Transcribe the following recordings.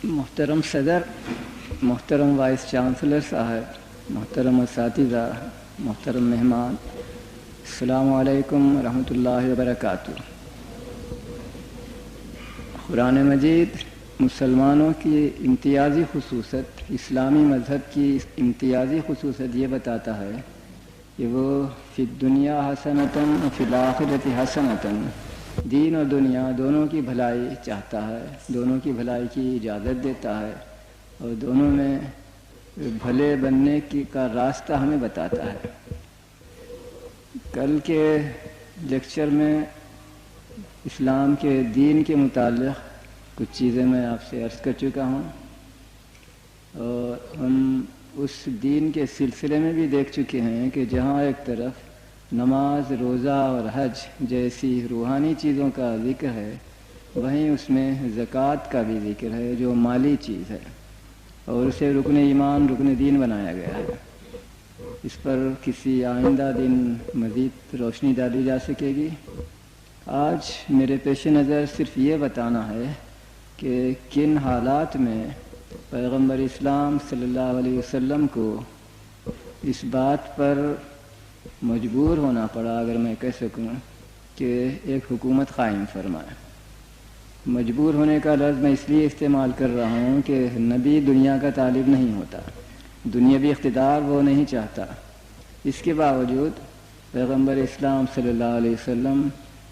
محترم صدر، محترم وائس چانسلر صاحب، محترم اساتذہ، محترم مہمان، السلام علیکم ورحمۃ اللہ وبرکاتہ۔ قرآن مجید مسلمانوں کی امتیازی خصوصیت، اسلامی مذہب کی امتیازی خصوصیت یہ بتاتا ہے کہ وہ فی الدنیا حسنۃً وفی الآخرۃ حسنۃً، دین اور دنیا دونوں کی بھلائی چاہتا ہے، دونوں کی بھلائی کی اجازت دیتا ہے اور دونوں میں بھلے بننے کا راستہ ہمیں بتاتا ہے۔ کل کے لیکچر میں اسلام کے دین کے متعلق کچھ چیزیں میں آپ سے عرض کر چکا ہوں، اور ہم اس دین کے سلسلے میں بھی دیکھ چکے ہیں کہ جہاں ایک طرف نماز، روزہ اور حج جیسی روحانی چیزوں کا ذکر ہے، وہیں اس میں زکوٰۃ کا بھی ذکر ہے جو مالی چیز ہے، اور اسے رکن ایمان، رکن دین بنایا گیا ہے۔ اس پر کسی آئندہ دن مزید روشنی ڈالی جا سکے گی۔ آج میرے پیش نظر صرف یہ بتانا ہے کہ کن حالات میں پیغمبر اسلام صلی اللہ علیہ وسلم کو اس بات پر مجبور ہونا پڑا، اگر میں کہہ سکوں، کہ ایک حکومت قائم فرمائے۔ مجبور ہونے کا لفظ میں اس لیے استعمال کر رہا ہوں کہ نبی دنیا کا طالب نہیں ہوتا، دنیاوی اقتدار وہ نہیں چاہتا۔ اس کے باوجود پیغمبر اسلام صلی اللہ علیہ وسلم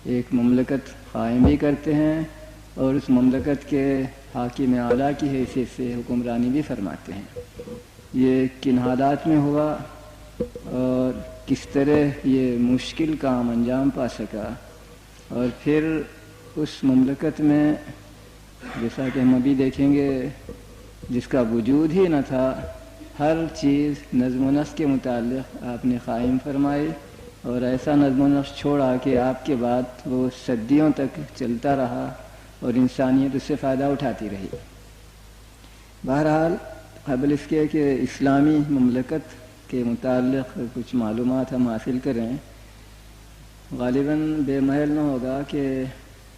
ایک مملکت قائم بھی کرتے ہیں اور اس مملکت کے حاکم اعلیٰ کی حیثیت سے حکمرانی بھی فرماتے ہیں۔ یہ کن حالات میں ہوا اور کس طرح یہ مشکل کام انجام پا سکا، اور پھر اس مملکت میں جیسا کہ ہم ابھی دیکھیں گے جس کا وجود ہی نہ تھا، ہر چیز نظم و نسق کے متعلق آپ نے قائم فرمائی، اور ایسا نظم و نسق چھوڑا کہ آپ کے بعد وہ صدیوں تک چلتا رہا اور انسانیت اس سے فائدہ اٹھاتی رہی۔ بہرحال قبل اس کے کہ اسلامی مملکت کے متعلق کچھ معلومات ہم حاصل کریں، غالباً بے محل نہ ہوگا کہ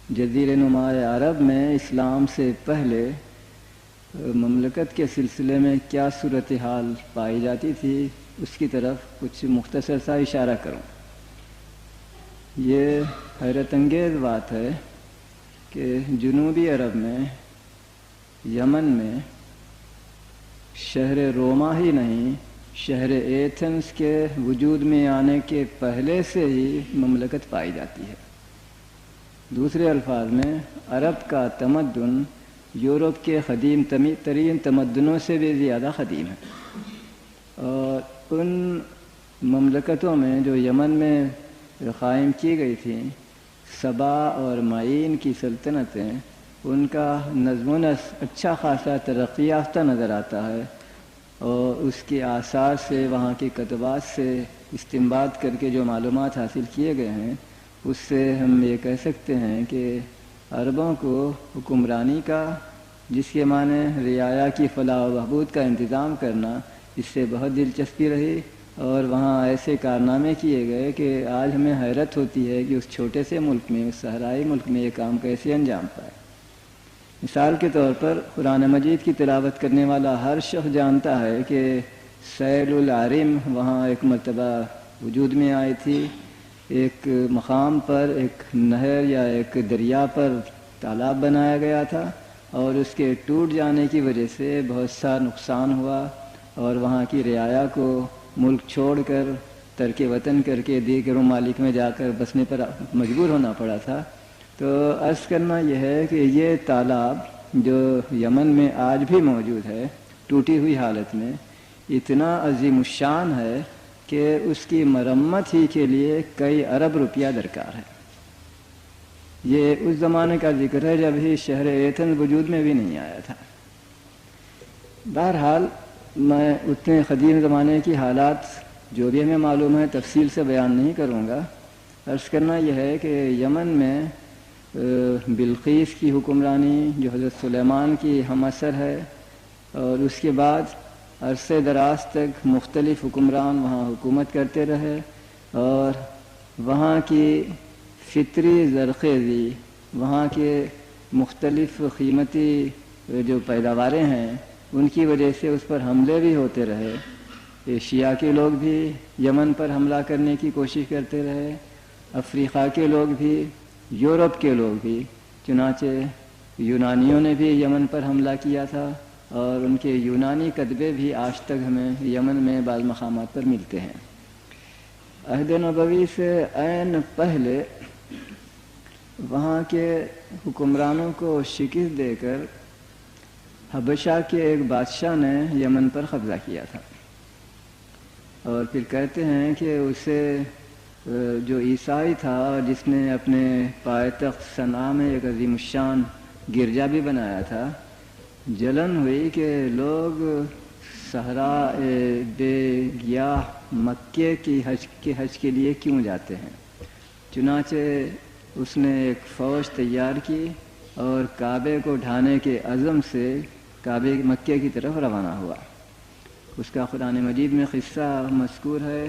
جزیرہ نما عرب میں اسلام سے پہلے مملکت کے سلسلے میں کیا صورتحال پائی جاتی تھی، اس کی طرف کچھ مختصر سا اشارہ کروں۔ یہ حیرت انگیز بات ہے کہ جنوبی عرب میں، یمن میں، شہر روما ہی نہیں، شہر ایتھنز کے وجود میں آنے کے پہلے سے ہی مملکت پائی جاتی ہے۔ دوسرے الفاظ میں عرب کا تمدن یورپ کے قدیم ترین تمدنوں سے بھی زیادہ قدیم ہے، اور ان مملکتوں میں جو یمن میں قائم کی گئی تھیں، سبا اور معین کی سلطنتیں، ان کا نظم و نسق اچھا خاصا ترقی یافتہ نظر آتا ہے، اور اس کے آثار سے، وہاں کے کتبات سے استنباط کر کے جو معلومات حاصل کیے گئے ہیں، اس سے ہم یہ کہہ سکتے ہیں کہ عربوں کو حکمرانی کا، جس کے معنی رعایا کی فلاح و بہبود کا انتظام کرنا، اس سے بہت دلچسپی رہی، اور وہاں ایسے کارنامے کیے گئے کہ آج ہمیں حیرت ہوتی ہے کہ اس چھوٹے سے ملک میں، اس صحرائی ملک میں یہ کام کیسے انجام پائے۔ مثال کے طور پر قرآن مجید کی تلاوت کرنے والا ہر شخص جانتا ہے کہ سیل العرم وہاں ایک مرتبہ وجود میں آئی تھی۔ ایک مقام پر ایک نہر یا ایک دریا پر تالاب بنایا گیا تھا، اور اس کے ٹوٹ جانے کی وجہ سے بہت سا نقصان ہوا، اور وہاں کی رعایا کو ملک چھوڑ کر، ترک وطن کر کے دیگر ممالک میں جا کر بسنے پر مجبور ہونا پڑا تھا۔ تو عرض کرنا یہ ہے کہ یہ تالاب جو یمن میں آج بھی موجود ہے، ٹوٹی ہوئی حالت میں، اتنا عظیم الشان ہے کہ اس کی مرمت ہی کے لیے کئی ارب روپیہ درکار ہے۔ یہ اس زمانے کا ذکر ہے جب ہی شہر ایتھنز وجود میں بھی نہیں آیا تھا۔ بہرحال میں اتنے قدیم زمانے کی حالات جو بھی ہمیں معلوم ہے تفصیل سے بیان نہیں کروں گا۔ عرض کرنا یہ ہے کہ یمن میں بلقیس کی حکمرانی جو حضرت سلیمان کی ہم اثر ہے، اور اس کے بعد عرصے دراز تک مختلف حکمران وہاں حکومت کرتے رہے، اور وہاں کی فطری زرخیزی، وہاں کے مختلف قیمتی جو پیداواریں ہیں ان کی وجہ سے اس پر حملے بھی ہوتے رہے. ایشیا کے لوگ بھی یمن پر حملہ کرنے کی کوشش کرتے رہے، افریقہ کے لوگ بھی، یورپ کے لوگ بھی. چنانچہ یونانیوں نے بھی یمن پر حملہ کیا تھا، اور ان کے یونانی کتبے بھی آج تک ہمیں یمن میں بعض مقامات پر ملتے ہیں. عہد نبوی سے عین پہلے وہاں کے حکمرانوں کو شکست دے کر حبشہ کے ایک بادشاہ نے یمن پر قبضہ کیا تھا، اور پھر کہتے ہیں کہ اسے جو عیسائی تھا جس نے اپنے پائیتخت صنعاء میں ایک عظیم الشان گرجا بھی بنایا تھا، جلن ہوئی کہ لوگ صحرا بے گیاہ مکے کی حج کے لیے کیوں جاتے ہیں. چنانچہ اس نے ایک فوج تیار کی اور کعبے کو ڈھانے کے عزم سے کعبے مکے کی طرف روانہ ہوا. اس کا قرآن مجید میں قصہ مذکور ہے،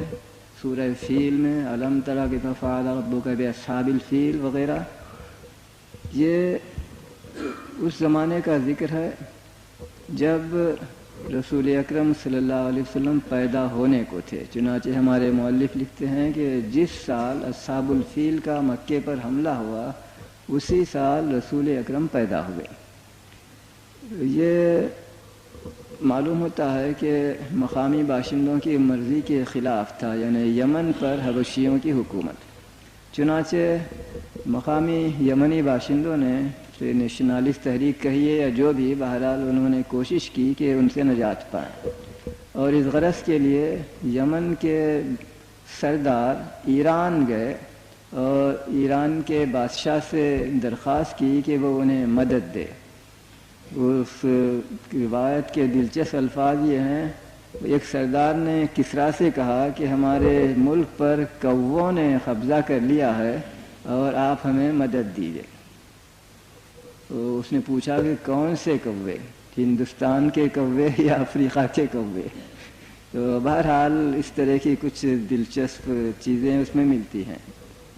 سورہ فیل میں، الم تری کیف فعل ربک باصحاب الفیل وغیرہ. یہ اس زمانے کا ذکر ہے جب رسول اکرم صلی اللہ علیہ وسلم پیدا ہونے کو تھے. چنانچہ ہمارے مؤلف لکھتے ہیں کہ جس سال اصحاب الفیل کا مکے پر حملہ ہوا اسی سال رسول اکرم پیدا ہوئے. یہ معلوم ہوتا ہے کہ مقامی باشندوں کی مرضی کے خلاف تھا، یعنی یمن پر حبشیوں کی حکومت. چنانچہ مقامی یمنی باشندوں نے نیشنلسٹ تحریک کہیے یا جو بھی، بہرحال انہوں نے کوشش کی کہ ان سے نجات پائیں، اور اس غرض کے لیے یمن کے سردار ایران گئے اور ایران کے بادشاہ سے درخواست کی کہ وہ انہیں مدد دے. اس روایت کے دلچسپ الفاظ یہ ہیں، ایک سردار نے کسریٰ سے کہا کہ ہمارے ملک پر کووں نے قبضہ کر لیا ہے اور آپ ہمیں مدد دیجیے. تو اس نے پوچھا کہ کون سے کوے، ہندوستان کے کوے یا افریقہ کے کوے؟ تو بہرحال اس طرح کی کچھ دلچسپ چیزیں اس میں ملتی ہیں.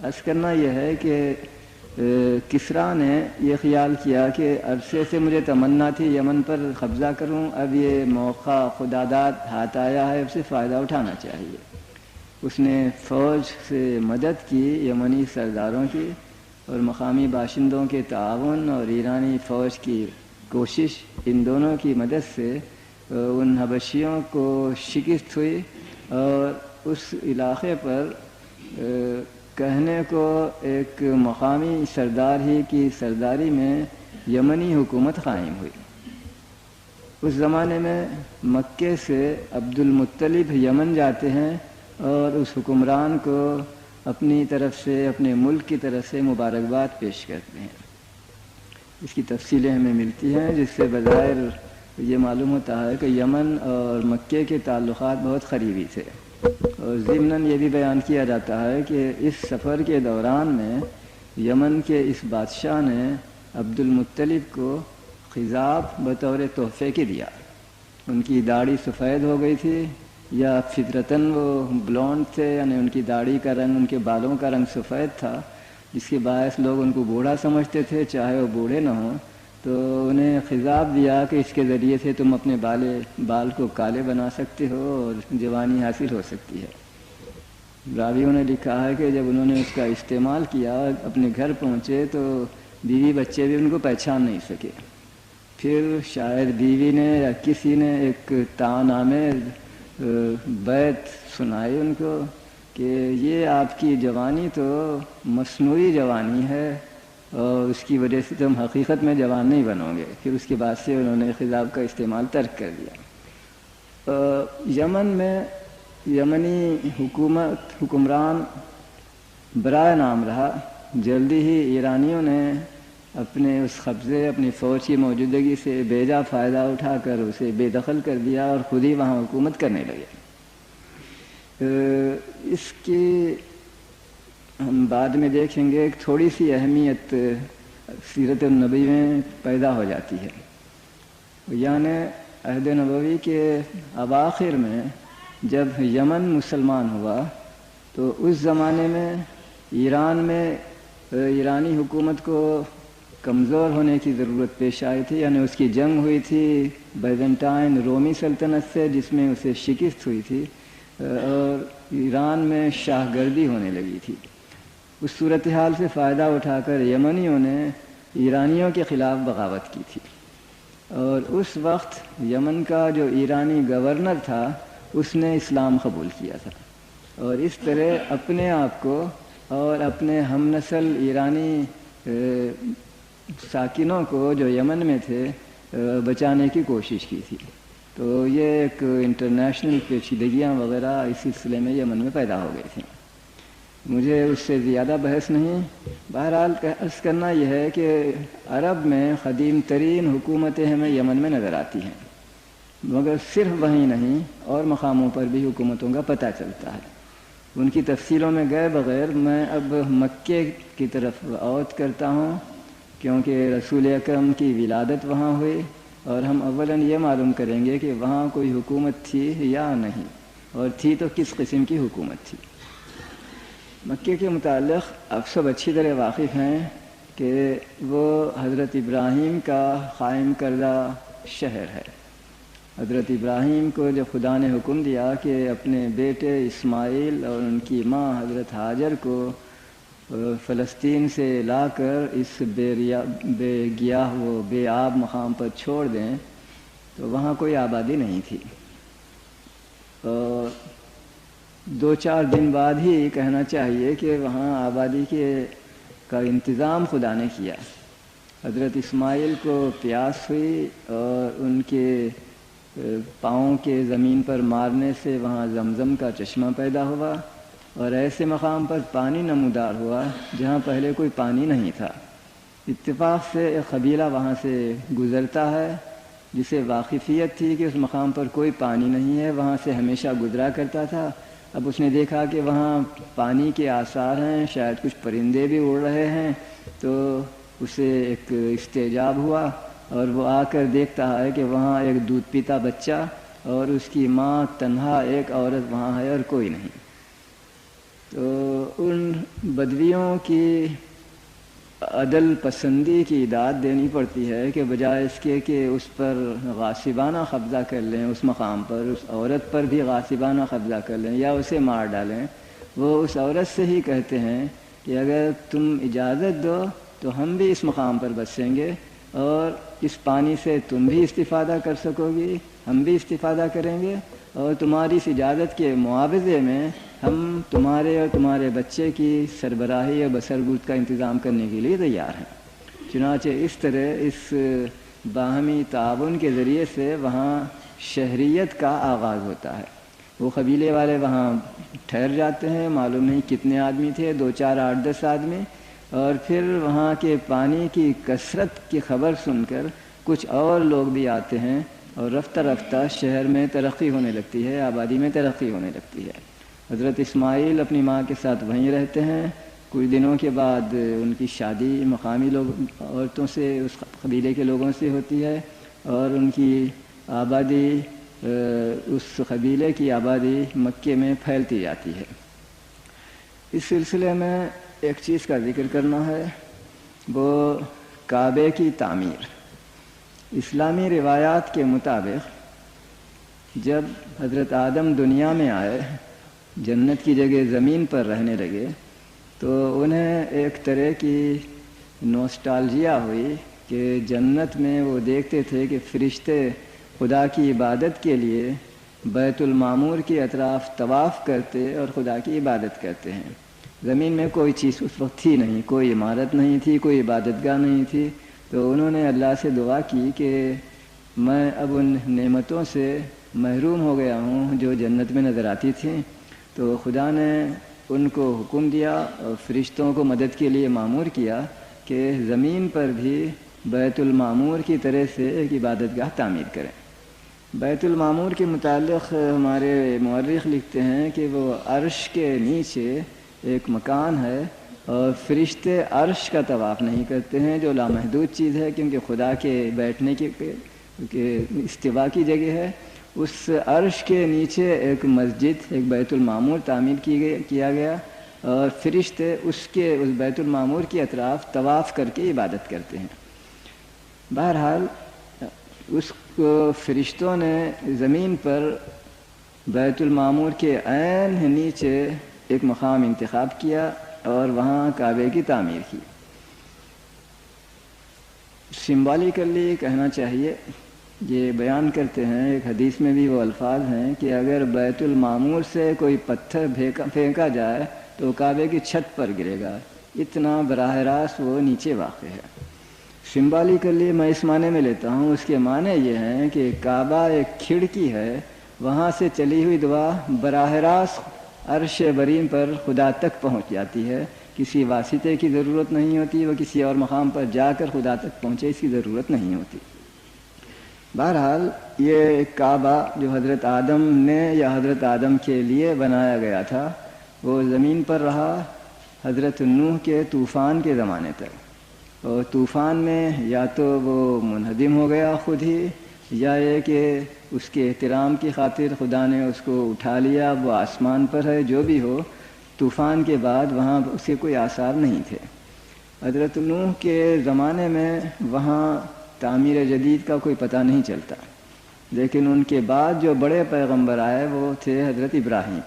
عرض کرنا یہ ہے کہ کسریٰ نے یہ خیال کیا کہ عرصے سے مجھے تمنا تھی یمن پر قبضہ کروں، اب یہ موقع خدا داد ہاتھ آیا ہے، اب سے فائدہ اٹھانا چاہیے. اس نے فوج سے مدد کی، یمنی سرداروں کی اور مقامی باشندوں کے تعاون اور ایرانی فوج کی کوشش، ان دونوں کی مدد سے ان حبشیوں کو شکست ہوئی، اور اس علاقے پر کہنے کو ایک مقامی سردار ہی کی سرداری میں یمنی حکومت قائم ہوئی. اس زمانے میں مکے سے عبد المطلب یمن جاتے ہیں اور اس حکمران کو اپنی طرف سے، اپنے ملک کی طرف سے مبارکباد پیش کرتے ہیں. اس کی تفصیلیں ہمیں ملتی ہیں، جس سے بظاہر یہ معلوم ہوتا ہے کہ یمن اور مکے کے تعلقات بہت قریبی تھے. اور ضمناً یہ بھی بیان کیا جاتا ہے کہ اس سفر کے دوران میں یمن کے اس بادشاہ نے عبد المطلب کو خضاب بطور تحفے کے دیا. ان کی داڑھی سفید ہو گئی تھی، یا فطرتاً وہ بلونڈ تھے، یعنی ان کی داڑھی کا رنگ، ان کے بالوں کا رنگ سفید تھا، جس کے باعث لوگ ان کو بوڑھا سمجھتے تھے چاہے وہ بوڑھے نہ ہوں. تو انہیں خضاب دیا کہ اس کے ذریعے سے تم اپنے بال کو کالے بنا سکتے ہو اور جوانی حاصل ہو سکتی ہے. راویوں نے لکھا ہے کہ جب انہوں نے اس کا استعمال کیا، اپنے گھر پہنچے تو بیوی بچے بھی ان کو پہچان نہیں سکے. پھر شاید بیوی نے یا کسی نے ایک طعن آمیز بیت سنائی ان کو کہ یہ آپ کی جوانی تو مصنوعی جوانی ہے، اور اس کی وجہ سے تم حقیقت میں جوان نہیں بنو گے. پھر اس کے بعد سے انہوں نے خضاب کا استعمال ترک کر دیا. یمن میں یمنی حکمران برائے نام رہا. جلدی ہی ایرانیوں نے اپنے اس قبضے، اپنی فوج کی موجودگی سے بیجا فائدہ اٹھا کر اسے بے دخل کر دیا اور خود ہی وہاں حکومت کرنے لگے. اس کی ہم بعد میں دیکھیں گے، ایک تھوڑی سی اہمیت سیرت النبی میں پیدا ہو جاتی ہے. یعنی عہد نبوی کے اواخر میں جب یمن مسلمان ہوا تو اس زمانے میں ایران میں ایرانی حکومت کو کمزور ہونے کی ضرورت پیش آئی تھی، یعنی اس کی جنگ ہوئی تھی بیزنٹائن رومی سلطنت سے، جس میں اسے شکست ہوئی تھی، اور ایران میں شاہ گردی ہونے لگی تھی۔ اس صورتحال سے فائدہ اٹھا کر یمنیوں نے ایرانیوں کے خلاف بغاوت کی تھی، اور اس وقت یمن کا جو ایرانی گورنر تھا اس نے اسلام قبول کیا تھا، اور اس طرح اپنے آپ کو اور اپنے ہم نسل ایرانی ساکنوں کو جو یمن میں تھے بچانے کی کوشش کی تھی۔ تو یہ ایک انٹرنیشنل پیچیدگیاں وغیرہ اس سلسلے میں یمن میں پیدا ہو گئی تھیں۔ مجھے اس سے زیادہ بحث نہیں، بہرحال عرض کرنا یہ ہے کہ عرب میں قدیم ترین حکومتیں ہمیں یمن میں نظر آتی ہیں، مگر صرف وہیں نہیں اور مقاموں پر بھی حکومتوں کا پتہ چلتا ہے۔ ان کی تفصیلوں میں گئے بغیر میں اب مکے کی طرف عود کرتا ہوں، کیونکہ رسول اکرم کی ولادت وہاں ہوئی، اور ہم اولاً یہ معلوم کریں گے کہ وہاں کوئی حکومت تھی یا نہیں، اور تھی تو کس قسم کی حکومت تھی۔ مکے کے متعلق اب سب اچھی طرح واقف ہیں کہ وہ حضرت ابراہیم کا قائم کردہ شہر ہے۔ حضرت ابراہیم کو جب خدا نے حکم دیا کہ اپنے بیٹے اسماعیل اور ان کی ماں حضرت ہاجر کو فلسطین سے لا کر اس بے گیاہ و بے آب مقام پر چھوڑ دیں تو وہاں کوئی آبادی نہیں تھی، اور 2-4 دن بعد ہی کہنا چاہیے کہ وہاں آبادی کا انتظام خدا نے کیا۔ حضرت اسماعیل کو پیاس ہوئی اور ان کے پاؤں کے زمین پر مارنے سے وہاں زمزم کا چشمہ پیدا ہوا، اور ایسے مقام پر پانی نمودار ہوا جہاں پہلے کوئی پانی نہیں تھا۔ اتفاق سے ایک قبیلہ وہاں سے گزرتا ہے جسے واقفیت تھی کہ اس مقام پر کوئی پانی نہیں ہے، وہاں سے ہمیشہ گزرا کرتا تھا۔ اب اس نے دیکھا کہ وہاں پانی کے آثار ہیں، شاید کچھ پرندے بھی اڑ رہے ہیں، تو اسے ایک استعجاب ہوا، اور وہ آ کر دیکھتا ہے کہ وہاں ایک دودھ پیتا بچہ اور اس کی ماں، تنہا ایک عورت وہاں ہے اور کوئی نہیں۔ تو ان بدویوں کی عدل پسندی کی داد دینی پڑتی ہے کہ بجائے اس کے کہ اس پر غاصبانہ قبضہ کر لیں، اس مقام پر اس عورت پر بھی غاصبانہ قبضہ کر لیں یا اسے مار ڈالیں، وہ اس عورت سے ہی کہتے ہیں کہ اگر تم اجازت دو تو ہم بھی اس مقام پر بسیں گے، اور اس پانی سے تم بھی استفادہ کر سکو گی، ہم بھی استفادہ کریں گے، اور تمہاری اس اجازت کے معاوضے میں ہم تمہارے اور تمہارے بچے کی سربراہی اور بسربود کا انتظام کرنے کے لیے تیار ہیں۔ چنانچہ اس طرح اس باہمی تعاون کے ذریعے سے وہاں شہریت کا آغاز ہوتا ہے۔ وہ قبیلے والے وہاں ٹھہر جاتے ہیں، معلوم نہیں کتنے آدمی تھے، 2 4 8 10 آدمی، اور پھر وہاں کے پانی کی کثرت کی خبر سن کر کچھ اور لوگ بھی آتے ہیں، اور رفتہ رفتہ شہر میں ترقی ہونے لگتی ہے، آبادی میں ترقی ہونے لگتی ہے۔ حضرت اسماعیل اپنی ماں کے ساتھ وہیں رہتے ہیں۔ کچھ دنوں کے بعد ان کی شادی مقامی عورتوں سے، اس قبیلے کے لوگوں سے ہوتی ہے، اور ان کی آبادی، اس قبیلے کی آبادی مکے میں پھیلتی جاتی ہے۔ اس سلسلے میں ایک چیز کا ذکر کرنا ہے، وہ کعبے کی تعمیر۔ اسلامی روایات کے مطابق جب حضرت آدم دنیا میں آئے، جنت کی جگہ زمین پر رہنے لگے، تو انہیں ایک طرح کی نوسٹالجیا ہوئی کہ جنت میں وہ دیکھتے تھے کہ فرشتے خدا کی عبادت کے لیے بیت المعمور کے اطراف طواف کرتے اور خدا کی عبادت کرتے ہیں۔ زمین میں کوئی چیز اس وقت تھی نہیں، کوئی عمارت نہیں تھی، کوئی عبادت گاہ نہیں تھی، تو انہوں نے اللہ سے دعا کی کہ میں اب ان نعمتوں سے محروم ہو گیا ہوں جو جنت میں نظر آتی تھیں۔ تو خدا نے ان کو حکم دیا اور فرشتوں کو مدد کے لیے مامور کیا کہ زمین پر بھی بیت المعمور کی طرح سے ایک عبادت گاہ تعمیر کریں۔ بیت المعمور کے متعلق ہمارے مورخ لکھتے ہیں کہ وہ عرش کے نیچے ایک مکان ہے، اور فرشتے عرش کا طواف نہیں کرتے ہیں، جو لامحدود چیز ہے، کیونکہ خدا کے بیٹھنے کے استوا کی جگہ ہے۔ اس عرش کے نیچے ایک مسجد، ایک بیت المعمور تعمیر کیا گیا، اور فرشتے اس بیت المعمور کے اطراف طواف کر کے عبادت کرتے ہیں۔ بہرحال اس کو فرشتوں نے زمین پر بیت المعمور کے عین نیچے ایک مقام انتخاب کیا اور وہاں کعبے کی تعمیر کی۔ سمبالیکلی کہنا چاہیے، یہ بیان کرتے ہیں، ایک حدیث میں بھی وہ الفاظ ہیں کہ اگر بیت المعمور سے کوئی پتھر پھینکا جائے تو کعبے کی چھت پر گرے گا، اتنا براہ راست وہ نیچے واقع ہے۔ سمبالیکلی میں اس معنی میں لیتا ہوں، اس کے معنی یہ ہیں کہ کعبہ ایک کھڑکی ہے، وہاں سے چلی ہوئی دعا براہ راست عرش برین پر خدا تک پہنچ جاتی ہے، کسی واسطے کی ضرورت نہیں ہوتی، وہ کسی اور مقام پر جا کر خدا تک پہنچے، اس کی ضرورت نہیں ہوتی۔ بہرحال یہ کعبہ جو حضرت آدم نے یا حضرت آدم کے لیے بنایا گیا تھا، وہ زمین پر رہا حضرت نوح کے طوفان کے زمانے تک، اور طوفان میں یا تو وہ منہدم ہو گیا خود ہی، یا یہ کہ اس کے احترام کی خاطر خدا نے اس کو اٹھا لیا، وہ آسمان پر ہے، جو بھی ہو، طوفان کے بعد وہاں اس کے کوئی آثار نہیں تھے۔ حضرت نوح کے زمانے میں وہاں تعمیر جدید کا کوئی پتہ نہیں چلتا، لیکن ان کے بعد جو بڑے پیغمبر آئے وہ تھے حضرت ابراہیم۔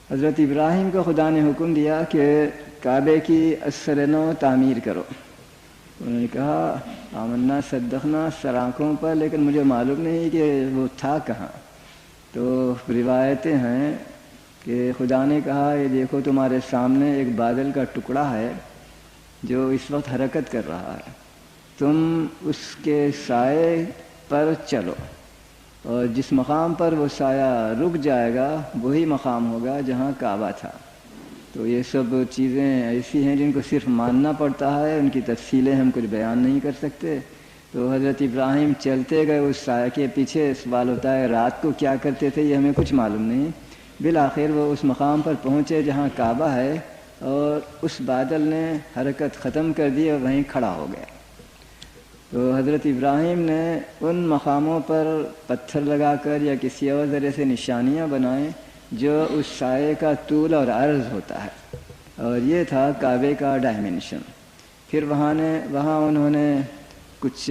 حضرت ابراہیم کو خدا نے حکم دیا کہ کعبے کی اثر نو تعمیر کرو۔ انہوں نے کہا آمنا صدقنا سر آنکھوں پر، لیکن مجھے معلوم نہیں کہ وہ تھا کہاں۔ تو روایتیں ہیں کہ خدا نے کہا یہ دیکھو تمہارے سامنے ایک بادل کا ٹکڑا ہے جو اس وقت حرکت کر رہا ہے، تم اس کے سائے پر چلو، اور جس مقام پر وہ سایہ رک جائے گا وہی مقام ہوگا جہاں کعبہ تھا۔ تو یہ سب چیزیں ایسی ہیں جن کو صرف ماننا پڑتا ہے، ان کی تفصیلیں ہم کچھ بیان نہیں کر سکتے۔ تو حضرت ابراہیم چلتے گئے اس سایہ کے پیچھے، سوال ہوتا ہے رات کو کیا کرتے تھے، یہ ہمیں کچھ معلوم نہیں۔ بالآخر وہ اس مقام پر پہنچے جہاں کعبہ ہے، اور اس بادل نے حرکت ختم کر دی اور وہیں کھڑا ہو گیا۔ تو حضرت ابراہیم نے ان مقاموں پر پتھر لگا کر یا کسی اور ذریعے سے نشانیاں بنائیں جو اس سائے کا طول اور عرض ہوتا ہے، اور یہ تھا کعبے کا ڈائمنشن۔ پھر وہاں انہوں نے کچھ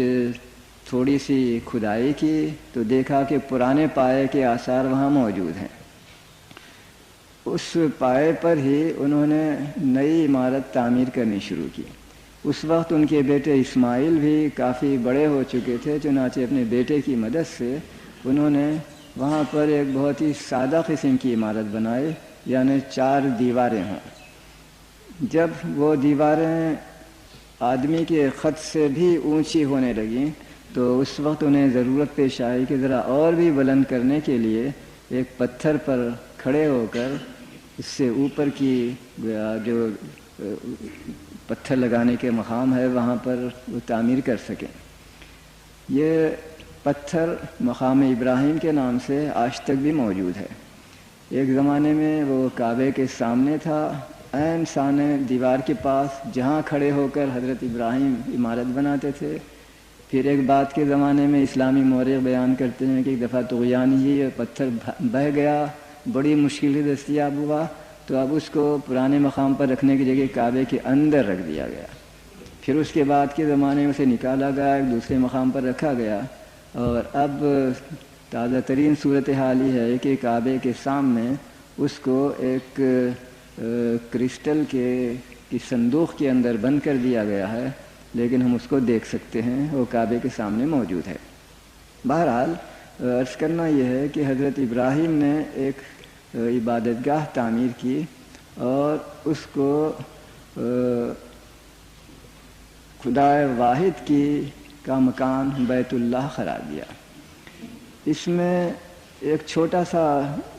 تھوڑی سی کھدائی کی تو دیکھا کہ پرانے پائے کے آثار وہاں موجود ہیں۔ اس پائے پر ہی انہوں نے نئی عمارت تعمیر کرنی شروع کی۔ اس وقت ان کے بیٹے اسماعیل بھی کافی بڑے ہو چکے تھے، چنانچہ اپنے بیٹے کی مدد سے انہوں نے وہاں پر ایک بہت ہی سادہ قسم کی عمارت بنائی، یعنی 4 دیواریں ہوں۔ جب وہ دیواریں آدمی کے خط سے بھی اونچی ہونے لگیں تو اس وقت انہیں ضرورت پیش آئی کہ ذرا اور بھی بلند کرنے کے لیے ایک پتھر پر کھڑے ہو کر اس سے اوپر کی جو پتھر لگانے کے مقام ہے وہاں پر وہ تعمیر کر سکیں۔ یہ پتھر مقام ابراہیم کے نام سے آج تک بھی موجود ہے۔ ایک زمانے میں وہ کعبے کے سامنے تھا، عین سامنے دیوار کے پاس، جہاں کھڑے ہو کر حضرت ابراہیم عمارت بناتے تھے۔ پھر ایک بات کے زمانے میں اسلامی مورخ بیان کرتے ہیں کہ ایک دفعہ طغیان ہی پتھر بہہ گیا، بڑی مشکل سے دستیاب ہوا، تو اب اس کو پرانے مقام پر رکھنے کی جگہ کعبے کے اندر رکھ دیا گیا۔ پھر اس کے بعد کے زمانے میں اسے نکالا گیا، ایک دوسرے مقام پر رکھا گیا، اور اب تازہ ترین صورتحال یہ ہے کہ کعبے کے سامنے اس کو ایک کرسٹل کی صندوق کے اندر بند کر دیا گیا ہے، لیکن ہم اس کو دیکھ سکتے ہیں، وہ کعبے کے سامنے موجود ہے۔ بہرحال عرض کرنا یہ ہے کہ حضرت ابراہیم نے ایک عبادت گاہ تعمیر کی اور اس کو خدا واحد کا مکان بیت اللہ قرار دیا۔ اس میں ایک چھوٹا سا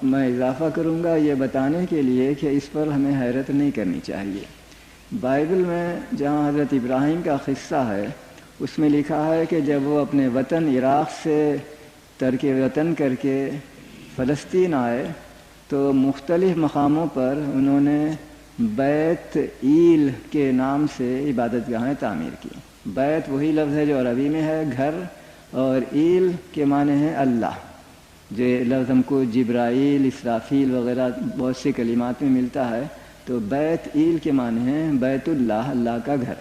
میں اضافہ کروں گا یہ بتانے کے لیے کہ اس پر ہمیں حیرت نہیں کرنی چاہیے۔ بائبل میں جہاں حضرت ابراہیم کا قصہ ہے اس میں لکھا ہے کہ جب وہ اپنے وطن عراق سے ترک وطن کر کے فلسطین آئے تو مختلف مقاموں پر انہوں نے بیت ایل کے نام سے عبادت گاہیں تعمیر کی۔ بیت وہی لفظ ہے جو عربی میں ہے گھر، اور ایل کے معنی ہے اللہ، جو لفظ ہم کو جبرائیل، اسرافیل وغیرہ بہت سے کلمات میں ملتا ہے۔ تو بیت ایل کے معنی ہیں بیت اللہ، اللہ کا گھر۔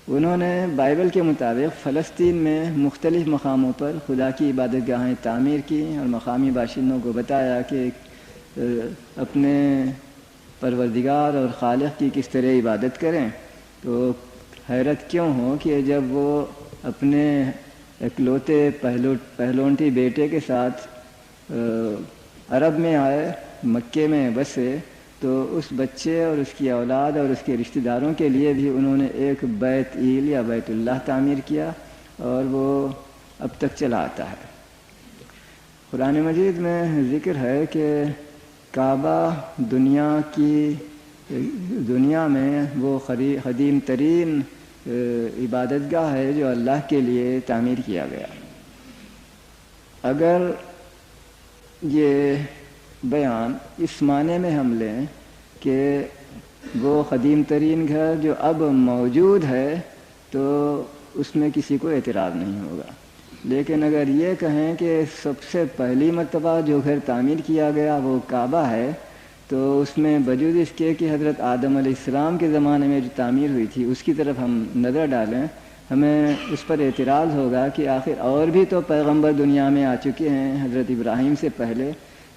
انہوں نے بائبل کے مطابق فلسطین میں مختلف مقاموں پر خدا کی عبادت گاہیں تعمیر کی اور مقامی باشندوں کو بتایا کہ اپنے پروردگار اور خالق کی کس طرح عبادت کریں۔ تو حیرت کیوں ہو کہ جب وہ اپنے اکلوتے پہلونٹی بیٹے کے ساتھ عرب میں آئے، مکے میں بسے، تو اس بچے اور اس کی اولاد اور اس کے رشتہ داروں کے لیے بھی انہوں نے ایک بیت ایل یا بیت اللہ تعمیر کیا، اور وہ اب تک چلا آتا ہے۔ قرآن مجید میں ذکر ہے کہ کعبہ دنیا میں وہ قدیم ترین عبادت گاہ ہے جو اللہ کے لیے تعمیر کیا گیا۔ اگر یہ بیان اس معنی میں ہم لیں کہ وہ قدیم ترین گھر جو اب موجود ہے تو اس میں کسی کو اعتراض نہیں ہوگا، لیکن اگر یہ کہیں کہ سب سے پہلی مرتبہ جو گھر تعمیر کیا گیا وہ کعبہ ہے، تو اس میں بجوز اس کے کہ حضرت آدم علیہ السلام کے زمانے میں جو تعمیر ہوئی تھی اس کی طرف ہم نظر ڈالیں، ہمیں اس پر اعتراض ہوگا کہ آخر اور بھی تو پیغمبر دنیا میں آ چکے ہیں، حضرت ابراہیم سے پہلے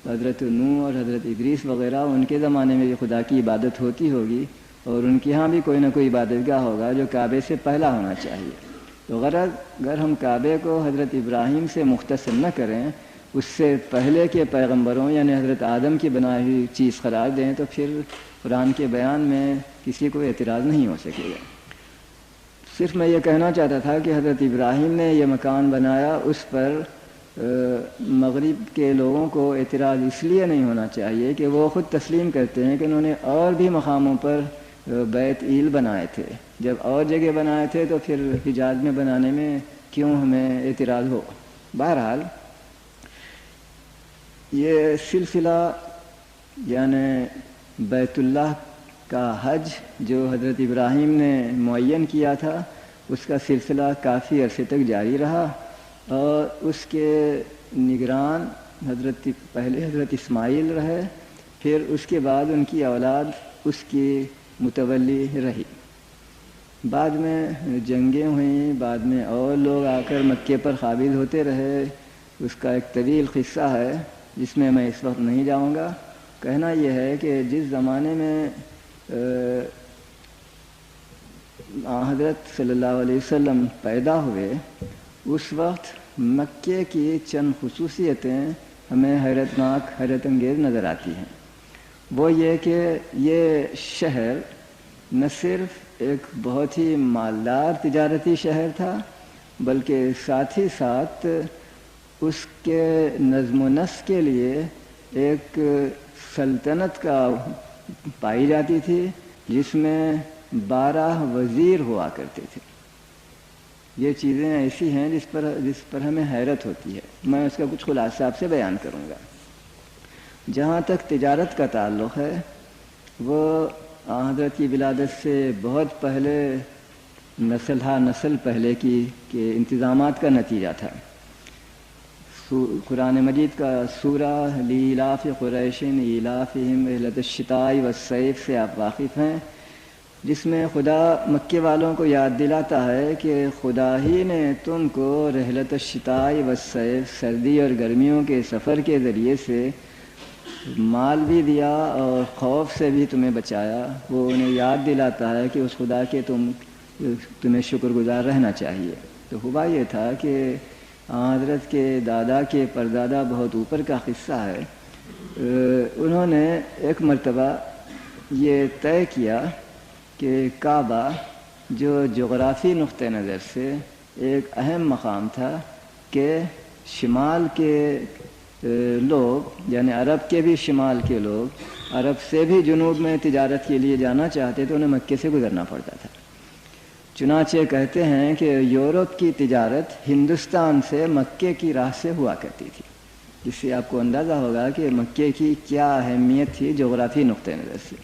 حضرت نوح اور حضرت ادریس وغیرہ، ان کے زمانے میں خدا کی عبادت ہوتی ہوگی، اور ان کے ہاں بھی کوئی نہ کوئی عبادت گاہ ہوگا جو کعبے سے پہلا ہونا چاہیے۔ تو غرض اگر ہم کعبے کو حضرت ابراہیم سے مختصر نہ کریں، اس سے پہلے کے پیغمبروں یعنی حضرت آدم کی بنائی ہوئی چیز قرار دیں، تو پھر قرآن کے بیان میں کسی کو اعتراض نہیں ہو سکے گا۔ صرف میں یہ کہنا چاہتا تھا کہ حضرت ابراہیم نے یہ مکان بنایا، اس پر مغرب کے لوگوں کو اعتراض اس لیے نہیں ہونا چاہیے کہ وہ خود تسلیم کرتے ہیں کہ انہوں نے اور بھی مقاموں پر بیت ایل بنائے تھے، جب اور جگہ بنائے تھے تو پھر حجاز میں بنانے میں کیوں ہمیں اعتراض ہو۔ بہرحال یہ سلسلہ یعنی بیت اللہ کا حج جو حضرت ابراہیم نے معین کیا تھا، اس کا سلسلہ کافی عرصے تک جاری رہا، اور اس کے نگران پہلے حضرت اسماعیل رہے، پھر اس کے بعد ان کی اولاد اس کی متولی رہی۔ بعد میں جنگیں ہوئیں، بعد میں اور لوگ آ کر مکے پر قابض ہوتے رہے، اس کا ایک طویل قصہ ہے جس میں میں اس وقت نہیں جاؤں گا۔ کہنا یہ ہے کہ جس زمانے میں حضرت صلی اللہ علیہ وسلم پیدا ہوئے، اس وقت مکے کی چند خصوصیتیں ہمیں حیرت انگیز نظر آتی ہیں۔ وہ یہ کہ یہ شہر نہ صرف ایک بہت ہی مالدار تجارتی شہر تھا، بلکہ ساتھ ہی ساتھ اس کے نظم و نسق کے لیے ایک سلطنت کا پائی جاتی تھی، جس میں 12 وزیر ہوا کرتے تھے۔ یہ چیزیں ایسی ہیں جس پر ہمیں حیرت ہوتی ہے۔ میں اس کا کچھ خلاصہ آپ سے بیان کروں گا۔ جہاں تک تجارت کا تعلق ہے، وہ حضرت کی ولادت سے بہت پہلے نسل پہلے کی کے انتظامات کا نتیجہ تھا۔ قرآن مجید کا سورہ لإلاف قریش إیلافہم رحلۃ الشتاء والصیف سے آپ واقف ہیں، جس میں خدا مکے والوں کو یاد دلاتا ہے کہ خدا ہی نے تم کو رحلۃ الشتاء والصیف، سردی اور گرمیوں کے سفر کے ذریعے سے مال بھی دیا اور خوف سے بھی تمہیں بچایا۔ وہ انہیں یاد دلاتا ہے کہ اس خدا کے تمہیں شکر گزار رہنا چاہیے۔ تو ہوا یہ تھا کہ حضرت کے دادا کے پردادا بہت اوپر کا قصہ ہے، انہوں نے ایک مرتبہ یہ طے کیا کہ کعبہ جو جغرافی نقطہ نظر سے ایک اہم مقام تھا کہ شمال کے لوگ یعنی عرب کے بھی شمال کے لوگ عرب سے بھی جنوب میں تجارت کے لیے جانا چاہتے تو انہیں مکے سے گزرنا پڑتا تھا۔ چنانچہ کہتے ہیں کہ یورپ کی تجارت ہندوستان سے مکے کی راہ سے ہوا کرتی تھی، جس سے آپ کو اندازہ ہوگا کہ مکے کی کیا اہمیت تھی جغرافی نقطہ نظر سے۔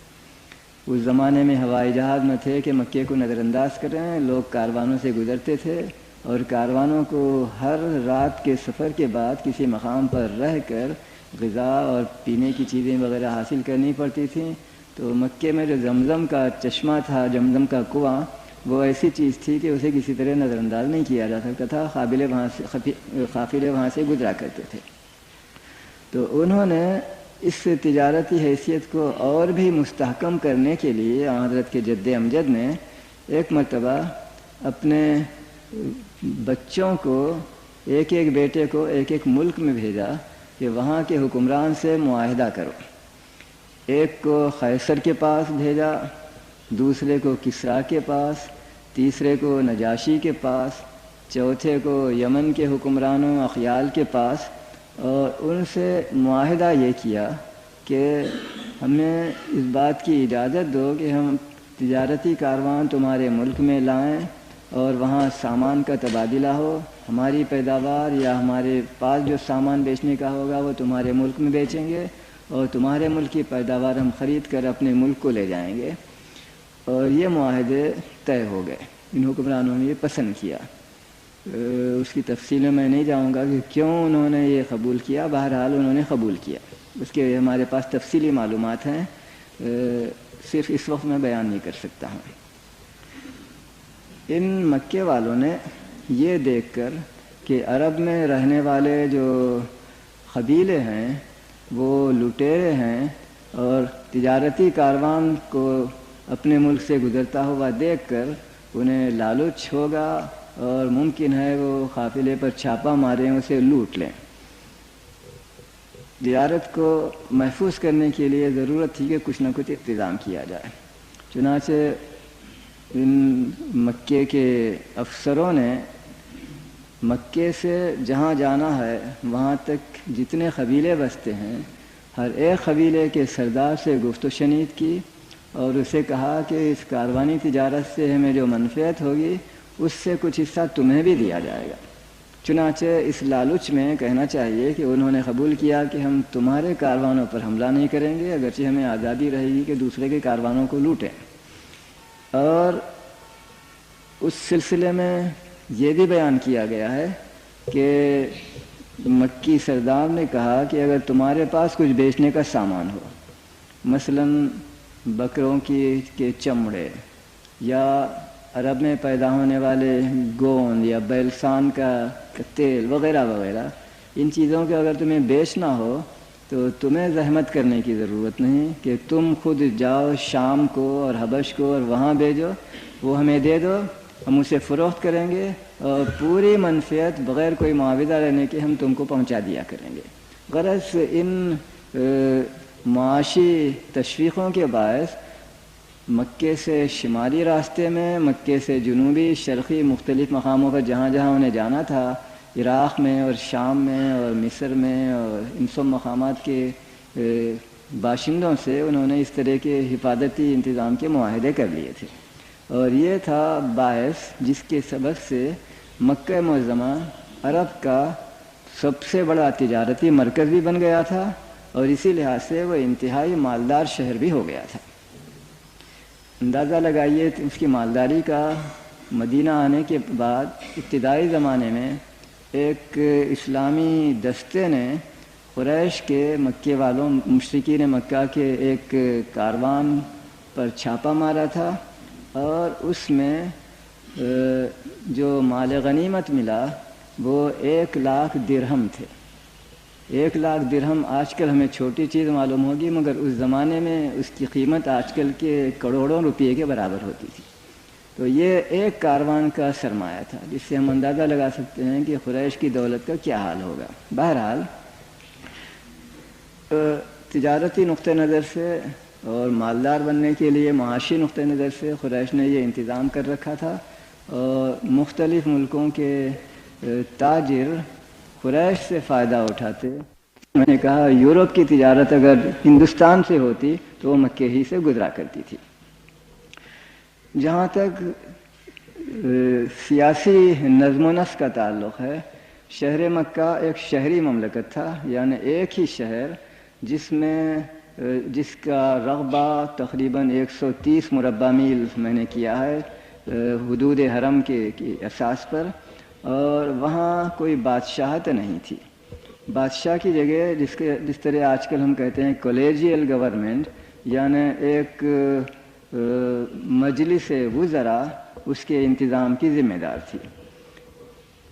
اس زمانے میں ہوائی جہاز نہ تھے کہ مکے کو نظر انداز کریں، لوگ کاروانوں سے گزرتے تھے، اور کاروانوں کو ہر رات کے سفر کے بعد کسی مقام پر رہ کر غذا اور پینے کی چیزیں وغیرہ حاصل کرنی پڑتی تھیں، تو مکے میں جو زمزم کا چشمہ تھا، زمزم کا کنواں، وہ ایسی چیز تھی کہ اسے کسی طرح نظر انداز نہیں کیا جا سکتا تھا، قافلے وہاں سے گزرا کرتے تھے۔ تو انہوں نے اس تجارتی حیثیت کو اور بھی مستحکم کرنے کے لیے حضرت کے جد امجد نے ایک مرتبہ اپنے بچوں کو، ایک ایک بیٹے کو ایک ایک ملک میں بھیجا کہ وہاں کے حکمران سے معاہدہ کرو۔ ایک کو قیصر کے پاس بھیجا، دوسرے کو کسریٰ کے پاس، تیسرے کو نجاشی کے پاس، چوتھے کو یمن کے حکمرانوں اخیال کے پاس، اور ان سے معاہدہ یہ کیا کہ ہمیں اس بات کی اجازت دو کہ ہم تجارتی کاروان تمہارے ملک میں لائیں اور وہاں سامان کا تبادلہ ہو، ہماری پیداوار یا ہمارے پاس جو سامان بیچنے کا ہوگا وہ تمہارے ملک میں بیچیں گے، اور تمہارے ملک کی پیداوار ہم خرید کر اپنے ملک کو لے جائیں گے۔ اور یہ معاہدے طے ہو گئے، ان حکمرانوں نے یہ پسند کیا۔ اس کی تفصیل میں نہیں جاؤں گا کہ کیوں انہوں نے یہ قبول کیا، بہرحال انہوں نے قبول کیا، اس کے ہمارے پاس تفصیلی معلومات ہیں، صرف اس وقت میں بیان نہیں کر سکتا ہوں۔ ان مکے والوں نے یہ دیکھ کر کہ عرب میں رہنے والے جو قبیلے ہیں وہ لٹیرے ہیں، اور تجارتی کاروان کو اپنے ملک سے گزرتا ہوا دیکھ کر انہیں لالچ ہوگا اور ممکن ہے وہ قافلے پر چھاپہ ماریں، اسے لوٹ لیں۔ تجارت کو محفوظ کرنے کے لیے ضرورت تھی کہ کچھ نہ کچھ انتظام کیا جائے۔ چنانچہ ان مکے کے افسروں نے مکے سے جہاں جانا ہے وہاں تک جتنے قبیلے بستے ہیں، ہر ایک قبیلے کے سردار سے گفت و شنید کی اور اسے کہا کہ اس کاروانی تجارت سے ہمیں جو منفعت ہوگی اس سے کچھ حصہ تمہیں بھی دیا جائے گا۔ چنانچہ اس لالچ میں کہنا چاہیے کہ انہوں نے قبول کیا کہ ہم تمہارے کاروانوں پر حملہ نہیں کریں گے، اگرچہ ہمیں آزادی رہے گی کہ دوسرے کے کاروانوں کو لوٹیں۔ اور اس سلسلے میں یہ بھی بیان کیا گیا ہے کہ مکی سردار نے کہا کہ اگر تمہارے پاس کچھ بیچنے کا سامان ہو، مثلاً بکروں کے چمڑے یا عرب میں پیدا ہونے والے گوند یا بیلسان کا تیل وغیرہ وغیرہ، ان چیزوں کے اگر تمہیں بیچنا ہو تو تمہیں زحمت کرنے کی ضرورت نہیں کہ تم خود جاؤ شام کو اور حبش کو اور وہاں بھیجو، وہ ہمیں دے دو، ہم اسے فروخت کریں گے اور پوری منفعت بغیر کوئی معاوضہ لینے کے ہم تم کو پہنچا دیا کریں گے۔ غرض ان معاشی تشویقوں کے باعث مکے سے شمالی راستے میں، مکے سے جنوبی شرقی مختلف مقاموں پر جہاں جہاں انہیں جانا تھا، عراق میں اور شام میں اور مصر میں اور ان سب مقامات کے باشندوں سے انہوں نے اس طرح کے حفاظتی انتظام کے معاہدے کر لیے تھے، اور یہ تھا باعث جس کے سبب سے مکہ معظمہ عرب کا سب سے بڑا تجارتی مرکز بھی بن گیا تھا، اور اسی لحاظ سے وہ انتہائی مالدار شہر بھی ہو گیا تھا۔ اندازہ لگائیے اس کی مالداری کا۔ مدینہ آنے کے بعد ابتدائی زمانے میں ایک اسلامی دستے نے قریش کے مکے والوں، مشرکین مکہ کے ایک کاروان پر چھاپہ مارا تھا، اور اس میں جو مال غنیمت ملا وہ 1,00,000 درہم تھے۔ 1,00,000 درہم آج کل ہمیں چھوٹی چیز معلوم ہوگی، مگر اس زمانے میں اس کی قیمت آج کل کے کروڑوں روپئے کے برابر ہوتی تھی۔ تو یہ ایک کاروان کا سرمایہ تھا، جس سے ہم اندازہ لگا سکتے ہیں کہ قریش کی دولت کا کیا حال ہوگا۔ بہرحال تجارتی نقطہ نظر سے اور مالدار بننے کے لیے معاشی نقطہ نظر سے قریش نے یہ انتظام کر رکھا تھا، اور مختلف ملکوں کے تاجر قریش سے فائدہ اٹھاتے۔ میں نے کہا یورپ کی تجارت اگر ہندوستان سے ہوتی تو وہ مکے ہی سے گزرا کرتی تھی۔ جہاں تک سیاسی نظم و نسق کا تعلق ہے، شہر مکہ ایک شہری مملکت تھا، یعنی ایک ہی شہر جس کا رقبہ تقریباً 130 مربع میل میں نے کیا ہے حدود حرم کے اساس پر، اور وہاں کوئی بادشاہت نہیں تھی۔ بادشاہ کی جگہ جس طرح آج کل ہم کہتے ہیں کولیجیل گورنمنٹ، یعنی ایک مجلس وزراء اس کے انتظام کی ذمہ دار تھی.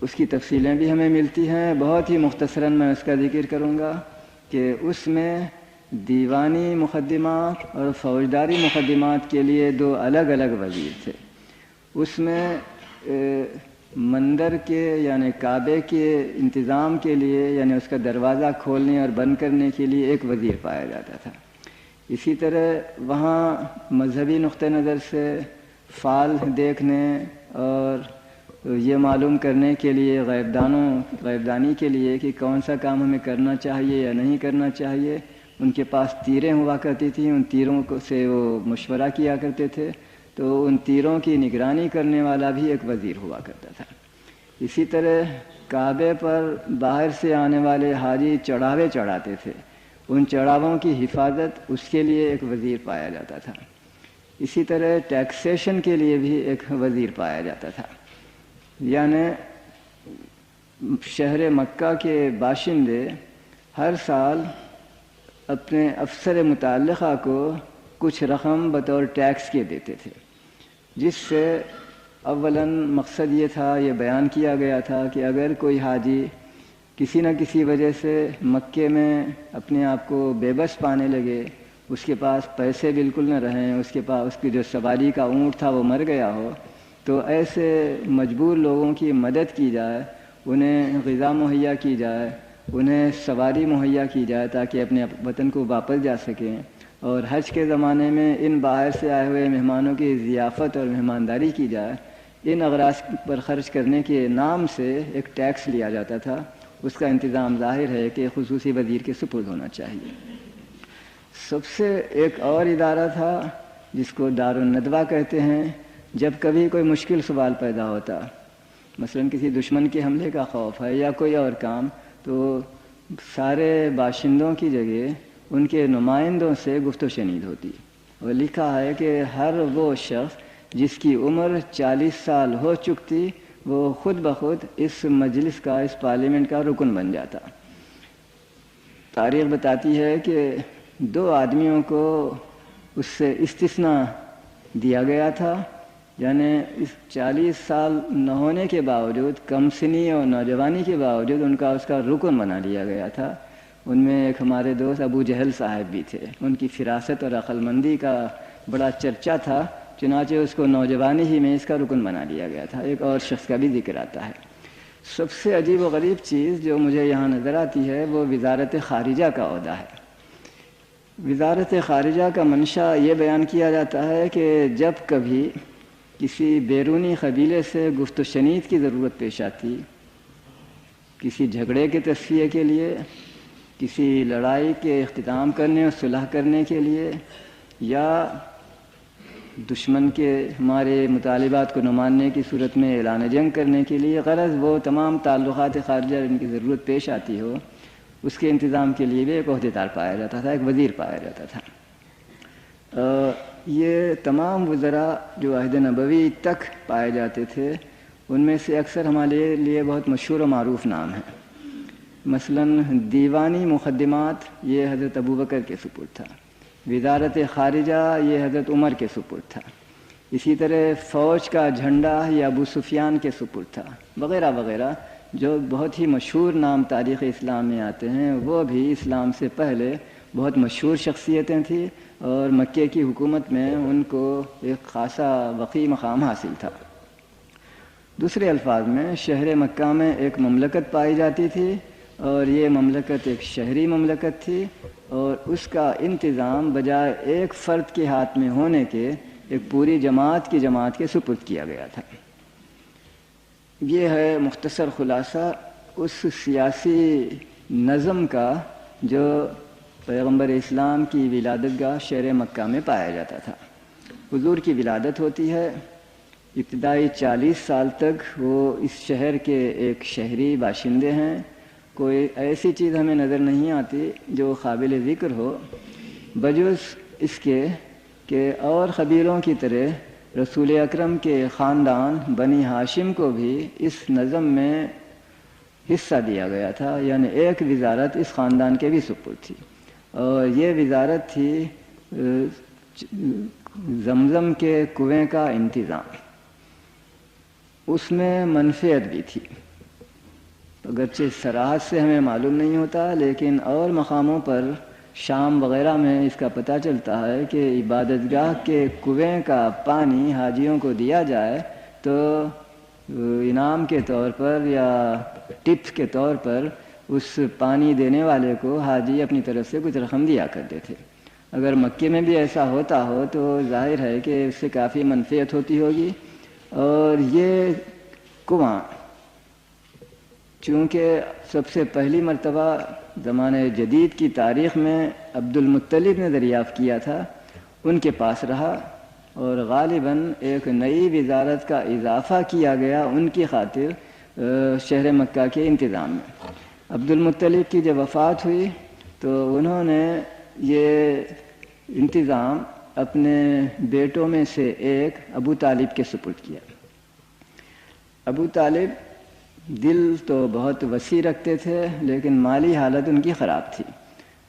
اس کی تفصیلیں بھی ہمیں ملتی ہیں. بہت ہی مختصراً میں اس کا ذکر کروں گا کہ اس میں دیوانی مقدمات اور فوجداری مقدمات کے لیے 2 الگ الگ وزیر تھے. اس میں مندر کے یعنی کعبے کے انتظام کے لیے یعنی اس کا دروازہ کھولنے اور بند کرنے کے لیے ایک وزیر پایا جاتا تھا. اسی طرح وہاں مذہبی نقطہ نظر سے فال دیکھنے اور یہ معلوم کرنے کے لیے غیبدانی کے لیے کہ کون سا کام ہمیں کرنا چاہیے یا نہیں کرنا چاہیے، ان کے پاس تیریں ہوا کرتی تھیں. ان تیروں سے وہ مشورہ کیا کرتے تھے. تو ان تیروں کی نگرانی کرنے والا بھی ایک وزیر ہوا کرتا تھا. اسی طرح کعبے پر باہر سے آنے والے حاجی چڑھاوے چڑھاتے تھے. ان چڑھاووں کی حفاظت اس کے لیے ایک وزیر پایا جاتا تھا. اسی طرح ٹیکسیشن کے لیے بھی ایک وزیر پایا جاتا تھا. یعنی شہر مکہ کے باشندے ہر سال اپنے افسر متعلقہ کو کچھ رقم بطور ٹیکس کے دیتے تھے، جس سے اولاً مقصد یہ تھا، یہ بیان کیا گیا تھا کہ اگر کوئی حاجی کسی نہ کسی وجہ سے مکے میں اپنے آپ کو بے بس پانے لگے، اس کے پاس پیسے بالکل نہ رہیں، اس کی جو سواری کا اونٹ تھا وہ مر گیا ہو، تو ایسے مجبور لوگوں کی مدد کی جائے، انہیں غذا مہیا کی جائے، انہیں سواری مہیا کی جائے تاکہ اپنے وطن کو واپس جا سکیں. اور حج کے زمانے میں ان باہر سے آئے ہوئے مہمانوں کی ضیافت اور مہمانداری کی جائے. ان اغراض پر خرچ کرنے کے نام سے ایک ٹیکس لیا جاتا تھا. اس کا انتظام ظاہر ہے کہ خصوصی وزیر کے سپرد ہونا چاہیے. سب سے ایک اور ادارہ تھا جس کو دارالندوہ کہتے ہیں. جب کبھی کوئی مشکل سوال پیدا ہوتا، مثلا کسی دشمن کے حملے کا خوف ہے یا کوئی اور کام، تو سارے باشندوں کی جگہ ان کے نمائندوں سے گفت و شنید ہوتی. اور لکھا ہے کہ ہر وہ شخص جس کی عمر 40 سال ہو چکتی وہ خود بخود اس مجلس کا، اس پارلیمنٹ کا رکن بن جاتا. تاریخ بتاتی ہے کہ 2 آدمیوں کو اس سے استثناء دیا گیا تھا. یعنی اس 40 سال نہ ہونے کے باوجود، کم سنی اور نوجوانی کے باوجود ان کا اس کا رکن بنا لیا گیا تھا. ان میں ایک ہمارے دوست ابو جہل صاحب بھی تھے. ان کی فراست اور عقل مندی کا بڑا چرچا تھا، چنانچہ اس کو نوجوانی ہی میں اس کا رکن بنا لیا گیا تھا. ایک اور شخص کا بھی ذکر آتا ہے. سب سے عجیب و غریب چیز جو مجھے یہاں نظر آتی ہے وہ وزارت خارجہ کا عہدہ ہے. وزارت خارجہ کا منشا یہ بیان کیا جاتا ہے کہ جب کبھی کسی بیرونی قبیلے سے گفت و شنید کی ضرورت پیش آتی، کسی جھگڑے کے تصفیے کے لیے، کسی لڑائی کے اختتام کرنے اور صلح کرنے کے لیے، یا دشمن کے ہمارے مطالبات کو نہ ماننے کی صورت میں اعلان جنگ کرنے کے لیے، غرض وہ تمام تعلقات خارجہ جن کی ضرورت پیش آتی ہو، اس کے انتظام کے لیے بھی ایک عہدیدار پایا جاتا تھا، ایک وزیر پایا جاتا تھا. یہ تمام وزراء جو عہد نبوی تک پائے جاتے تھے، ان میں سے اکثر ہمارے لیے بہت مشہور و معروف نام ہیں. مثلا دیوانی مقدمات یہ حضرت ابوبکر کے سپرد تھا. وزارت خارجہ یہ حضرت عمر کے سپرد تھا. اسی طرح فوج کا جھنڈا یہ ابو سفیان کے سپرد تھا، وغیرہ وغیرہ. جو بہت ہی مشہور نام تاریخ اسلام میں آتے ہیں وہ بھی اسلام سے پہلے بہت مشہور شخصیتیں تھیں، اور مکے کی حکومت میں ان کو ایک خاصا وقی مقام حاصل تھا. دوسرے الفاظ میں شہر مکہ میں ایک مملکت پائی جاتی تھی، اور یہ مملکت ایک شہری مملکت تھی، اور اس کا انتظام بجائے ایک فرد کے ہاتھ میں ہونے کے ایک پوری جماعت کے سپرد کیا گیا تھا. یہ ہے مختصر خلاصہ اس سیاسی نظم کا جو پیغمبر اسلام کی ولادت گاہ شہر مکہ میں پایا جاتا تھا. حضور کی ولادت ہوتی ہے. ابتدائی 40 سال تک وہ اس شہر کے ایک شہری باشندے ہیں. کوئی ایسی چیز ہمیں نظر نہیں آتی جو قابل ذکر ہو، بجز اس کے کہ اور قبیلوں کی طرح رسول اکرم کے خاندان بنی ہاشم کو بھی اس نظم میں حصہ دیا گیا تھا. یعنی ایک وزارت اس خاندان کے بھی سپرد تھی، اور یہ وزارت تھی زمزم کے کنویں کا انتظام، اس میں منفعت بھی تھی، اگرچہ صراحت سے ہمیں معلوم نہیں ہوتا، لیکن اور مقاموں پر شام وغیرہ میں اس کا پتہ چلتا ہے کہ عبادت گاہ کے کنویں کا پانی حاجیوں کو دیا جائے تو انعام کے طور پر یا ٹپس کے طور پر اس پانی دینے والے کو حاجی اپنی طرف سے کچھ رقم دیا کرتے تھے۔ اگر مکے میں بھی ایسا ہوتا ہو تو ظاہر ہے کہ اس سے کافی منفعت ہوتی ہوگی۔ اور یہ کنواں چونکہ سب سے پہلی مرتبہ زمانہ جدید کی تاریخ میں عبد المطلب نے دریافت کیا تھا، ان کے پاس رہا، اور غالباً ایک نئی وزارت کا اضافہ کیا گیا ان کی خاطر شہر مکہ کے انتظام میں۔ عبد المطلب کی جب وفات ہوئی تو انہوں نے یہ انتظام اپنے بیٹوں میں سے ایک ابو طالب کے سپرد کیا۔ ابو طالب دل تو بہت وسیع رکھتے تھے، لیکن مالی حالت ان کی خراب تھی،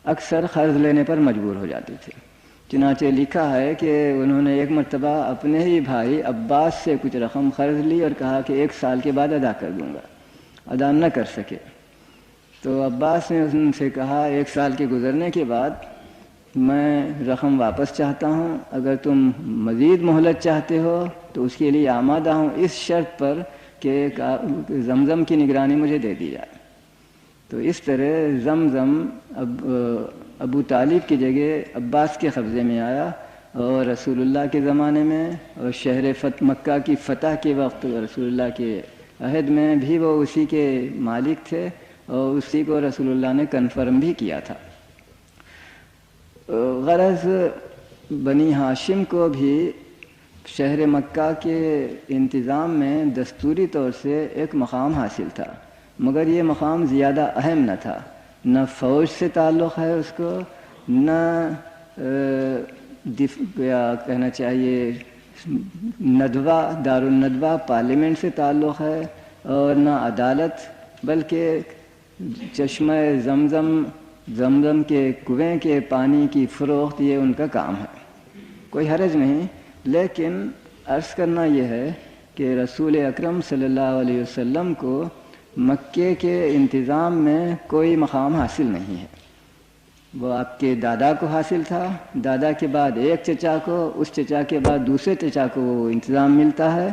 اکثر قرض لینے پر مجبور ہو جاتے تھے۔ چنانچہ لکھا ہے کہ انہوں نے ایک مرتبہ اپنے ہی بھائی عباس سے کچھ رقم قرض لی اور کہا کہ 1 سال کے بعد ادا کر دوں گا، ادا نہ کر سکے تو عباس نے ان سے کہا 1 سال کے گزرنے کے بعد میں رقم واپس چاہتا ہوں، اگر تم مزید مہلت چاہتے ہو تو اس کے لیے آمادہ ہوں، اس شرط پر کہ زمزم کی نگرانی مجھے دے دی جائے۔ تو اس طرح زمزم ابو طالب کی جگہ عباس کے قبضے میں آیا، اور رسول اللہ کے زمانے میں اور شہر مکہ کی فتح کے وقت رسول اللہ کے عہد میں بھی وہ اسی کے مالک تھے، اور اسی کو رسول اللہ نے کنفرم بھی کیا تھا۔ غرض بنی ہاشم کو بھی شہر مکہ کے انتظام میں دستوری طور سے ایک مقام حاصل تھا، مگر یہ مقام زیادہ اہم نہ تھا، نہ فوج سے تعلق ہے اس کو، نہ کہنا چاہیے ندوہ دارالندوہ پارلیمنٹ سے تعلق ہے، اور نہ عدالت، بلکہ چشمہ زمزم کے کنویں کے پانی کی فروخت یہ ان کا کام ہے۔ کوئی حرج نہیں، لیکن عرض کرنا یہ ہے کہ رسول اکرم صلی اللہ علیہ وسلم کو مکے کے انتظام میں کوئی مقام حاصل نہیں ہے۔ وہ آپ کے دادا کو حاصل تھا، دادا کے بعد ایک چچا کو، اس چچا کے بعد دوسرے چچا کو وہ انتظام ملتا ہے،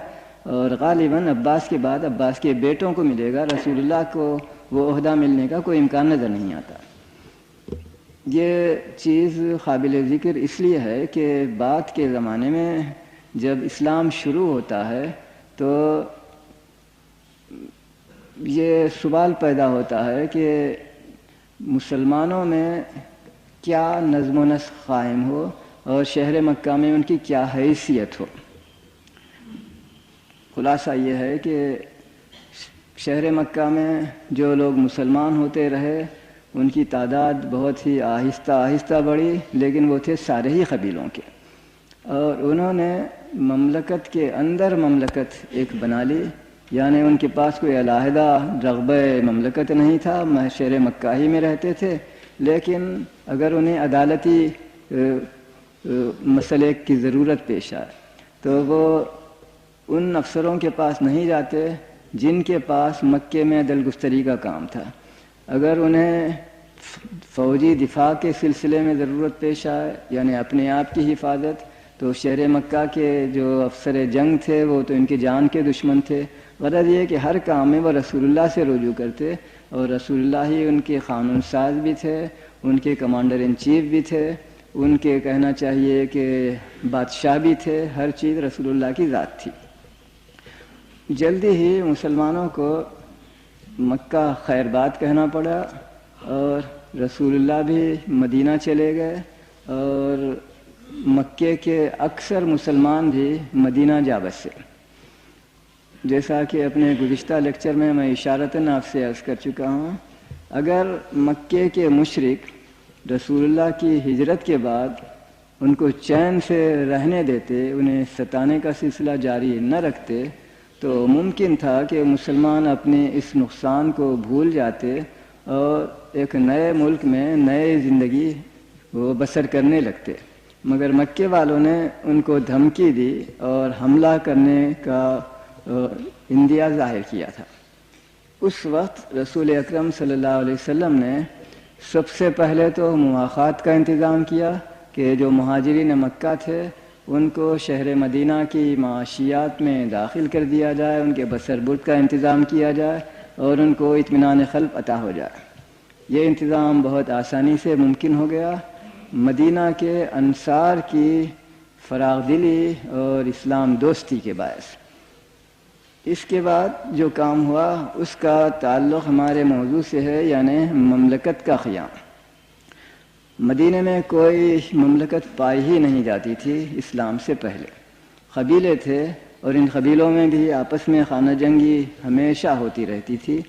اور غالباً عباس کے بعد عباس کے بیٹوں کو ملے گا۔ رسول اللہ کو وہ عہدہ ملنے کا کوئی امکان نظر نہیں آتا۔ یہ چیز قابل ذکر اس لیے ہے کہ بعد کے زمانے میں جب اسلام شروع ہوتا ہے تو یہ سوال پیدا ہوتا ہے کہ مسلمانوں میں کیا نظم و نسق قائم ہو اور شہر مکہ میں ان کی کیا حیثیت ہو۔ خلاصہ یہ ہے کہ شہر مکہ میں جو لوگ مسلمان ہوتے رہے ان کی تعداد بہت ہی آہستہ آہستہ بڑھی، لیکن وہ تھے سارے ہی قبیلوں کے، اور انہوں نے مملکت کے اندر مملکت ایک بنا لی، یعنی ان کے پاس کوئی علیحدہ رغبہ مملکت نہیں تھا، شہر مکہ ہی میں رہتے تھے، لیکن اگر انہیں عدالتی مسئلے کی ضرورت پیش آئے تو وہ ان افسروں کے پاس نہیں جاتے جن کے پاس مکے میں عدل گستری کا کام تھا۔ اگر انہیں فوجی دفاع کے سلسلے میں ضرورت پیش آئے، یعنی اپنے آپ کی حفاظت، تو شہر مکہ کے جو افسر جنگ تھے وہ تو ان کی جان کے دشمن تھے۔ غرض یہ کہ ہر کام میں وہ رسول اللہ سے رجوع کرتے، اور رسول اللہ ہی ان کے قانون ساز بھی تھے، ان کے کمانڈر ان چیف بھی تھے، ان کے کہنا چاہیے کہ بادشاہ بھی تھے، ہر چیز رسول اللہ کی ذات تھی۔ جلدی ہی مسلمانوں کو مکہ خیر بات کہنا پڑا، اور رسول اللہ بھی مدینہ چلے گئے، اور مکے کے اکثر مسلمان بھی مدینہ جا بسے۔ جیسا کہ اپنے گزشتہ لیکچر میں اشارتاً آپ سے عرض کر چکا ہوں، اگر مکے کے مشرک رسول اللہ کی ہجرت کے بعد ان کو چین سے رہنے دیتے، انہیں ستانے کا سلسلہ جاری نہ رکھتے، تو ممکن تھا کہ مسلمان اپنے اس نقصان کو بھول جاتے اور ایک نئے ملک میں نئے زندگی وہ بسر کرنے لگتے۔ مگر مکے والوں نے ان کو دھمکی دی اور حملہ کرنے کا اندیہ ظاہر کیا تھا۔ اس وقت رسول اکرم صلی اللہ علیہ وسلم نے سب سے پہلے تو مواخات کا انتظام کیا کہ جو مہاجرین مکہ تھے ان کو شہر مدینہ کی معاشیات میں داخل کر دیا جائے، ان کے بسر برد کا انتظام کیا جائے اور ان کو اطمینان قلب عطا ہو جائے۔ یہ انتظام بہت آسانی سے ممکن ہو گیا مدینہ کے انصار کی فراغ دلی اور اسلام دوستی کے باعث۔ اس کے بعد جو کام ہوا اس کا تعلق ہمارے موضوع سے ہے، یعنی مملکت کا قیام۔ مدینہ میں کوئی مملکت پائی ہی نہیں جاتی تھی اسلام سے پہلے، قبیلے تھے اور ان قبیلوں میں بھی آپس میں خانہ جنگی ہمیشہ ہوتی رہتی تھی۔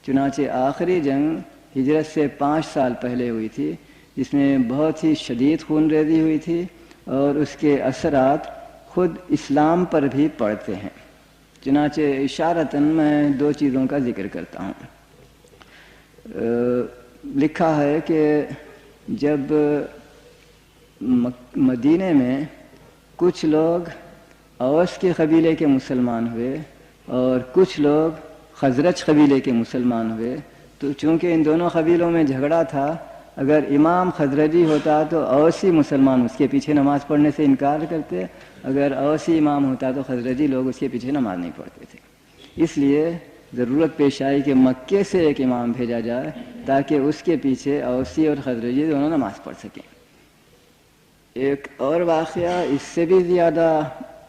چنانچہ آخری جنگ ہجرت سے 5 سال پہلے ہوئی تھی، جس میں بہت ہی شدید خون ریزی ہوئی تھی اور اس کے اثرات خود اسلام پر بھی پڑتے ہیں۔ چنانچہ اشارتاً میں 2 چیزوں کا ذکر کرتا ہوں۔ لکھا ہے کہ جب مدینے میں کچھ لوگ اوس کے قبیلے کے مسلمان ہوئے اور کچھ لوگ خزرج قبیلے کے مسلمان ہوئے، تو چونکہ ان دونوں قبیلوں میں جھگڑا تھا، اگر امام خزرجی ہوتا تو اوسی مسلمان اس کے پیچھے نماز پڑھنے سے انکار کرتے، اگر اوسی امام ہوتا تو خزرجی لوگ اس کے پیچھے نماز نہیں پڑھتے تھے۔ اس لیے ضرورت پیش آئی کہ مکے سے ایک امام بھیجا جائے تاکہ اس کے پیچھے اوسی اور خزرجی دونوں نماز پڑھ سکیں۔ ایک اور واقعہ اس سے بھی زیادہ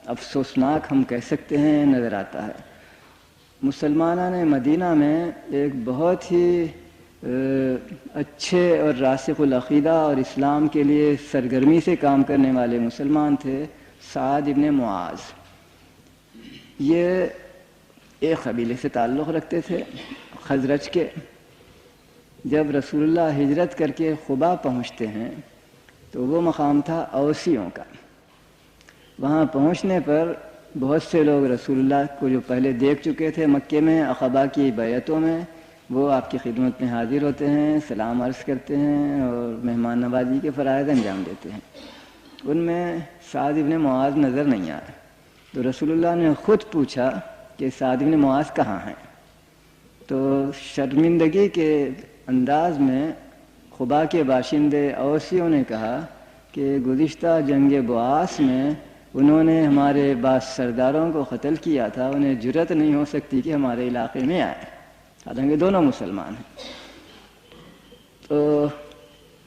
افسوسناک ہم کہہ سکتے ہیں نظر آتا ہے۔ مسلمانان مدینہ میں ایک بہت ہی اچھے اور راسخ العقیدہ اور اسلام کے لیے سرگرمی سے کام کرنے والے مسلمان تھے، سعد ابن معاذ۔ یہ ایک قبیلے سے تعلق رکھتے تھے، خزرج کے۔ جب رسول اللہ ہجرت کر کے قبا پہنچتے ہیں تو وہ مقام تھا اوسیوں کا۔ وہاں پہنچنے پر بہت سے لوگ رسول اللہ کو جو پہلے دیکھ چکے تھے مکے میں عقبہ کی بیعتوں میں، وہ آپ کی خدمت میں حاضر ہوتے ہیں، سلام عرض کرتے ہیں اور مہمان نوازی کے فرائض انجام دیتے ہیں۔ ان میں سعد ابن معاذ نظر نہیں آئے، تو رسول اللہ نے خود پوچھا کہ سعد ابن معاذ کہاں ہیں؟ تو شرمندگی کے انداز میں قبا کے باشندے اوسیوں نے کہا کہ گزشتہ جنگ بعاث میں انہوں نے ہمارے بعض سرداروں کو قتل کیا تھا، انہیں جرأت نہیں ہو سکتی کہ ہمارے علاقے میں آئے، حالانکہ دونوں مسلمان ہیں۔ تو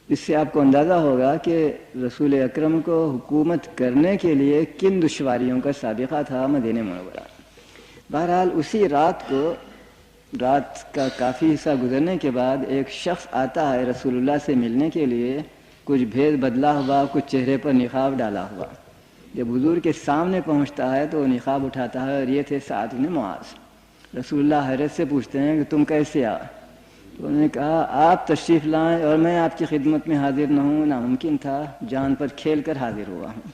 اس سے آپ کو اندازہ ہوگا کہ رسول اکرم کو حکومت کرنے کے لیے کن دشواریوں کا سابقہ تھا مدینہ منورہ۔ بہرحال اسی رات کا کافی حصہ گزرنے کے بعد ایک شخص آتا ہے رسول اللہ سے ملنے کے لیے، کچھ بھید بدلا ہوا، کچھ چہرے پر نقاب ڈالا ہوا۔ جب حضور کے سامنے پہنچتا ہے تو وہ نقاب اٹھاتا ہے اور یہ تھے سعد بن معاذ۔ رسول اللہ حیرت سے پوچھتے ہیں کہ تم کیسے آ؟ تو انہوں نے کہا آپ تشریف لائیں اور میں آپ کی خدمت میں حاضر نہ ہوں، ناممکن تھا، جان پر کھیل کر حاضر ہوا ہوں۔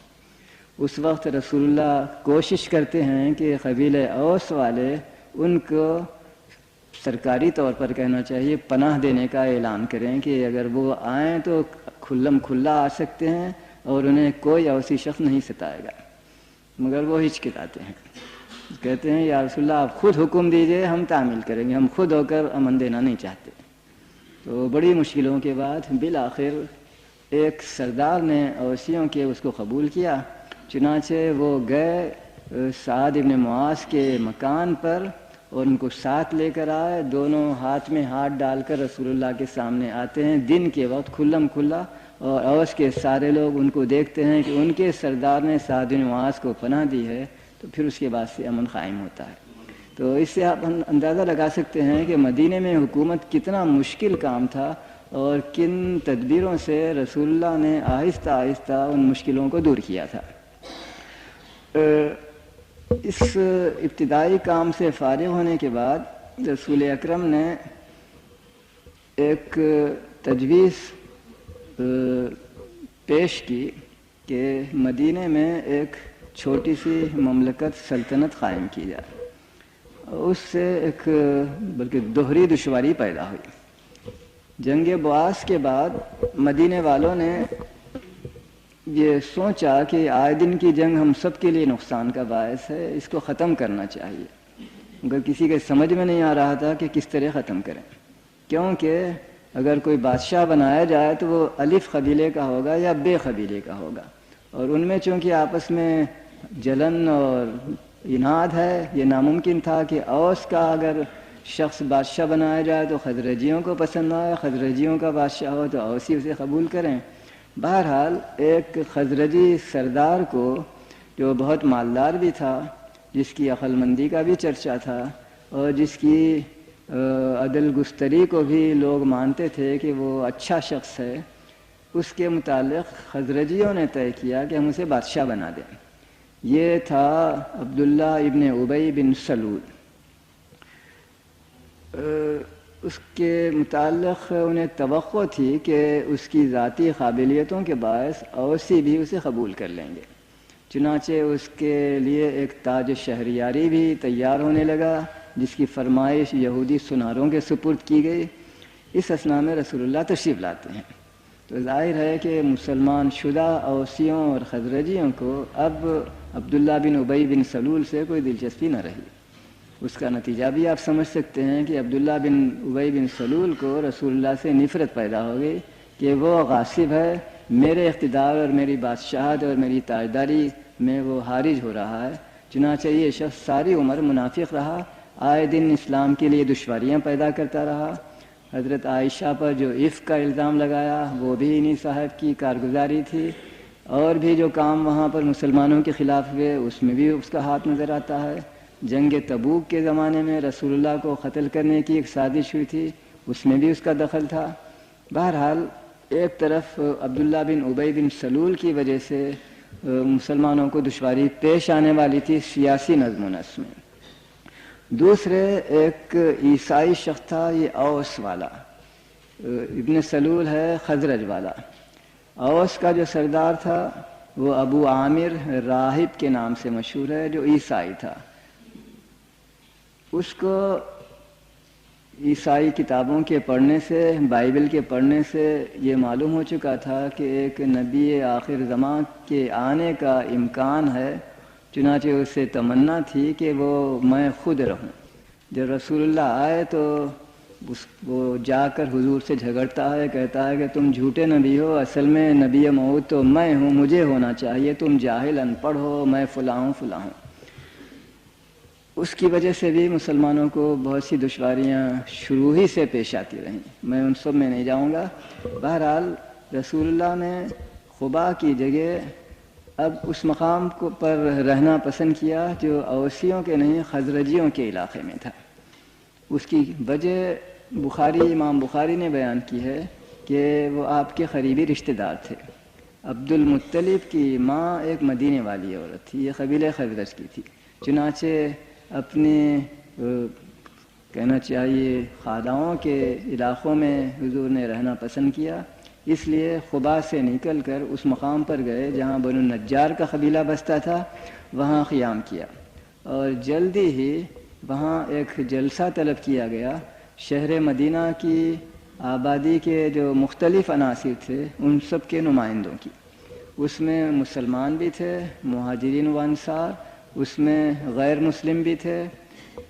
اس وقت رسول اللہ کوشش کرتے ہیں کہ قبیلہ اوس والے ان کو سرکاری طور پر کہنا چاہیے پناہ دینے کا اعلان کریں کہ اگر وہ آئیں تو کھلم کھلا آ سکتے ہیں اور انہیں کوئی اوسی شخص نہیں ستائے گا، مگر وہ ہچکچاتے ہیں، کہتے ہیں یا رسول اللہ آپ خود حکم دیجئے، ہم تعمیل کریں گے، ہم خود ہو کر امن دینا نہیں چاہتے۔ تو بڑی مشکلوں کے بعد بالآخر ایک سردار نے اوسیوں کے اس کو قبول کیا، چنانچہ وہ گئے سعد ابن معاذ کے مکان پر اور ان کو ساتھ لے کر آئے، دونوں ہاتھ میں ہاتھ ڈال کر رسول اللہ کے سامنے آتے ہیں دن کے وقت کھلم کھلا، اور اوس کے سارے لوگ ان کو دیکھتے ہیں کہ ان کے سردار نے سعد بن معاذ کو پناہ دی ہے، تو پھر اس کے بعد سے امن قائم ہوتا ہے۔ تو اس سے آپ اندازہ لگا سکتے ہیں کہ مدینے میں حکومت کتنا مشکل کام تھا اور کن تدبیروں سے رسول اللہ نے آہستہ آہستہ ان مشکلوں کو دور کیا تھا۔ اس ابتدائی کام سے فارغ ہونے کے بعد رسول اکرم نے ایک تجویز پیش کی کہ مدینے میں ایک چھوٹی سی مملکت سلطنت قائم کی جائے۔ اس سے ایک بلکہ دوہری دشواری پیدا ہوئی۔ جنگ بعاث کے بعد مدینے والوں نے یہ سوچا کہ آئے دن کی جنگ ہم سب کے لیے نقصان کا باعث ہے، اس کو ختم کرنا چاہیے، مگر کسی کے سمجھ میں نہیں آ رہا تھا کہ کس طرح ختم کریں، کیونکہ اگر کوئی بادشاہ بنایا جائے تو وہ الف قبیلے کا ہوگا یا بے قبیلے کا ہوگا، اور ان میں چونکہ آپس میں جلن اور اناد ہے، یہ ناممکن تھا کہ اوس کا اگر شخص بادشاہ بنایا جائے تو خزرجیوں کو پسند آئے، خزرجیوں کا بادشاہ ہو تو اوسی اسے قبول کریں۔ بہرحال ایک خزرجی سردار کو جو بہت مالدار بھی تھا، جس کی عقل مندی کا بھی چرچا تھا اور جس کی عدل گستری کو بھی لوگ مانتے تھے کہ وہ اچھا شخص ہے، اس کے متعلق خزرجیوں نے طے کیا کہ ہم اسے بادشاہ بنا دیں۔ یہ تھا عبداللہ ابن ابی بن سلول۔ اس کے متعلق انہیں توقع تھی کہ اس کی ذاتی قابلیتوں کے باعث اوسی بھی اسے قبول کر لیں گے، چنانچہ اس کے لیے ایک تاج شہریاری بھی تیار ہونے لگا، جس کی فرمائش یہودی سناروں کے سپرد کی گئی۔ اس اثنا میں رسول اللہ تشریف لاتے ہیں، تو ظاہر ہے کہ مسلمان شدہ اوسیوں اور خزرجیوں کو اب عبداللہ بن ابی بن سلول سے کوئی دلچسپی نہ رہی۔ اس کا نتیجہ بھی آپ سمجھ سکتے ہیں کہ عبداللہ بن ابی بن سلول کو رسول اللہ سے نفرت پیدا ہو گئی کہ وہ غاصب ہے، میرے اقتدار اور میری بادشاہت اور میری تاجداری میں وہ حارج ہو رہا ہے۔ چنانچہ یہ شخص ساری عمر منافق رہا، آئے دن اسلام کے لیے دشواریاں پیدا کرتا رہا۔ حضرت عائشہ پر جو عفق کا الزام لگایا وہ بھی انہی صاحب کی کارگزاری تھی، اور بھی جو کام وہاں پر مسلمانوں کے خلاف ہوئے اس میں بھی اس کا ہاتھ نظر آتا ہے۔ جنگ تبوک کے زمانے میں رسول اللہ کو قتل کرنے کی ایک سازش ہوئی تھی، اس میں بھی اس کا دخل تھا۔ بہرحال ایک طرف عبداللہ بن ابی بن سلول کی وجہ سے مسلمانوں کو دشواری پیش آنے والی تھی سیاسی نظم و نسق میں، دوسرے ایک عیسائی شخص تھا، یہ اوس والا، ابن سلول ہے خزرج والا۔ اوس کا جو سردار تھا وہ ابو عامر راہب کے نام سے مشہور ہے، جو عیسائی تھا۔ اس کو عیسائی کتابوں کے پڑھنے سے، بائبل کے پڑھنے سے یہ معلوم ہو چکا تھا کہ ایک نبی آخر زمان کے آنے کا امکان ہے، چنانچہ اسے تمنا تھی کہ میں خود رہوں۔ جب رسول اللہ آئے تو وہ جا کر حضور سے جھگڑتا ہے، کہتا ہے کہ تم جھوٹے نبی ہو، اصل میں نبی موعود تو میں ہوں، مجھے ہونا چاہیے، تم جاہل ان پڑھ ہو، میں فلاں ہوں فلاں ہوں۔ اس کی وجہ سے بھی مسلمانوں کو بہت سی دشواریاں شروع ہی سے پیش آتی رہیں، میں ان سب میں نہیں جاؤں گا۔ بہرحال رسول اللہ نے قباء کی جگہ اب اس مقام پر رہنا پسند کیا جو اوسیوں کے نہیں خزرجیوں کے علاقے میں تھا۔ اس کی وجہ امام بخاری نے بیان کی ہے کہ وہ آپ کے قریبی رشتہ دار تھے۔ عبد المطلب کی ماں ایک مدینے والی عورت تھی، یہ قبیلہ خزرج کی تھی، چنانچہ اپنے کہنا چاہیے خاداؤں کے علاقوں میں حضور نے رہنا پسند کیا، اس لیے قباء سے نکل کر اس مقام پر گئے جہاں بنو النجار کا قبیلہ بستا تھا، وہاں قیام کیا، اور جلدی ہی وہاں ایک جلسہ طلب کیا گیا۔ شہر مدینہ کی آبادی کے جو مختلف عناصر تھے ان سب کے نمائندوں کی، اس میں مسلمان بھی تھے، مہاجرین و انصار، اس میں غیر مسلم بھی تھے،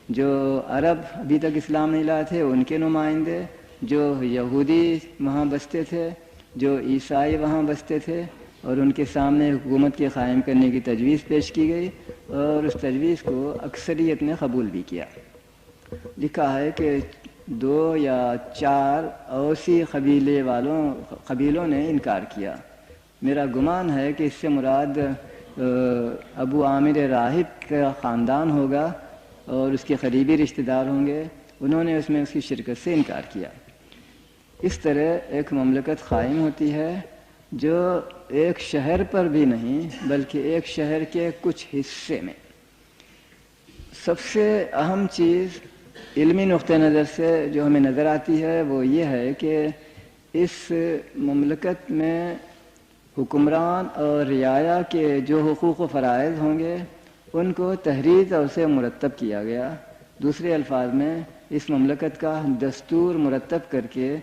جو عرب ابھی تک اسلام نہیں لائے تھے ان کے نمائندے، جو یہودی وہاں بستے تھے، جو عیسائی وہاں بستے تھے، اور ان کے سامنے حکومت کے قائم کرنے کی تجویز پیش کی گئی، اور اس تجویز کو اکثریت نے قبول بھی کیا۔ لکھا ہے کہ 2 یا 4 اوسی قبیلوں نے انکار کیا۔ میرا گمان ہے کہ اس سے مراد ابو عامر راہب کا خاندان ہوگا اور اس کے قریبی رشتہ دار ہوں گے، انہوں نے اس میں اس کی شرکت سے انکار کیا۔ اس طرح ایک مملکت قائم ہوتی ہے جو ایک شہر پر بھی نہیں بلکہ ایک شہر کے کچھ حصے میں۔ سب سے اہم چیز علمی نقطہ نظر سے جو ہمیں نظر آتی ہے وہ یہ ہے کہ اس مملکت میں حکمران اور رعایا کے جو حقوق و فرائض ہوں گے ان کو تحریر طور سے مرتب کیا گیا۔ دوسرے الفاظ میں اس مملکت کا دستور مرتب کر کے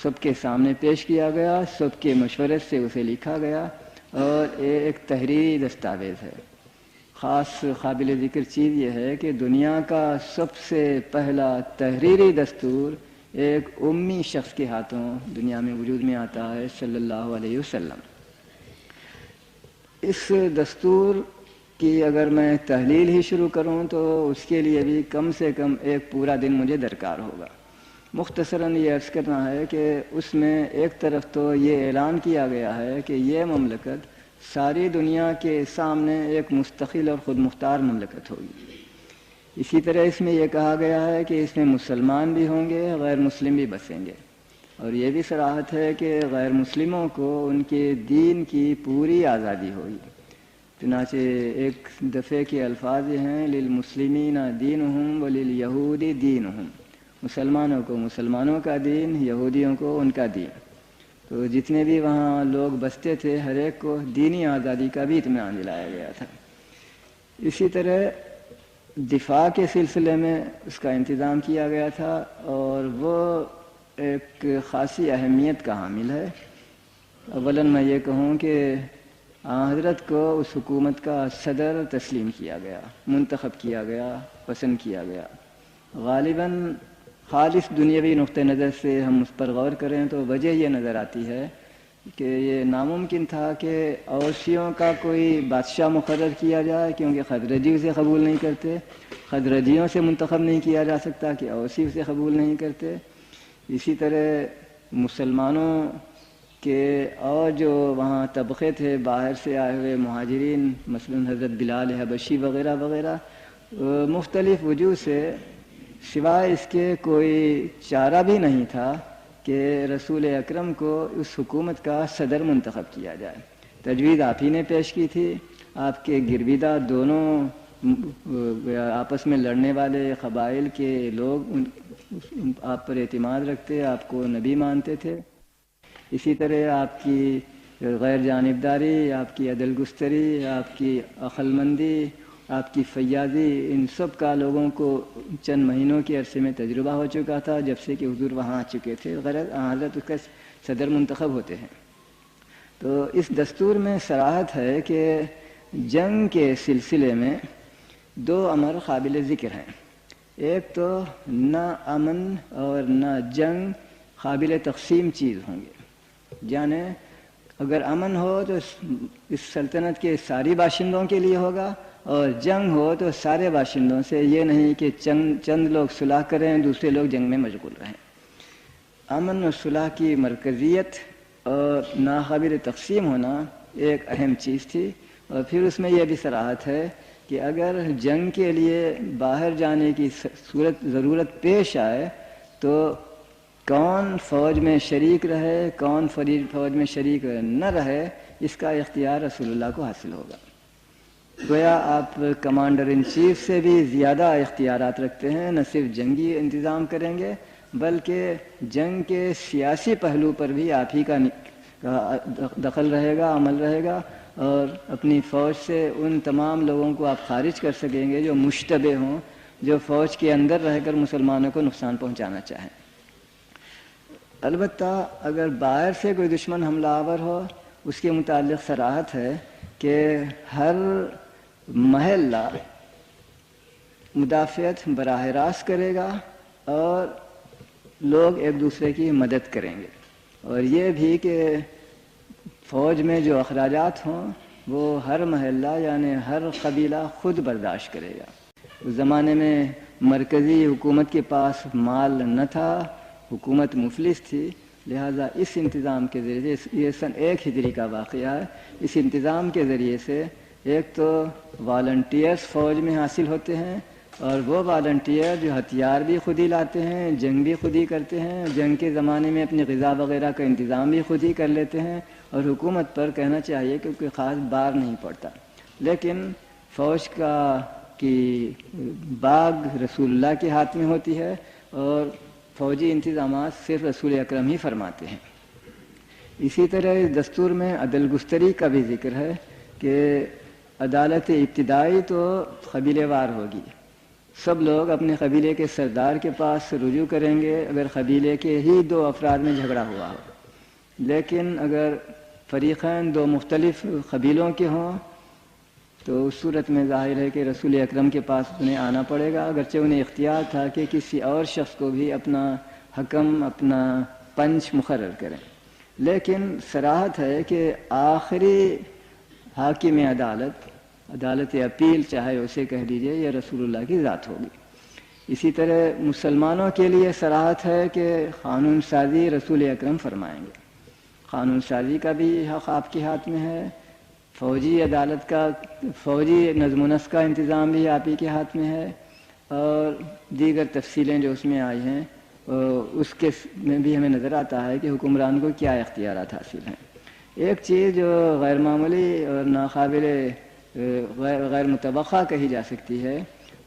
سب کے سامنے پیش کیا گیا، سب کے مشورے سے اسے لکھا گیا، اور ایک تحریری دستاویز ہے۔ خاص قابل ذکر چیز یہ ہے کہ دنیا کا سب سے پہلا تحریری دستور ایک امی شخص کے ہاتھوں دنیا میں وجود میں آتا ہے، صلی اللہ علیہ وسلم۔ اس دستور کی اگر میں تحلیل ہی شروع کروں تو اس کے لیے بھی کم سے کم ایک پورا دن مجھے درکار ہوگا۔ مختصراً یہ عرض کرنا ہے کہ اس میں ایک طرف تو یہ اعلان کیا گیا ہے کہ یہ مملکت ساری دنیا کے سامنے ایک مستقل اور خود مختار مملکت ہوگی۔ اسی طرح اس میں یہ کہا گیا ہے کہ اس میں مسلمان بھی ہوں گے، غیر مسلم بھی بسیں گے، اور یہ بھی صراحت ہے کہ غیر مسلموں کو ان کے دین کی پوری آزادی ہوگی۔ چنانچہ ایک دفعے کے الفاظ یہ ہیں، للمسلمین دینہم وللیہود دینہم، مسلمانوں کو مسلمانوں کا دین، یہودیوں کو ان کا دین۔ تو جتنے بھی وہاں لوگ بستے تھے ہر ایک کو دینی آزادی کا بھی اطمینان دلایا گیا تھا۔ اسی طرح دفاع کے سلسلے میں اس کا انتظام کیا گیا تھا، اور وہ ایک خاصی اہمیت کا حامل ہے۔ اولاً میں یہ کہوں کہ حضرت کو اس حکومت کا صدر تسلیم کیا گیا، منتخب کیا گیا، پسند کیا گیا۔ غالباً خالص دنیاوی نقطہ نظر سے ہم اس پر غور کریں تو وجہ یہ نظر آتی ہے کہ یہ ناممکن تھا کہ اوسیوں کا کوئی بادشاہ مقرر کیا جائے، کیونکہ خزرجی اسے قبول نہیں کرتے، خزرجیوں سے منتخب نہیں کیا جا سکتا کہ اوسی اسے قبول نہیں کرتے۔ اسی طرح مسلمانوں کے اور جو وہاں طبقے تھے باہر سے آئے ہوئے مہاجرین، مثلا حضرت بلال حبشی وغیرہ وغیرہ، مختلف وجوہ سے سوائے اس کے کوئی چارہ بھی نہیں تھا کہ رسول اکرم کو اس حکومت کا صدر منتخب کیا جائے۔ تجویز آپ ہی نے پیش کی تھی، آپ کے گرویدہ دونوں آپس میں لڑنے والے قبائل کے لوگ آپ پر اعتماد رکھتے، آپ کو نبی مانتے تھے۔ اسی طرح آپ کی غیر جانبداری، آپ کی عدل گستری، آپ کی عقل مندی، آپ کی فیاضی، ان سب کا لوگوں کو چند مہینوں کے عرصے میں تجربہ ہو چکا تھا جب سے کہ حضور وہاں آ چکے تھے، غرض حضرت اس کا صدر منتخب ہوتے ہیں۔ تو اس دستور میں صراحت ہے کہ جنگ کے سلسلے میں دو امر قابل ذکر ہیں۔ ایک تو نہ امن اور نہ جنگ قابل تقسیم چیز ہوں گے، یعنی اگر امن ہو تو اس سلطنت کے ساری باشندوں کے لیے ہوگا، اور جنگ ہو تو سارے باشندوں سے، یہ نہیں کہ چند لوگ صلح کریں دوسرے لوگ جنگ میں مشغول رہیں۔ امن و صلح کی مرکزیت اور ناقابل تقسیم ہونا ایک اہم چیز تھی، اور پھر اس میں یہ بھی صراحت ہے کہ اگر جنگ کے لیے باہر جانے کی ضرورت پیش آئے تو کون فوج میں شریک رہے، کون فوج میں شریک نہ رہے، اس کا اختیار رسول اللہ کو حاصل ہوگا۔ گویا آپ کمانڈر ان چیف سے بھی زیادہ اختیارات رکھتے ہیں، نہ صرف جنگی انتظام کریں گے بلکہ جنگ کے سیاسی پہلو پر بھی آپ ہی کا دخل رہے گا، عمل رہے گا، اور اپنی فوج سے ان تمام لوگوں کو آپ خارج کر سکیں گے جو مشتبہ ہوں، جو فوج کے اندر رہ کر مسلمانوں کو نقصان پہنچانا چاہیں۔ البتہ اگر باہر سے کوئی دشمن حملہ آور ہو، اس کے متعلق صراحت ہے کہ ہر محلہ مدافعت براہ راست کرے گا اور لوگ ایک دوسرے کی مدد کریں گے، اور یہ بھی کہ فوج میں جو اخراجات ہوں وہ ہر محلہ یعنی ہر قبیلہ خود برداشت کرے گا۔ اس زمانے میں مرکزی حکومت کے پاس مال نہ تھا، حکومت مفلس تھی، لہذا اس انتظام کے ذریعے، یہ سن 1 ہجری کا واقعہ ہے، اس انتظام کے ذریعے سے ایک تو والنٹیئرز فوج میں حاصل ہوتے ہیں، اور وہ والنٹیئر جو ہتھیار بھی خود ہی لاتے ہیں، جنگ بھی خود ہی کرتے ہیں، جنگ کے زمانے میں اپنی غذا وغیرہ کا انتظام بھی خود ہی کر لیتے ہیں، اور حکومت پر کہنا چاہیے کہ کوئی خاص بار نہیں پڑتا۔ لیکن فوج کی باغ رسول اللہ کے ہاتھ میں ہوتی ہے، اور فوجی انتظامات صرف رسول اکرم ہی فرماتے ہیں۔ اسی طرح اس دستور میں عدل گستری کا بھی ذکر ہے کہ عدالت ابتدائی تو قبیلے وار ہوگی، سب لوگ اپنے قبیلے کے سردار کے پاس رجوع کریں گے اگر قبیلے کے ہی 2 افراد میں جھگڑا ہوا ہو، لیکن اگر فریقین دو مختلف قبیلوں کے ہوں تو اس صورت میں ظاہر ہے کہ رسول اکرم کے پاس انہیں آنا پڑے گا، اگرچہ انہیں اختیار تھا کہ کسی اور شخص کو بھی اپنا حکم، اپنا پنچ مقرر کریں، لیکن صراحت ہے کہ آخری حاکم عدالت اپیل چاہے اسے کہہ دیجئے، یہ رسول اللہ کی ذات ہوگی۔ اسی طرح مسلمانوں کے لیے صراحت ہے کہ قانون سازی رسول اکرم فرمائیں گے، قانون سازی کا بھی حق آپ کے ہاتھ میں ہے، فوجی عدالت کا، فوجی نظم و نسق کا انتظام بھی آپ ہی کے ہاتھ میں ہے، اور دیگر تفصیلیں جو اس میں آئی ہیں اس کے میں بھی ہمیں نظر آتا ہے کہ حکمران کو کیا اختیارات حاصل ہیں۔ ایک چیز جو غیر معمولی اور ناقابل غیر متوقع کہی جا سکتی ہے،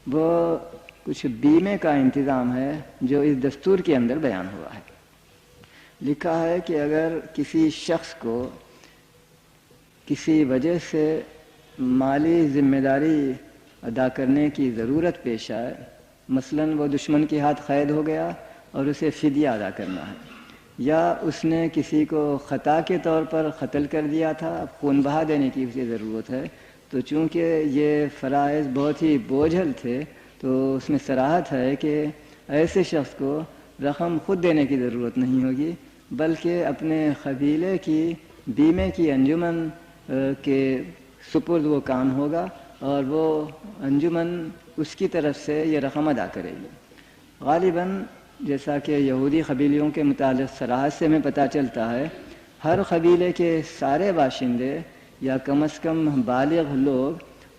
وہ کچھ بیمے کا انتظام ہے جو اس دستور کے اندر بیان ہوا ہے۔ لکھا ہے کہ اگر کسی شخص کو کسی وجہ سے مالی ذمہ داری ادا کرنے کی ضرورت پیش آئے، مثلاً وہ دشمن کے ہاتھ قید ہو گیا اور اسے فدیہ ادا کرنا ہے، یا اس نے کسی کو خطا کے طور پر قتل کر دیا تھا، اب خون بہا دینے کی اسے ضرورت ہے، تو چونکہ یہ فرائض بہت ہی بوجھل تھے تو اس میں صراحت ہے کہ ایسے شخص کو رقم خود دینے کی ضرورت نہیں ہوگی، بلکہ اپنے قبیلے کی بیمے کی انجمن کے سپرد وہ کام ہوگا اور وہ انجمن اس کی طرف سے یہ رقم ادا کرے گی۔ غالباً جیسا کہ یہودی قبیلیوں کے متعلق صراحت سے ہمیں پتہ چلتا ہے، ہر قبیلے کے سارے باشندے یا کم از کم بالغ لوگ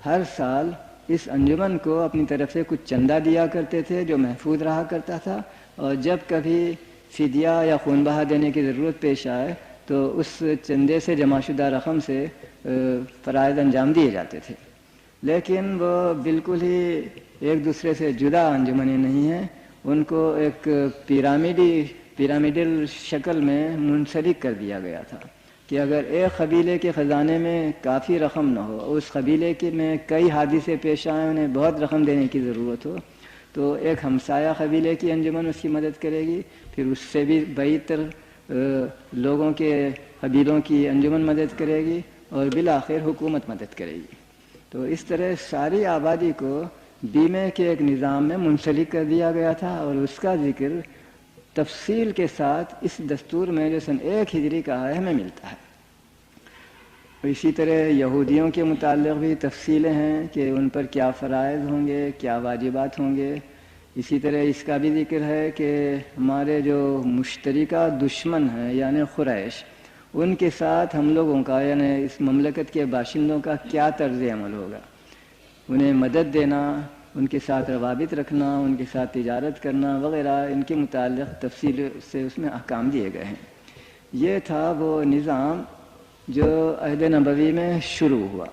ہر سال اس انجمن کو اپنی طرف سے کچھ چندہ دیا کرتے تھے جو محفوظ رہا کرتا تھا، اور جب کبھی فدیہ یا خون بہا دینے کی ضرورت پیش آئے تو اس چندے سے جمع شدہ رقم سے فرائض انجام دیے جاتے تھے، لیکن وہ بالکل ہی ایک دوسرے سے جدا انجمنیں نہیں ہیں، ان کو ایک پیرامڈل شکل میں منسلک کر دیا گیا تھا کہ اگر ایک قبیلے کے خزانے میں کافی رقم نہ ہو، اس قبیلے کے میں کئی حادثے پیش آئیں، انہیں بہت رقم دینے کی ضرورت ہو، تو ایک ہمسایہ قبیلے کی انجمن اس کی مدد کرے گی، پھر اس سے بھی بعید تر لوگوں کے قبیلوں کی انجمن مدد کرے گی، اور بالآخر حکومت مدد کرے گی۔ تو اس طرح ساری آبادی کو بیمے کے ایک نظام میں منسلک کر دیا گیا تھا، اور اس کا ذکر تفصیل کے ساتھ اس دستور میں جو سن 1 ہجری کا ہے ہمیں ملتا ہے۔ اسی طرح یہودیوں کے متعلق بھی تفصیلیں ہیں کہ ان پر کیا فرائض ہوں گے، کیا واجبات ہوں گے۔ اسی طرح اس کا بھی ذکر ہے کہ ہمارے جو مشترکہ دشمن ہیں یعنی قریش، ان کے ساتھ ہم لوگوں کا یعنی اس مملکت کے باشندوں کا کیا طرز عمل ہوگا، انہیں مدد دینا، ان کے ساتھ روابط رکھنا، ان کے ساتھ تجارت کرنا وغیرہ، ان کے متعلق تفصیل سے اس میں احکام دیے گئے ہیں۔ یہ تھا وہ نظام جو عہد نبوی میں شروع ہوا،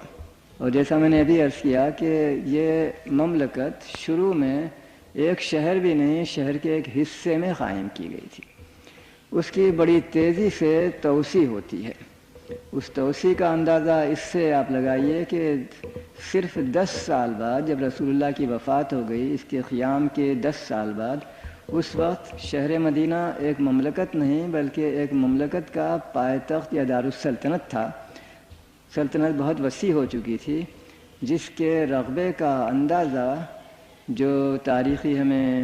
اور جیسا میں نے ابھی عرض کیا کہ یہ مملکت شروع میں ایک شہر بھی نہیں، شہر کے ایک حصے میں قائم کی گئی تھی۔ اس کی بڑی تیزی سے توسیع ہوتی ہے۔ اس توسیع کا اندازہ اس سے آپ لگائیے کہ صرف 10 سال بعد جب رسول اللہ کی وفات ہو گئی، اس کے قیام کے 10 سال بعد، اس وقت شہر مدینہ ایک مملکت نہیں بلکہ ایک مملکت کا پائے تخت یا دارالسلطنت تھا۔ سلطنت بہت وسیع ہو چکی تھی، جس کے رقبے کا اندازہ جو تاریخی ہمیں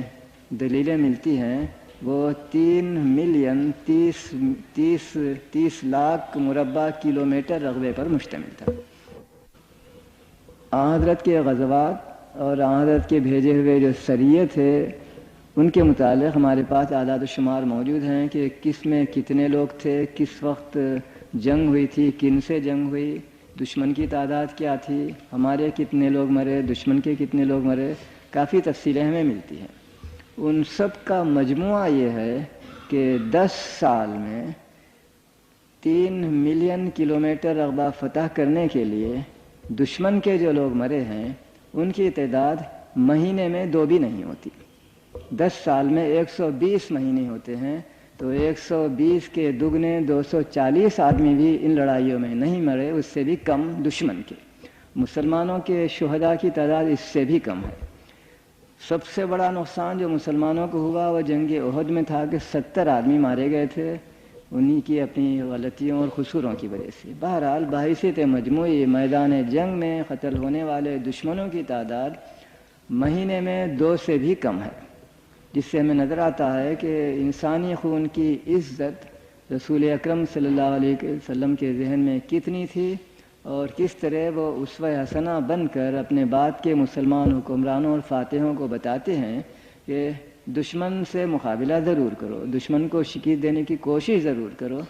دلیلیں ملتی ہیں وہ 3,30,30,30 لاکھ مربع کلومیٹر رقبے پر مشتمل تھا۔ حضرت کے غزوات اور حضرت کے بھیجے ہوئے جو سریے تھے ان کے متعلق ہمارے پاس اعداد و شمار موجود ہیں کہ کس میں کتنے لوگ تھے، کس وقت جنگ ہوئی تھی، کن سے جنگ ہوئی، دشمن کی تعداد کیا تھی، ہمارے کتنے لوگ مرے، دشمن کے کتنے لوگ مرے، کافی تفصیلیں ہمیں ملتی ہیں۔ ان سب کا مجموعہ یہ ہے کہ 10 سال میں 3 ملین کلومیٹر رقبہ فتح کرنے کے لیے دشمن کے جو لوگ مرے ہیں ان کی تعداد مہینے میں 2 بھی نہیں ہوتی۔ 10 سال میں 120 مہینے ہوتے ہیں، تو 120 کے دگنے 240 آدمی بھی ان لڑائیوں میں نہیں مرے، اس سے بھی کم دشمن کے۔ مسلمانوں کے شہداء کی تعداد اس سے بھی کم ہے۔ سب سے بڑا نقصان جو مسلمانوں کو ہوا وہ جنگ احد میں تھا کہ 70 آدمی مارے گئے تھے، انہی کی اپنی غلطیوں اور قصوروں کی وجہ سے۔ بہرحال بحیثیت مجموعی میدان جنگ میں قتل ہونے والے دشمنوں کی تعداد مہینے میں 2 سے بھی کم ہے، جس سے ہمیں نظر آتا ہے کہ انسانی خون کی عزت رسول اکرم صلی اللہ علیہ وسلم کے ذہن میں کتنی تھی، اور کس طرح وہ اسوہ حسنہ بن کر اپنے بعد کے مسلمان حکمرانوں اور فاتحوں کو بتاتے ہیں کہ دشمن سے مقابلہ ضرور کرو، دشمن کو شکست دینے کی کوشش ضرور کرو،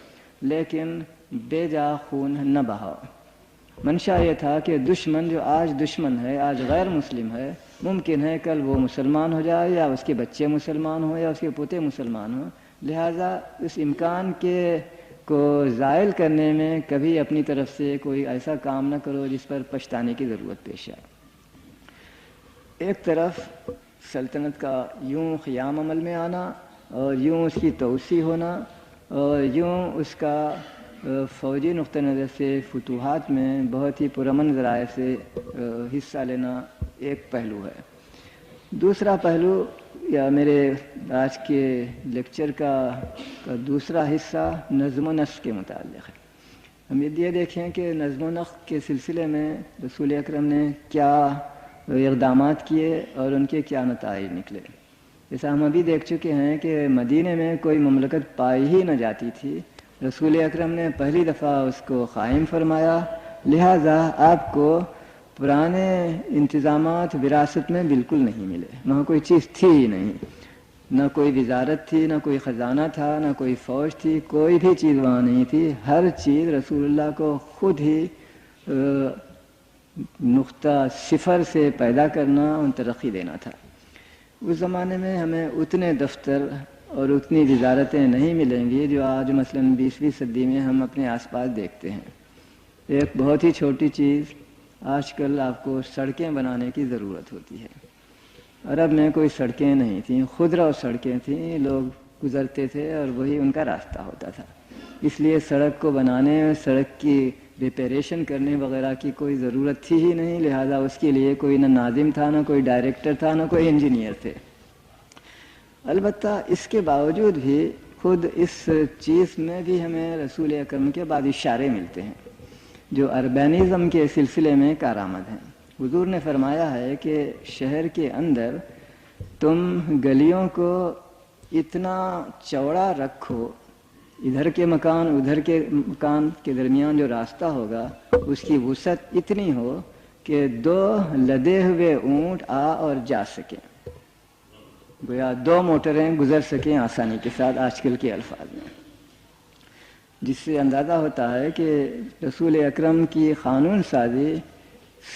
لیکن بے جا خون نہ بہاؤ۔ منشا یہ تھا کہ دشمن جو آج دشمن ہے، آج غیر مسلم ہے، ممکن ہے کل وہ مسلمان ہو جائے، یا اس کے بچے مسلمان ہوں، یا اس کے پوتے مسلمان ہوں، لہذا اس امکان کے کو زائل کرنے میں کبھی اپنی طرف سے کوئی ایسا کام نہ کرو جس پر پچھتانے کی ضرورت پیش آئے۔ ایک طرف سلطنت کا یوں قیام عمل میں آنا، اور یوں اس کی توسیع ہونا، اور یوں اس کا فوجی نقطہ نظر سے فتوحات میں بہت ہی پرامن ذرائع سے حصہ لینا ایک پہلو ہے۔ دوسرا پہلو یا میرے آج کے لیکچر کا دوسرا حصہ نظم و نسق کے متعلق ہے۔ ہم یہ دیکھیں کہ نظم و نسق کے سلسلے میں رسول اکرم نے کیا اقدامات کیے اور ان کے کیا نتائج نکلے۔ جیسا ہم ابھی دیکھ چکے ہیں کہ مدینے میں کوئی مملکت پائی ہی نہ جاتی تھی، رسول اکرم نے پہلی دفعہ اس کو قائم فرمایا، لہذا آپ کو پرانے انتظامات وراثت میں بالکل نہیں ملے، وہاں کوئی چیز تھی ہی نہیں، نہ کوئی وزارت تھی، نہ کوئی خزانہ تھا، نہ کوئی فوج تھی، کوئی بھی چیز وہاں نہیں تھی۔ ہر چیز رسول اللہ کو خود ہی نقطہ صفر سے پیدا کرنا اور ترقی دینا تھا۔ اس زمانے میں ہمیں اتنے دفتر اور اتنی وزارتیں نہیں ملیں گی جو آج مثلاً 20ویں صدی میں ہم اپنے آس پاس دیکھتے ہیں۔ ایک بہت ہی چھوٹی چیز، آج کل آپ کو سڑکیں بنانے کی ضرورت ہوتی ہے۔ عرب میں کوئی سڑکیں نہیں تھیں، خودرو سڑکیں تھیں، لوگ گزرتے تھے اور وہی ان کا راستہ ہوتا تھا، اس لیے سڑک کو بنانے، سڑک کی ریپیریشن کرنے وغیرہ کی کوئی ضرورت تھی ہی نہیں، لہذا اس کے لیے کوئی نہ ناظم تھا، نہ کوئی ڈائریکٹر تھا، نہ کوئی انجینئر تھے۔ البتہ اس کے باوجود بھی خود اس چیز میں بھی ہمیں رسول اکرم کے بعد اشارے ملتے ہیں جو اربینزم کے سلسلے میں کارآمد ہیں۔ حضور نے فرمایا ہے کہ شہر کے اندر تم گلیوں کو اتنا چوڑا رکھو، ادھر کے مکان ادھر کے مکان کے درمیان جو راستہ ہوگا اس کی وسعت اتنی ہو کہ 2 لدے ہوئے اونٹ آ اور جا سکیں، گویا 2 موٹریں گزر سکیں آسانی کے ساتھ آج کل کے الفاظ میں، جس سے اندازہ ہوتا ہے کہ رسول اکرم کی قانون سازی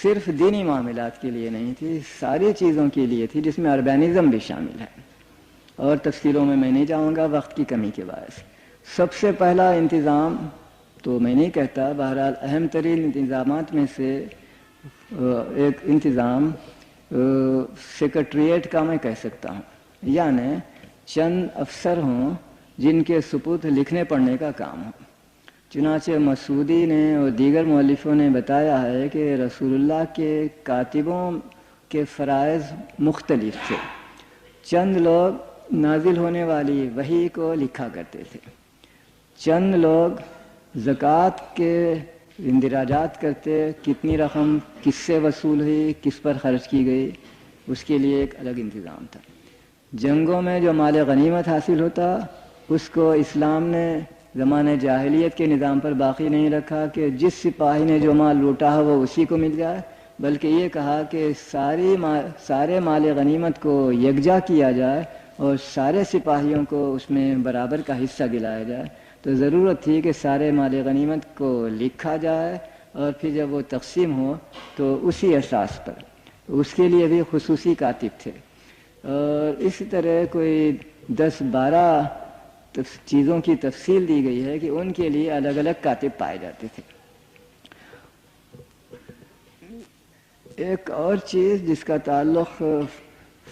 صرف دینی معاملات کے لیے نہیں تھی، ساری چیزوں کے لیے تھی، جس میں اربینزم بھی شامل ہے، اور تفصیلوں میں نہیں جاؤں گا وقت کی کمی کے باعث۔ سب سے پہلا انتظام تو میں نہیں کہتا، بہرحال اہم ترین انتظامات میں سے ایک انتظام سیکرٹریٹ کا میں کہہ سکتا ہوں، یعنی چند افسر ہوں جن کے سپرد لکھنے پڑھنے کا کام ہو۔ چنانچہ مسعودی نے اور دیگر مؤلفوں نے بتایا ہے کہ رسول اللہ کے کاتبوں کے فرائض مختلف تھے۔ چند لوگ نازل ہونے والی وحی کو لکھا کرتے تھے، چند لوگ زکوٰۃ کے اندراجات کرتے، کتنی رقم کس سے وصول ہوئی، کس پر خرچ کی گئی، اس کے لیے ایک الگ انتظام تھا۔ جنگوں میں جو مال غنیمت حاصل ہوتا اس کو اسلام نے زمانہ جاہلیت کے نظام پر باقی نہیں رکھا کہ جس سپاہی نے جو مال لوٹا ہے وہ اسی کو مل جائے، بلکہ یہ کہا کہ سارے مال غنیمت کو یکجا کیا جائے اور سارے سپاہیوں کو اس میں برابر کا حصہ دلایا جائے۔ تو ضرورت تھی کہ سارے مال غنیمت کو لکھا جائے اور پھر جب وہ تقسیم ہو تو اسی اساس پر، اس کے لیے بھی خصوصی کاتب تھے، اور اسی طرح کوئی 10-12 چیزوں کی تفصیل دی گئی ہے کہ ان کے لیے الگ الگ کاتب پائے جاتے تھے۔ ایک اور چیز جس کا تعلق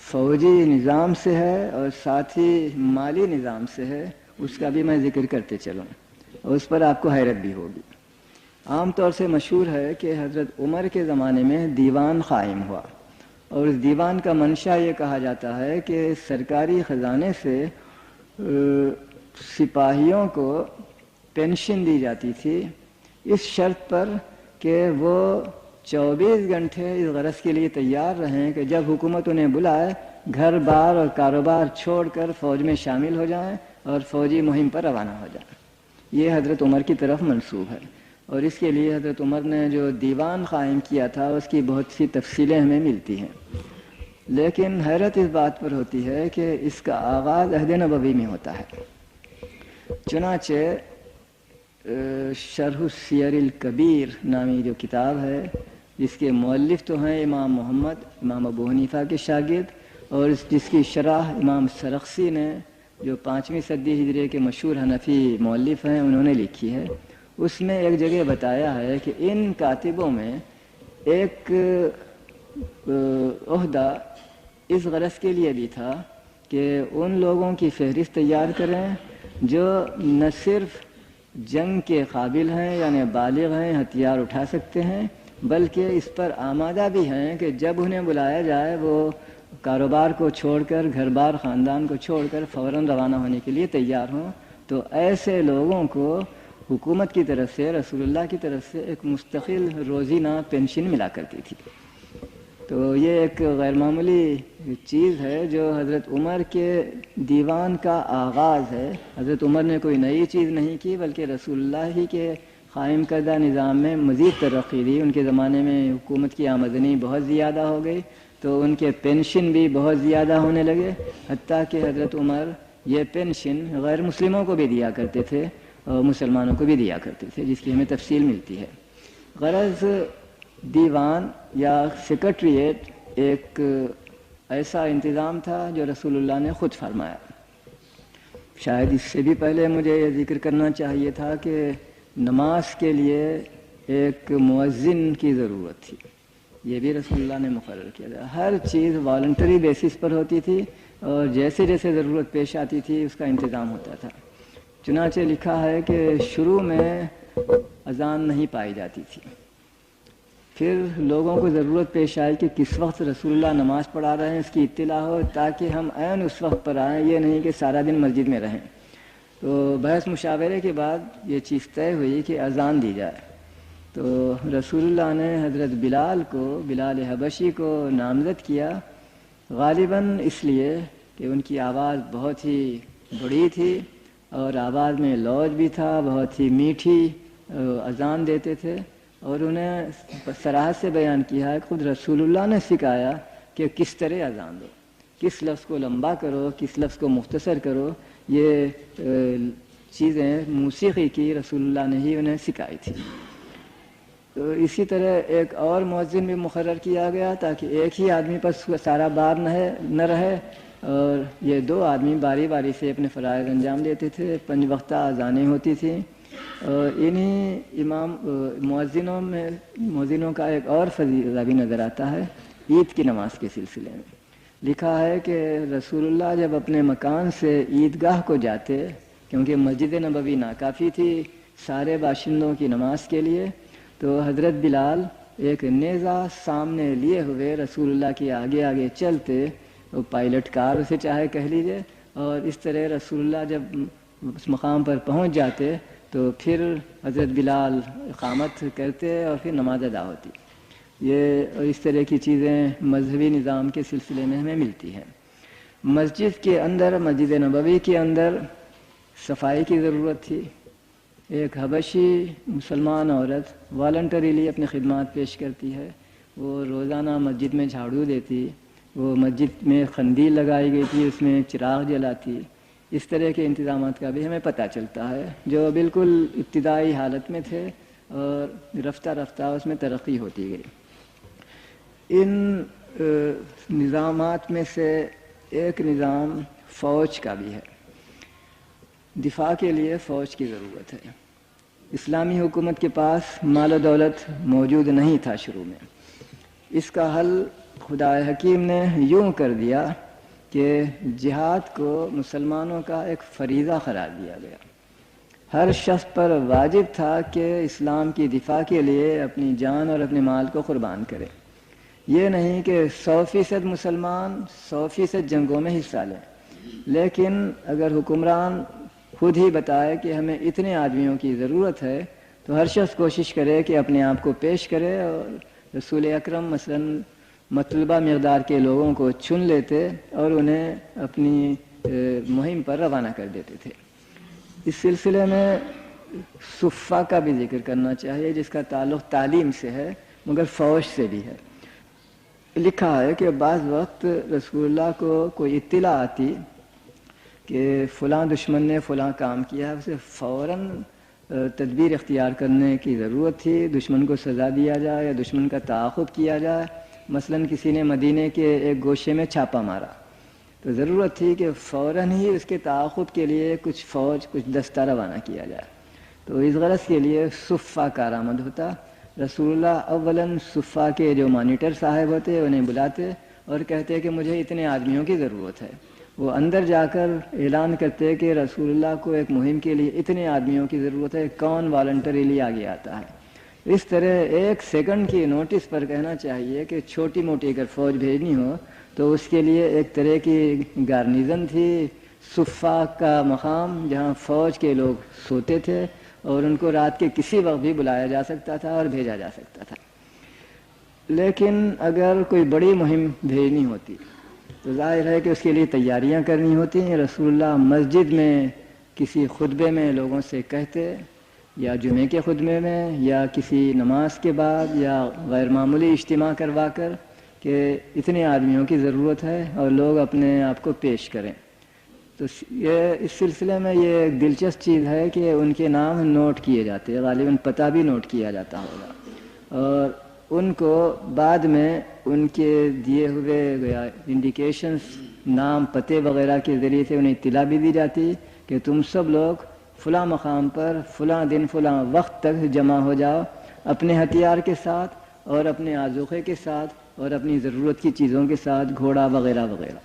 فوجی نظام سے ہے اور ساتھ ہی مالی نظام سے ہے، اس کا بھی میں ذکر کرتے چلوں، اور اس پر آپ کو حیرت بھی ہوگی۔ عام طور سے مشہور ہے کہ حضرت عمر کے زمانے میں دیوان قائم ہوا، اور اس دیوان کا منشا یہ کہا جاتا ہے کہ سرکاری خزانے سے سپاہیوں کو پینشن دی جاتی تھی اس شرط پر کہ وہ 24 گھنٹے اس غرض کے لیے تیار رہیں کہ جب حکومت انہیں بلائے گھر بار اور کاروبار چھوڑ کر فوج میں شامل ہو جائیں اور فوجی مہم پر روانہ ہو جائیں۔ یہ حضرت عمر کی طرف منسوب ہے، اور اس کے لیے حضرت عمر نے جو دیوان قائم کیا تھا اس کی بہت سی تفصیلیں ہمیں ملتی ہیں، لیکن حیرت اس بات پر ہوتی ہے کہ اس کا آغاز عہد نبوی میں ہوتا ہے۔ چنانچہ شرح السیر الکبیر نامی جو کتاب ہے، جس کے مؤلف تو ہیں امام محمد، امام ابو حنیفہ کے شاگرد، اور جس کی شرح امام سرخسی نے جو 5ویں صدی ہجری کے مشہور حنفی مؤلف ہیں انہوں نے لکھی ہے، اس میں ایک جگہ بتایا ہے کہ ان کاتبوں میں ایک عہدہ اس غرض کے لیے بھی تھا کہ ان لوگوں کی فہرست تیار کریں جو نہ صرف جنگ کے قابل ہیں یعنی بالغ ہیں، ہتھیار اٹھا سکتے ہیں، بلکہ اس پر آمادہ بھی ہیں کہ جب انہیں بلایا جائے وہ کاروبار کو چھوڑ کر، گھر بار خاندان کو چھوڑ کر فوراً روانہ ہونے کے لیے تیار ہوں۔ تو ایسے لوگوں کو حکومت کی طرف سے، رسول اللہ کی طرف سے ایک مستقل روزینہ پینشن ملا کرتی تھی۔ تو یہ ایک غیر معمولی چیز ہے جو حضرت عمر کے دیوان کا آغاز ہے۔ حضرت عمر نے کوئی نئی چیز نہیں کی، بلکہ رسول اللہ ہی کے قائم کردہ نظام میں مزید ترقی دی۔ ان کے زمانے میں حکومت کی آمدنی بہت زیادہ ہو گئی، تو ان کے پینشن بھی بہت زیادہ ہونے لگے، حتیٰ کہ حضرت عمر یہ پینشن غیر مسلموں کو بھی دیا کرتے تھے اور مسلمانوں کو بھی دیا کرتے تھے، جس کی ہمیں تفصیل ملتی ہے۔ غرض دیوان یا سیکرٹریٹ ایک ایسا انتظام تھا جو رسول اللہ نے خود فرمایا۔ شاید اس سے بھی پہلے مجھے یہ ذکر کرنا چاہیے تھا کہ نماز کے لیے ایک مؤذن کی ضرورت تھی، یہ بھی رسول اللہ نے مقرر کیا تھا۔ ہر چیز والنٹری بیسس پر ہوتی تھی اور جیسے جیسے ضرورت پیش آتی تھی اس کا انتظام ہوتا تھا۔ چنانچہ لکھا ہے کہ شروع میں اذان نہیں پائی جاتی تھی، پھر لوگوں کو ضرورت پیش آئی کہ کس وقت رسول اللہ نماز پڑھا رہے ہیں اس کی اطلاع ہو، تاکہ ہم عین اس وقت پر آئیں، یہ نہیں کہ سارا دن مسجد میں رہیں۔ تو بحث مشاورے کے بعد یہ چیز طے ہوئی کہ اذان دی جائے۔ تو رسول اللہ نے حضرت بلال حبشی کو نامزد کیا، غالباً اس لیے کہ ان کی آواز بہت ہی بڑی تھی اور آواز میں لوج بھی تھا، بہت ہی میٹھی اذان دیتے تھے، اور انہیں صراحت سے بیان کیا ہے خود رسول اللہ نے سکھایا کہ کس طرح اذان دو، کس لفظ کو لمبا کرو، کس لفظ کو مختصر کرو۔ یہ چیزیں موسیقی کی رسول اللہ نے ہی انہیں سکھائی تھی۔ تو اسی طرح ایک اور مؤذن بھی مقرر کیا گیا تاکہ ایک ہی آدمی پر سارا بار نہ رہے، اور یہ 2 آدمی باری باری سے اپنے فرائض انجام دیتے تھے۔ 5 وقتہ اذانیں ہوتی تھیں، اور انہی مؤذنوں کا ایک اور فضیلہ بھی نظر آتا ہے عید کی نماز کے سلسلے میں۔ لکھا ہے کہ رسول اللہ جب اپنے مکان سے عیدگاہ کو جاتے، کیونکہ مسجد نبوی ناکافی تھی سارے باشندوں کی نماز کے لیے، تو حضرت بلال ایک نیزہ سامنے لیے ہوئے رسول اللہ کے آگے آگے چلتے، وہ پائلٹ کار اسے چاہے کہہ لیجئے، اور اس طرح رسول اللہ جب اس مقام پر پہنچ جاتے تو پھر حضرت بلال اقامت کرتے اور پھر نماز ادا ہوتی۔ یہ اس طرح کی چیزیں مذہبی نظام کے سلسلے میں ہمیں ملتی ہیں۔ مسجد کے اندر، مسجد نبوی کے اندر صفائی کی ضرورت تھی۔ ایک حبشی مسلمان عورت والنٹریلی اپنی خدمات پیش کرتی ہے، وہ روزانہ مسجد میں جھاڑو دیتی، وہ مسجد میں قندیل لگائی گئی تھی اس میں چراغ جلاتی۔ اس طرح کے انتظامات کا بھی ہمیں پتہ چلتا ہے جو بالکل ابتدائی حالت میں تھے اور رفتہ رفتہ اس میں ترقی ہوتی گئی۔ ان نظامات میں سے ایک نظام فوج کا بھی ہے۔ دفاع کے لیے فوج کی ضرورت ہے۔ اسلامی حکومت کے پاس مال و دولت موجود نہیں تھا شروع میں۔ اس کا حل خدا حکیم نے یوں کر دیا کہ جہاد کو مسلمانوں کا ایک فریضہ قرار دیا گیا۔ ہر شخص پر واجب تھا کہ اسلام کی دفاع کے لیے اپنی جان اور اپنے مال کو قربان کرے۔ یہ نہیں کہ 100% مسلمان 100% جنگوں میں حصہ لیں، لیکن اگر حکمران خود ہی بتائے کہ ہمیں اتنے آدمیوں کی ضرورت ہے، تو ہر شخص کوشش کرے کہ اپنے آپ کو پیش کرے، اور رسول اکرم مثلا مطلوبہ مقدار کے لوگوں کو چن لیتے اور انہیں اپنی مہم پر روانہ کر دیتے تھے۔ اس سلسلے میں صفہ کا بھی ذکر کرنا چاہیے، جس کا تعلق تعلیم سے ہے مگر فوج سے بھی ہے۔ لکھا ہے کہ بعض وقت رسول اللہ کو کوئی اطلاع آتی کہ فلاں دشمن نے فلاں کام کیا، اسے فوراً تدبیر اختیار کرنے کی ضرورت تھی، دشمن کو سزا دیا جائے یا دشمن کا تعاقب کیا جائے۔ مثلا کسی نے مدینے کے ایک گوشے میں چھاپا مارا، تو ضرورت تھی کہ فوراً ہی اس کے تعاقب کے لیے کچھ فوج، کچھ دستہ روانہ کیا جائے۔ تو اس غرض کے لیے صفہ کارآمد ہوتا۔ رسول اللہ اولاً صفہ کے جو مانیٹر صاحب ہوتے انہیں بلاتے اور کہتے کہ مجھے اتنے آدمیوں کی ضرورت ہے۔ وہ اندر جا کر اعلان کرتے کہ رسول اللہ کو ایک مہم کے لیے اتنے آدمیوں کی ضرورت ہے، کون والنٹریلی آگے آتا ہے۔ اس طرح ایک سیکنڈ کی نوٹس پر کہنا چاہیے کہ چھوٹی موٹی اگر فوج بھیجنی ہو تو اس کے لیے ایک طرح کی گارنیزن تھی، صفہ کا مقام، جہاں فوج کے لوگ سوتے تھے اور ان کو رات کے کسی وقت بھی بلایا جا سکتا تھا اور بھیجا جا سکتا تھا۔ لیکن اگر کوئی بڑی مہم بھیجنی ہوتی تو ظاہر ہے کہ اس کے لیے تیاریاں کرنی ہوتی ہیں۔ رسول اللہ مسجد میں کسی خطبے میں لوگوں سے کہتے، یا جمعے کے خطبے میں، یا کسی نماز کے بعد، یا غیر معمولی اجتماع کروا کر کہ اتنے آدمیوں کی ضرورت ہے اور لوگ اپنے آپ کو پیش کریں۔ تو یہ اس سلسلے میں یہ ایک دلچسپ چیز ہے کہ ان کے نام نوٹ کیے جاتے، غالباً پتہ بھی نوٹ کیا جاتا ہوگا، اور ان کو بعد میں ان کے دیے ہوئے انڈیکیشنز، نام، پتے وغیرہ کے ذریعے سے انہیں اطلاع بھی دی جاتی کہ تم سب لوگ فلاں مقام پر فلاں دن فلاں وقت تک جمع ہو جاؤ، اپنے ہتھیار کے ساتھ اور اپنے آذوقے کے ساتھ اور اپنی ضرورت کی چیزوں کے ساتھ، گھوڑا وغیرہ وغیرہ۔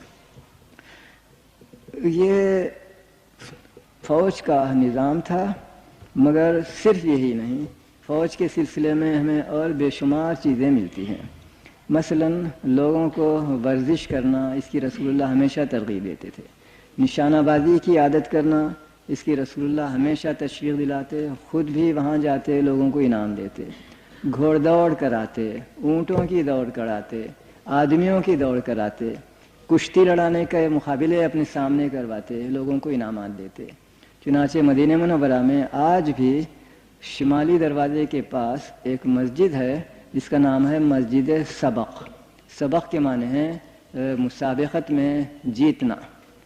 یہ فوج کا نظام تھا، مگر صرف یہی نہیں، فوج کے سلسلے میں ہمیں اور بے شمار چیزیں ملتی ہیں۔ مثلا لوگوں کو ورزش کرنا، اس کی رسول اللہ ہمیشہ ترغیب دیتے تھے۔ نشانہ بازی کی عادت کرنا، اس کی رسول اللہ ہمیشہ تشویق دلاتے، خود بھی وہاں جاتے، لوگوں کو انعام دیتے۔ گھوڑ دوڑ کراتے، اونٹوں کی دوڑ کراتے، آدمیوں کی دوڑ کراتے، کشتی لڑانے کے مقابلے اپنے سامنے کرواتے، لوگوں کو انعامات دیتے۔ چنانچہ مدینہ منورہ میں آج بھی شمالی دروازے کے پاس ایک مسجد ہے جس کا نام ہے مسجد سبق۔ سبق کے معنی ہے مسابقت میں جیتنا،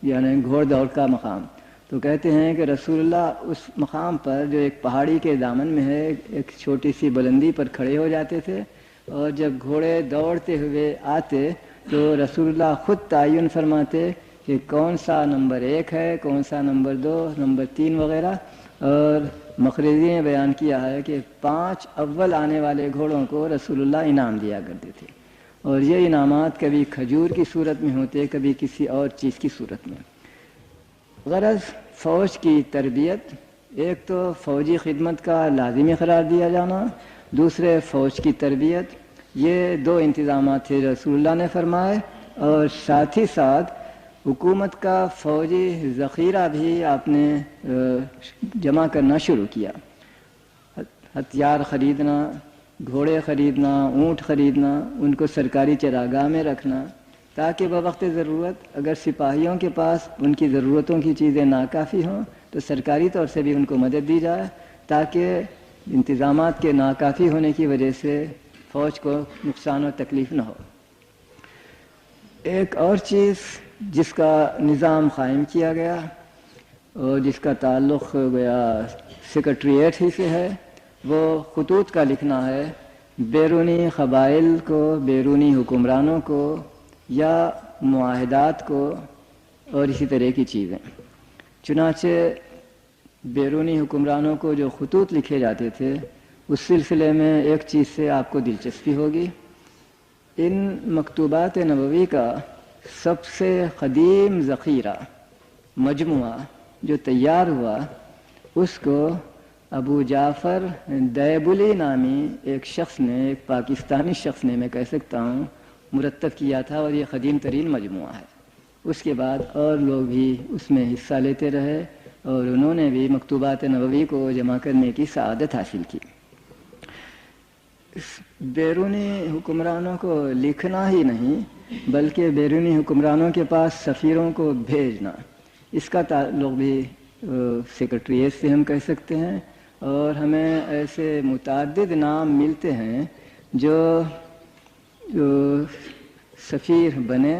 یعنی گھوڑ دوڑ کا مقام۔ تو کہتے ہیں کہ رسول اللہ اس مقام پر جو ایک پہاڑی کے دامن میں ہے، ایک چھوٹی سی بلندی پر کھڑے ہو جاتے تھے، اور جب گھوڑے دوڑتے ہوئے آتے تو رسول اللہ خود تعین فرماتے کہ کون سا نمبر 1 ہے، کون سا نمبر 2، نمبر 3 وغیرہ، اور مخرزی نے بیان کیا ہے کہ 5 اول آنے والے گھوڑوں کو رسول اللہ انعام دیا کرتے تھے، اور یہ انعامات کبھی کھجور کی صورت میں ہوتے، کبھی کسی اور چیز کی صورت میں۔ غرض فوج کی تربیت، ایک تو فوجی خدمت کا لازمی قرار دیا جانا، دوسرے فوج کی تربیت، یہ 2 انتظامات تھے رسول اللہ نے فرمائے، اور ساتھ ہی ساتھ حکومت کا فوجی ذخیرہ بھی آپ نے جمع کرنا شروع کیا۔ ہتھیار خریدنا، گھوڑے خریدنا، اونٹ خریدنا، ان کو سرکاری چراگاہ میں رکھنا، تاکہ بوقت ضرورت اگر سپاہیوں کے پاس ان کی ضرورتوں کی چیزیں ناکافی ہوں تو سرکاری طور سے بھی ان کو مدد دی جائے، تاکہ انتظامات کے ناکافی ہونے کی وجہ سے فوج کو نقصان و تکلیف نہ ہو۔ ایک اور چیز جس کا نظام قائم کیا گیا اور جس کا تعلق گویا سیکرٹریٹ ہی سے ہے، وہ خطوط کا لکھنا ہے بیرونی قبائل کو، بیرونی حکمرانوں کو یا معاہدات کو اور اسی طرح کی چیزیں۔ چنانچہ بیرونی حکمرانوں کو جو خطوط لکھے جاتے تھے، اس سلسلے میں ایک چیز سے آپ کو دلچسپی ہوگی۔ ان مکتوبات نبوی کا سب سے قدیم ذخیرہ، مجموعہ جو تیار ہوا، اس کو ابو جعفر دیبلی نامی ایک شخص نے، ایک پاکستانی شخص نے میں کہہ سکتا ہوں، مرتب کیا تھا، اور یہ قدیم ترین مجموعہ ہے۔ اس کے بعد اور لوگ بھی اس میں حصہ لیتے رہے، اور انہوں نے بھی مکتوبات نبوی کو جمع کرنے کی سعادت حاصل کی۔ بیرونی حکمرانوں کو لکھنا ہی نہیں بلکہ بیرونی حکمرانوں کے پاس سفیروں کو بھیجنا، اس کا تعلق بھی سیکرٹریٹ سے ہم کہہ سکتے ہیں، اور ہمیں ایسے متعدد نام ملتے ہیں جو سفیر بنے۔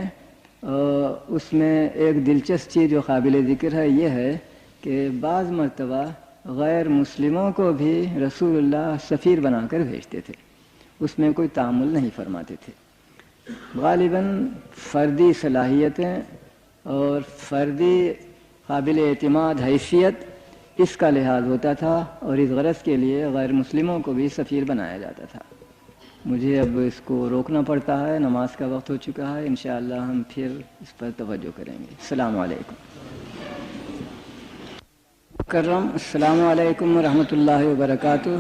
اور اس میں ایک دلچسپ چیز جو قابل ذکر ہے یہ ہے کہ بعض مرتبہ غیر مسلموں کو بھی رسول اللہ سفیر بنا کر بھیجتے تھے، اس میں کوئی تعامل نہیں فرماتے تھے۔ غالباً فردی صلاحیتیں اور فردی قابل اعتماد حیثیت اس کا لحاظ ہوتا تھا، اور اس غرض کے لیے غیر مسلموں کو بھی سفیر بنایا جاتا تھا۔ مجھے اب اس کو روکنا پڑتا ہے، نماز کا وقت ہو چکا ہے، انشاءاللہ ہم پھر اس پر توجہ کریں گے۔ السلام علیکم کرم، السلام علیکم ورحمۃ اللہ وبرکاتہ۔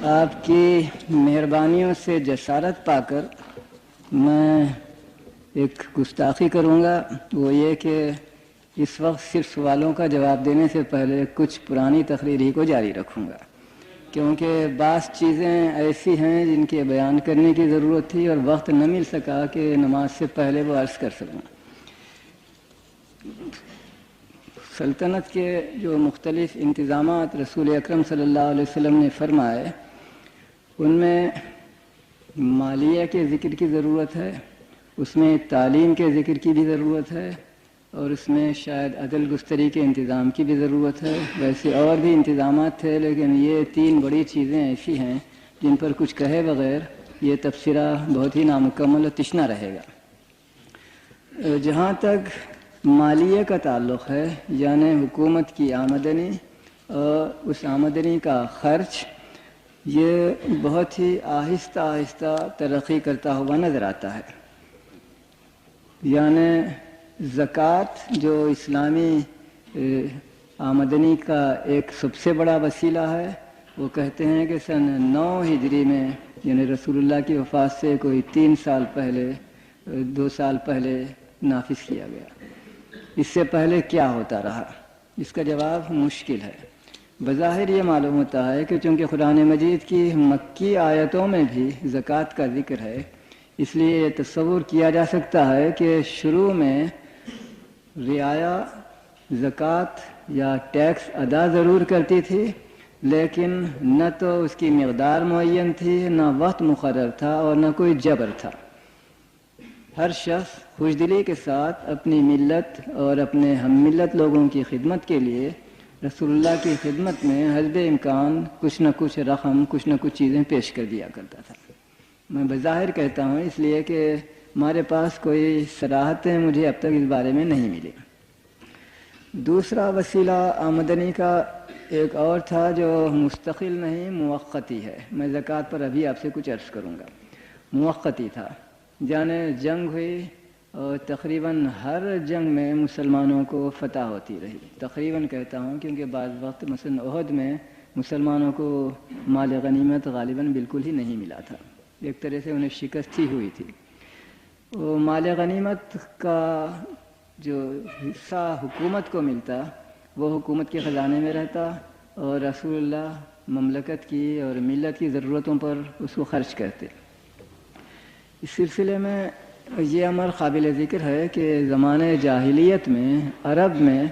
آپ کی مہربانیوں سے جسارت پا کر میں ایک گستاخی کروں گا، وہ یہ کہ اس وقت صرف سوالوں کا جواب دینے سے پہلے کچھ پرانی تقریر ہی کو جاری رکھوں گا، کیونکہ بعض چیزیں ایسی ہیں جن کے بیان کرنے کی ضرورت تھی اور وقت نہ مل سکا کہ نماز سے پہلے وہ عرض کر سکوں۔ سلطنت کے جو مختلف انتظامات رسول اکرم صلی اللہ علیہ وسلم نے فرمائے، ان میں مالیہ کے ذکر کی ضرورت ہے، اس میں تعلیم کے ذکر کی بھی ضرورت ہے، اور اس میں شاید عدل گستری کے انتظام کی بھی ضرورت ہے۔ ویسے اور بھی انتظامات تھے، لیکن یہ تین بڑی چیزیں ایسی ہیں جن پر کچھ کہے بغیر یہ تبصرہ بہت ہی نامکمل اور تشنہ رہے گا۔ جہاں تک مالیہ کا تعلق ہے، یعنی حکومت کی آمدنی اور اس آمدنی کا خرچ، یہ بہت ہی آہستہ آہستہ ترقی کرتا ہوا نظر آتا ہے۔ یعنی زکوٰۃ جو اسلامی آمدنی کا ایک سب سے بڑا وسیلہ ہے، وہ کہتے ہیں کہ سن 9 ہجری میں، یعنی رسول اللہ کی وفات سے کوئی 3 سال پہلے 2 سال پہلے نافذ کیا گیا۔ اس سے پہلے کیا ہوتا رہا؟ اس کا جواب مشکل ہے۔ بظاہر یہ معلوم ہوتا ہے کہ چونکہ قرآن مجید کی مکی آیتوں میں بھی زکوٰۃ کا ذکر ہے، اس لیے یہ تصور کیا جا سکتا ہے کہ شروع میں رعایا زکوٰۃ یا ٹیکس ادا ضرور کرتی تھی، لیکن نہ تو اس کی مقدار معین تھی، نہ وقت مقرر تھا، اور نہ کوئی جبر تھا۔ ہر شخص خوشدلی کے ساتھ اپنی ملت اور اپنے ہم ملت لوگوں کی خدمت کے لیے رسول اللہ کی خدمت میں حسب امکان کچھ نہ کچھ رقم، کچھ نہ کچھ چیزیں پیش کر دیا کرتا تھا۔ میں بظاہر کہتا ہوں اس لیے کہ ہمارے پاس کوئی صراحتیں مجھے اب تک اس بارے میں نہیں ملی۔ دوسرا وسیلہ آمدنی کا ایک اور تھا جو مستقل نہیں، موقتی ہے۔ میں زکوٰۃ پر ابھی آپ سے کچھ عرض کروں گا۔ موقتی تھا، جانے جنگ ہوئی اور تقریباً ہر جنگ میں مسلمانوں کو فتح ہوتی رہی۔ تقریباً کہتا ہوں کیونکہ بعض وقت مثلا احد میں مسلمانوں کو مال غنیمت غالباً بالکل ہی نہیں ملا تھا، ایک طرح سے انہیں شکست ہی ہوئی تھی۔ وہ مال غنیمت کا جو حصہ حکومت کو ملتا وہ حکومت کے خزانے میں رہتا، اور رسول اللہ مملکت کی اور ملت کی ضرورتوں پر اس کو خرچ کرتے۔ اس سلسلے میں یہ امر قابل ذکر ہے کہ زمانے جاہلیت میں عرب میں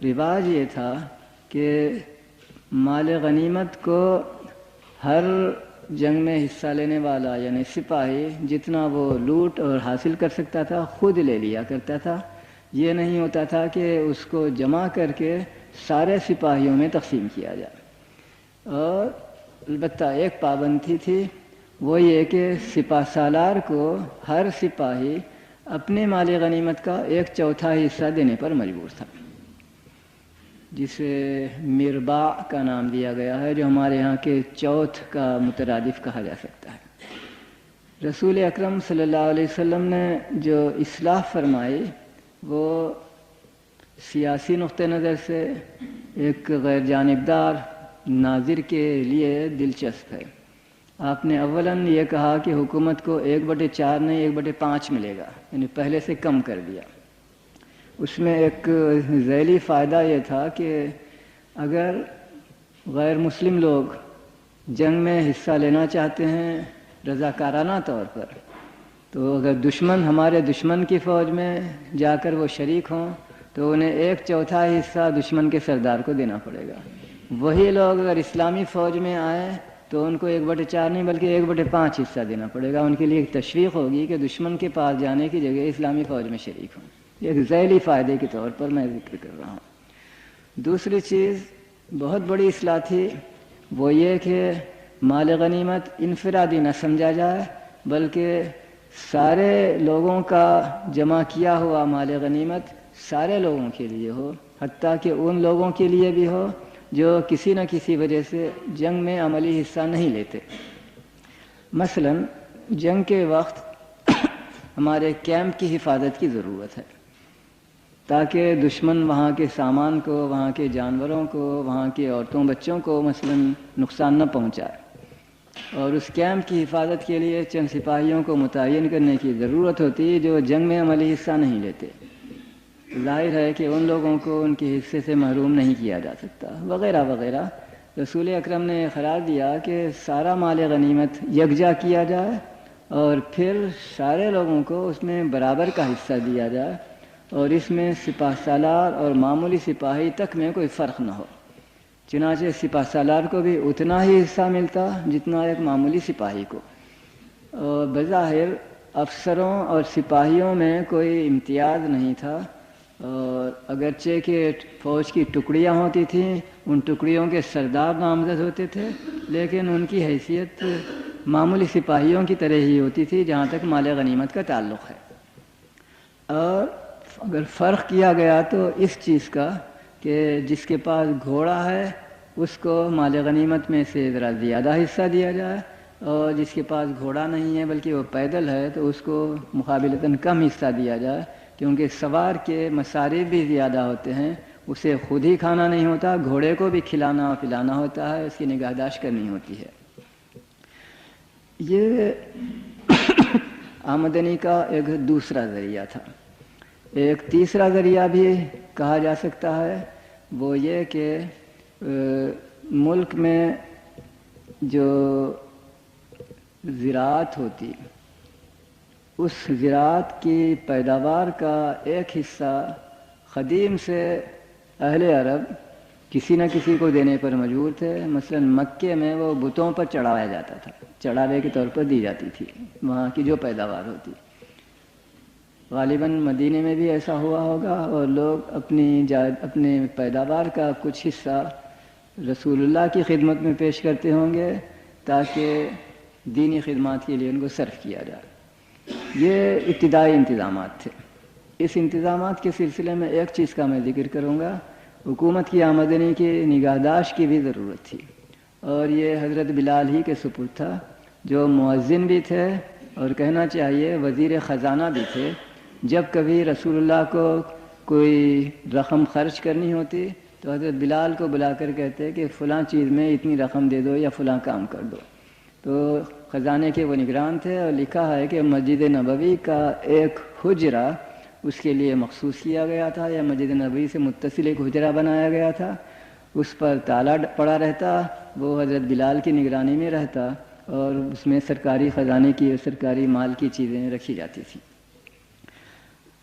رواج یہ تھا کہ مال غنیمت کو ہر جنگ میں حصہ لینے والا یعنی سپاہی جتنا وہ لوٹ اور حاصل کر سکتا تھا خود لے لیا کرتا تھا۔ یہ نہیں ہوتا تھا کہ اس کو جمع کر کے سارے سپاہیوں میں تقسیم کیا جائے۔ اور البتہ ایک پابندی تھی، وہ یہ کہ سپہ سالار کو ہر سپاہی اپنے مال غنیمت کا 1/4 حصہ دینے پر مجبور تھا، جسے مرباع کا نام دیا گیا ہے، جو ہمارے ہاں کے چوتھ کا مترادف کہا جا سکتا ہے۔ رسول اکرم صلی اللہ علیہ وسلم نے جو اصلاح فرمائی وہ سیاسی نقطہ نظر سے ایک غیر جانبدار ناظر کے لیے دلچسپ ہے۔ آپ نے اولاً یہ کہا کہ حکومت کو 1/4 نہیں 1/5 ملے گا، یعنی پہلے سے کم کر دیا۔ اس میں ایک ذیلی فائدہ یہ تھا کہ اگر غیر مسلم لوگ جنگ میں حصہ لینا چاہتے ہیں رضاکارانہ طور پر، تو اگر دشمن ہمارے دشمن کی فوج میں جا کر وہ شریک ہوں تو انہیں 1/4 حصہ دشمن کے سردار کو دینا پڑے گا۔ وہی لوگ اگر اسلامی فوج میں آئیں تو ان کو 1/4 نہیں بلکہ 1/5 حصہ دینا پڑے گا۔ ان کے لیے ایک تشویق ہوگی کہ دشمن کے پاس جانے کی جگہ اسلامی فوج میں شریک ہوں۔ ایک ذیلی فائدے کے طور پر میں ذکر کر رہا ہوں۔ دوسری چیز بہت بڑی اصلاح تھی، وہ یہ کہ مال غنیمت انفرادی نہ سمجھا جائے بلکہ سارے لوگوں کا جمع کیا ہوا مال غنیمت سارے لوگوں کے لیے ہو، حتیٰ کہ ان لوگوں کے لیے بھی ہو جو کسی نہ کسی وجہ سے جنگ میں عملی حصہ نہیں لیتے۔ مثلا جنگ کے وقت ہمارے کیمپ کی حفاظت کی ضرورت ہے تاکہ دشمن وہاں کے سامان کو، وہاں کے جانوروں کو، وہاں کے عورتوں بچوں کو مثلا نقصان نہ پہنچائے، اور اس کیمپ کی حفاظت کے لیے چند سپاہیوں کو متعین کرنے کی ضرورت ہوتی ہے جو جنگ میں عملی حصہ نہیں لیتے۔ ظاہر ہے کہ ان لوگوں کو ان کے حصے سے محروم نہیں کیا جا سکتا، وغیرہ وغیرہ۔ رسول اکرم نے قرار دیا کہ سارا مال غنیمت یکجا کیا جائے اور پھر سارے لوگوں کو اس میں برابر کا حصہ دیا جائے، اور اس میں سپاہ سالار اور معمولی سپاہی تک میں کوئی فرق نہ ہو۔ چنانچہ سپاہ سالار کو بھی اتنا ہی حصہ ملتا جتنا ایک معمولی سپاہی کو، اور بظاہر افسروں اور سپاہیوں میں کوئی امتیاز نہیں تھا، اور اگرچہ کہ فوج کی ٹکڑیاں ہوتی تھیں، ان ٹکڑیوں کے سردار نامزد ہوتے تھے، لیکن ان کی حیثیت معمولی سپاہیوں کی طرح ہی ہوتی تھی جہاں تک مال غنیمت کا تعلق ہے۔ اور اگر فرق کیا گیا تو اس چیز کا کہ جس کے پاس گھوڑا ہے اس کو مال غنیمت میں سے ذرا زیادہ حصہ دیا جائے، اور جس کے پاس گھوڑا نہیں ہے بلکہ وہ پیدل ہے تو اس کو مقابلتاً کم حصہ دیا جائے، کیونکہ سوار کے مصارف بھی زیادہ ہوتے ہیں، اسے خود ہی کھانا نہیں ہوتا، گھوڑے کو بھی کھلانا اور پلانا ہوتا ہے، اس کی نگہداشت کرنی ہوتی ہے۔ یہ آمدنی کا ایک دوسرا ذریعہ تھا۔ ایک تیسرا ذریعہ بھی کہا جا سکتا ہے، وہ یہ کہ ملک میں جو زراعت ہوتی، اس زراعت کی پیداوار کا ایک حصہ قدیم سے اہل عرب کسی نہ کسی کو دینے پر مجبور تھے۔ مثلا مکے میں وہ بتوں پر چڑھایا جاتا تھا، چڑھاوے کے طور پر دی جاتی تھی وہاں کی جو پیداوار ہوتی۔ غالباً مدینے میں بھی ایسا ہوا ہوگا، اور لوگ اپنے پیداوار کا کچھ حصہ رسول اللہ کی خدمت میں پیش کرتے ہوں گے تاکہ دینی خدمات کے لیے ان کو صرف کیا جائے۔ یہ ابتدائی انتظامات تھے۔ اس انتظامات کے سلسلے میں ایک چیز کا میں ذکر کروں گا، حکومت کی آمدنی کی نگہداشت کی بھی ضرورت تھی، اور یہ حضرت بلال ہی کے سپرد تھا جو مؤذن بھی تھے اور کہنا چاہیے وزیر خزانہ بھی تھے۔ جب کبھی رسول اللہ کو کوئی رقم خرچ کرنی ہوتی تو حضرت بلال کو بلا کر کہتے کہ فلاں چیز میں اتنی رقم دے دو یا فلاں کام کر دو، تو خزانے کے وہ نگران تھے، اور لکھا ہے کہ مسجد نبوی کا ایک حجرہ اس کے لیے مخصوص کیا گیا تھا، یا مسجد نبوی سے متصل ایک حجرہ بنایا گیا تھا، اس پر تالا پڑا رہتا، وہ حضرت بلال کی نگرانی میں رہتا، اور اس میں سرکاری خزانے کی اور سرکاری مال کی چیزیں رکھی جاتی تھیں۔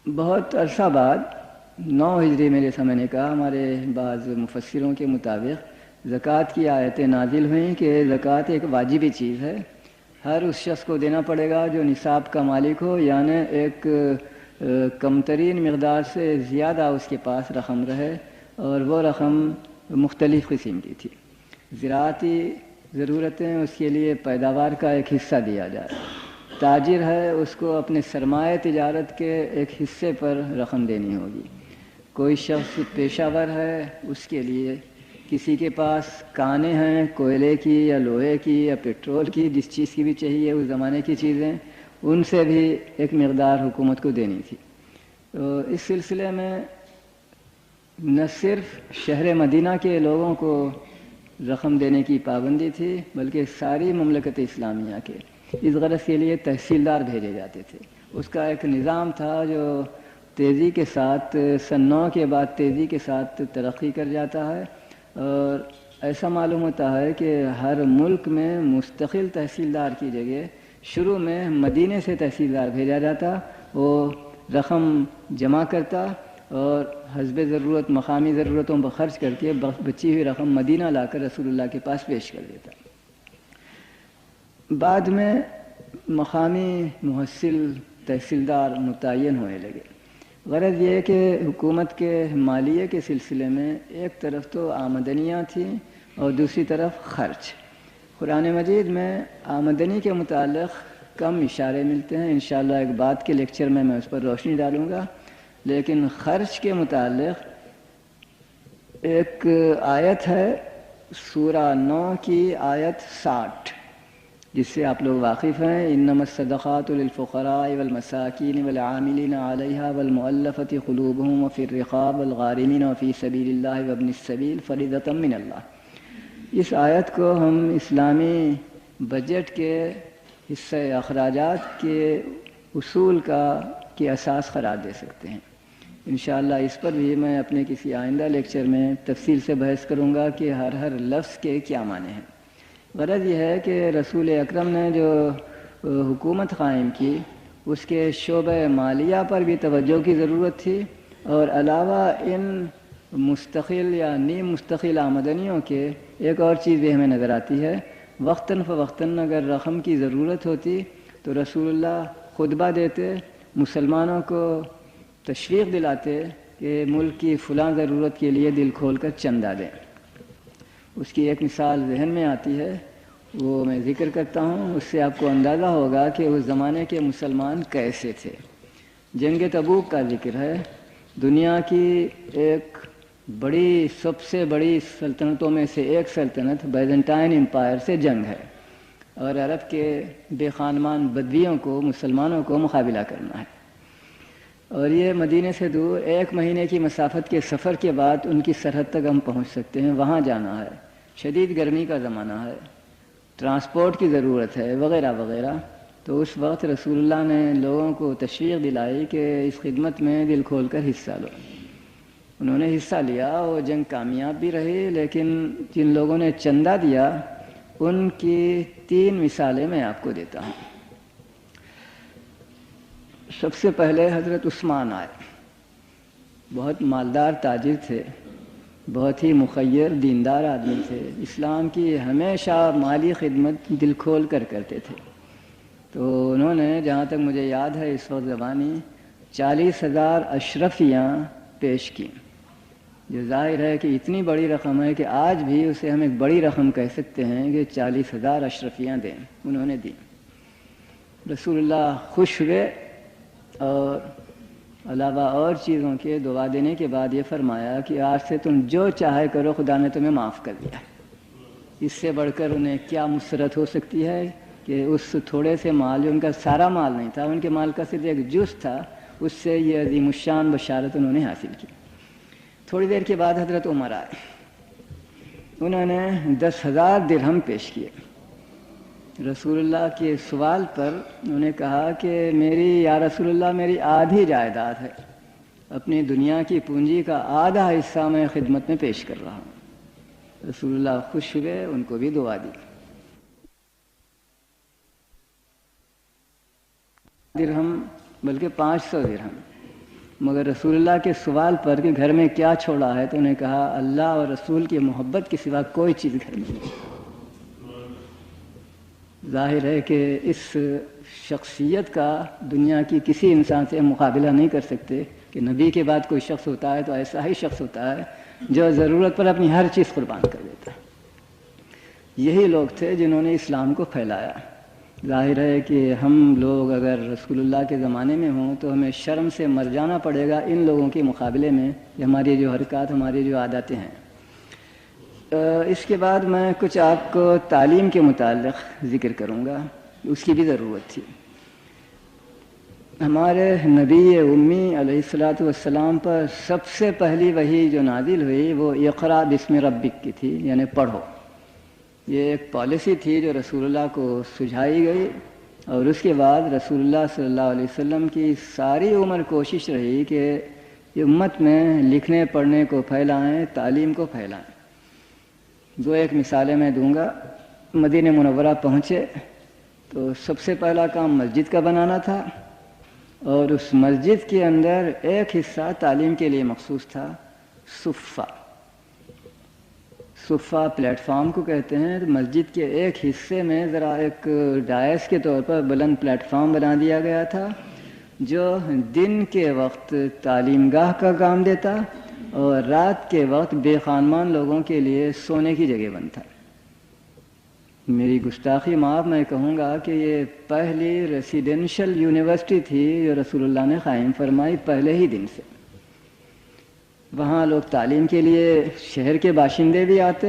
بہت عرصہ بعد 9 ہجری میں جیسا میں نے کہا، ہمارے بعض مفسروں کے مطابق زکوٰۃ کی آیتیں نازل ہوئیں کہ زکوٰۃ ایک واجبی چیز ہے، ہر اس شخص کو دینا پڑے گا جو نصاب کا مالک ہو، یعنی ایک کم ترین مقدار سے زیادہ اس کے پاس رقم رہے، اور وہ رقم مختلف قسم کی تھی۔ زراعتی ضرورتیں، اس کے لیے پیداوار کا ایک حصہ دیا جائے، تاجر ہے اس کو اپنے سرمایہ تجارت کے ایک حصے پر رقم دینی ہوگی، کوئی شخص پیشہ ور ہے اس کے لیے، کسی کے پاس کانیں ہیں کوئلے کی یا لوہے کی یا پیٹرول کی، جس چیز کی بھی چاہیے اس زمانے کی چیزیں، ان سے بھی ایک مقدار حکومت کو دینی تھی۔ تو اس سلسلے میں نہ صرف شہر مدینہ کے لوگوں کو رقم دینے کی پابندی تھی بلکہ ساری مملکت اسلامیہ کے، اس غرض کے لیے تحصیلدار بھیجے جاتے تھے، اس کا ایک نظام تھا جو تیزی کے ساتھ سن 9 کے بعد تیزی کے ساتھ ترقی کر جاتا ہے، اور ایسا معلوم ہوتا ہے کہ ہر ملک میں مستقل تحصیلدار کی جگہ شروع میں مدینے سے تحصیلدار بھیجا جاتا، وہ رقم جمع کرتا اور حسب ضرورت مقامی ضرورتوں پر خرچ کر کے بچی ہوئی رقم مدینہ لا کر رسول اللہ کے پاس پیش کر دیتا۔ بعد میں مقامی محصل تحصیلدار متعین ہونے لگے۔ غرض یہ کہ حکومت کے مالیے کے سلسلے میں ایک طرف تو آمدنیاں تھیں اور دوسری طرف خرچ۔ قرآن مجید میں آمدنی کے متعلق کم اشارے ملتے ہیں، انشاءاللہ ایک بعد کے لیکچر میں اس پر روشنی ڈالوں گا، لیکن خرچ کے متعلق ایک آیت ہے سورہ 9 کی آیت 60، جس سے آپ لوگ واقف ہیں۔ انما الصدقات للفقراء والمساکین والعاملین علیہا والمؤلفۃ قلوبہم وفی الرقاب والغارمین وفی سبیل اللہ وابن السبیل فریضۃ من اللہ۔ اس آیت کو ہم اسلامی بجٹ کے حصہ اخراجات کے اصول کی اساس قرار دے سکتے ہیں۔ انشاءاللہ اس پر بھی میں اپنے کسی آئندہ لیکچر میں تفصیل سے بحث کروں گا کہ ہر لفظ کے کیا معنی ہیں۔ غرض یہ ہے کہ رسول اکرم نے جو حکومت قائم کی اس کے شعبہ مالیہ پر بھی توجہ کی ضرورت تھی، اور علاوہ ان مستقل یا نیم مستقل آمدنیوں کے ایک اور چیز بھی ہمیں نظر آتی ہے۔ وقتاً فوقتاً اگر رقم کی ضرورت ہوتی تو رسول اللہ خطبہ دیتے، مسلمانوں کو تشویق دلاتے کہ ملک کی فلاں ضرورت کے لیے دل کھول کر چندہ دیں۔ اس کی ایک مثال ذہن میں آتی ہے، وہ میں ذکر کرتا ہوں، اس سے آپ کو اندازہ ہوگا کہ اس زمانے کے مسلمان کیسے تھے۔ جنگ تبوک کا ذکر ہے۔ دنیا کی ایک سب سے بڑی سلطنتوں میں سے ایک سلطنت بیزنٹائن امپائر سے جنگ ہے، اور عرب کے بے خانمان بدویوں کو، مسلمانوں کو مقابلہ کرنا ہے، اور یہ مدینے سے دور 1 مہینے کی مسافت کے سفر کے بعد ان کی سرحد تک ہم پہنچ سکتے ہیں۔ وہاں جانا ہے، شدید گرمی کا زمانہ ہے، ٹرانسپورٹ کی ضرورت ہے، وغیرہ وغیرہ۔ تو اس وقت رسول اللہ نے لوگوں کو تشویق دلائی کہ اس خدمت میں دل کھول کر حصہ لو۔ انہوں نے حصہ لیا، اور جنگ کامیاب بھی رہی، لیکن جن لوگوں نے چندہ دیا ان کی 3 مثالیں میں آپ کو دیتا ہوں۔ سب سے پہلے حضرت عثمان آئے، بہت مالدار تاجر تھے، بہت ہی مخیر دیندار آدمی تھے، اسلام کی ہمیشہ مالی خدمت دل کھول کر کرتے تھے۔ تو انہوں نے، جہاں تک مجھے یاد ہے اس وقت زبانی، 40,000 اشرفیاں پیش کی، جو ظاہر ہے کہ اتنی بڑی رقم ہے کہ آج بھی اسے ہم ایک بڑی رقم کہہ سکتے ہیں کہ 40,000 اشرفیاں دیں۔ انہوں نے دی۔ رسول اللہ خوش ہوئے، اور علاوہ اور چیزوں کے دعا دینے کے بعد یہ فرمایا کہ آج سے تم جو چاہے کرو، خدا نے تمہیں معاف کر دیا۔ اس سے بڑھ کر انہیں کیا مسرت ہو سکتی ہے کہ اس تھوڑے سے مال، جو ان کا سارا مال نہیں تھا، ان کے مال کا صرف ایک جز تھا، اس سے یہ عظیم الشان بشارت انہوں نے حاصل کی۔ تھوڑی دیر کے بعد حضرت عمر آئے، انہوں نے 10,000 درہم پیش کیے۔ رسول اللہ کے سوال پر انہوں نے کہا کہ یا رسول اللہ، میری آدھی جائیداد ہے، اپنی دنیا کی پونجی کا آدھا حصہ میں خدمت میں پیش کر رہا ہوں۔ رسول اللہ خوش ہوئے، ان کو بھی دعا دی۔ درہم بلکہ 500 درہم، مگر رسول اللہ کے سوال پر کہ گھر میں کیا چھوڑا ہے، تو انہیں کہا اللہ اور رسول کی محبت کے سوا کوئی چیز گھر میں نہیں۔ ظاہر ہے کہ اس شخصیت کا دنیا کی کسی انسان سے مقابلہ نہیں کر سکتے کہ نبی کے بعد کوئی شخص ہوتا ہے تو ایسا ہی شخص ہوتا ہے جو ضرورت پر اپنی ہر چیز قربان کر دیتا ہے۔ یہی لوگ تھے جنہوں نے اسلام کو پھیلایا۔ ظاہر ہے کہ ہم لوگ اگر رسول اللہ کے زمانے میں ہوں تو ہمیں شرم سے مر جانا پڑے گا ان لوگوں کے مقابلے میں، کہ ہماری جو حرکات، ہماری جو عادتیں ہیں۔ اس کے بعد میں کچھ آپ کو تعلیم کے متعلق ذکر کروں گا، اس کی بھی ضرورت تھی۔ ہمارے نبی امی علیہ الصلاۃ والسلام پر سب سے پہلی وحی جو نازل ہوئی وہ اقرا بسم ربک کی تھی، یعنی پڑھو۔ یہ ایک پالیسی تھی جو رسول اللہ کو سجھائی گئی، اور اس کے بعد رسول اللہ صلی اللہ علیہ وسلم کی ساری عمر کوشش رہی کہ امت میں لکھنے پڑھنے کو پھیلائیں، تعلیم کو پھیلائیں۔ دو ایک مثالیں میں دوں گا۔ مدینہ منورہ پہنچے تو سب سے پہلا کام مسجد کا بنانا تھا، اور اس مسجد کے اندر ایک حصہ تعلیم کے لیے مخصوص تھا، صفہ۔ صفہ پلیٹ فارم کو کہتے ہیں۔ تو مسجد کے ایک حصے میں ذرا ایک ڈائس کے طور پر بلند پلیٹ فارم بنا دیا گیا تھا، جو دن کے وقت تعلیم گاہ کا کام دیتا اور رات کے وقت بے خانمان لوگوں کے لیے سونے کی جگہ بنتا۔ میری گستاخی معاف، میں کہوں گا کہ یہ پہلی ریسیڈینشل یونیورسٹی تھی جو رسول اللہ نے قائم فرمائی پہلے ہی دن سے۔ وہاں لوگ تعلیم کے لیے شہر کے باشندے بھی آتے،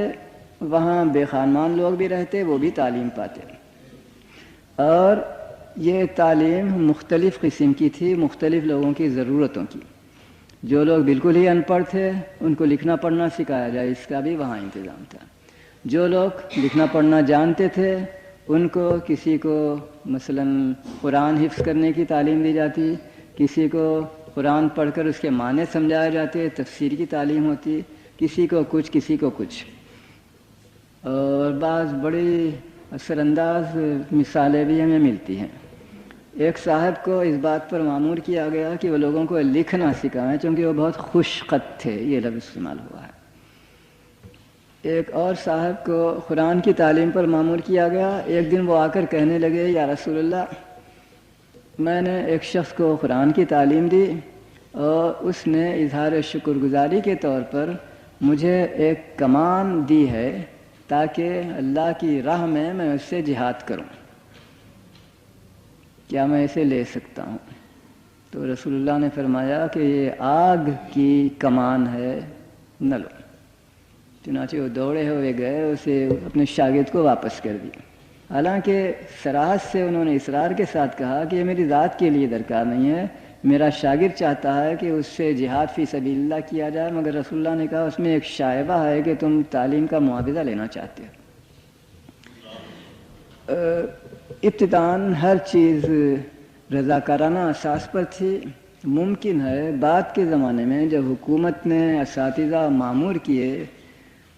وہاں بے خانمان لوگ بھی رہتے، وہ بھی تعلیم پاتے۔ اور یہ تعلیم مختلف قسم کی تھی، مختلف لوگوں کی ضرورتوں کی۔ جو لوگ بالکل ہی ان پڑھ تھے ان کو لکھنا پڑھنا سکھایا جائے، اس کا بھی وہاں انتظام تھا۔ جو لوگ لکھنا پڑھنا جانتے تھے ان کو، کسی کو مثلاً قرآن حفظ کرنے کی تعلیم دی جاتی، کسی کو قرآن پڑھ کر اس کے معنی سمجھائے جاتے، تفسیر کی تعلیم ہوتی، کسی کو کچھ کسی کو کچھ۔ اور بعض بڑی اثر انداز مثالیں بھی ہمیں ملتی ہیں۔ ایک صاحب کو اس بات پر مامور کیا گیا کہ وہ لوگوں کو لکھنا سکھائیں، چونکہ وہ بہت خوش خط تھے، یہ لفظ استعمال ہوا ہے۔ ایک اور صاحب کو قرآن کی تعلیم پر مامور کیا گیا۔ ایک دن وہ آ کر کہنے لگے، یا رسول اللہ، میں نے ایک شخص کو قرآن کی تعلیم دی اور اس نے اظہار شکر گزاری کے طور پر مجھے ایک کمان دی ہے تاکہ اللہ کی راہ میں اس سے جہاد کروں، کیا میں اسے لے سکتا ہوں؟ تو رسول اللہ نے فرمایا کہ یہ آگ کی کمان ہے، نہ لو۔ چنانچہ وہ دوڑے ہوئے گئے، اسے اپنے شاگرد کو واپس کر دیا۔ حالانکہ صراحت سے انہوں نے اصرار کے ساتھ کہا کہ یہ میری ذات کے لیے درکار نہیں ہے، میرا شاگرد چاہتا ہے کہ اس سے جہاد فی سبیل اللہ کیا جائے، مگر رسول اللہ نے کہا اس میں ایک شائبہ ہے کہ تم تعلیم کا معاوضہ لینا چاہتے ہو۔ ابتداً ہر چیز رضاکارانہ اساس پر تھی۔ ممکن ہے بعد کے زمانے میں جب حکومت نے اساتذہ معمور کیے،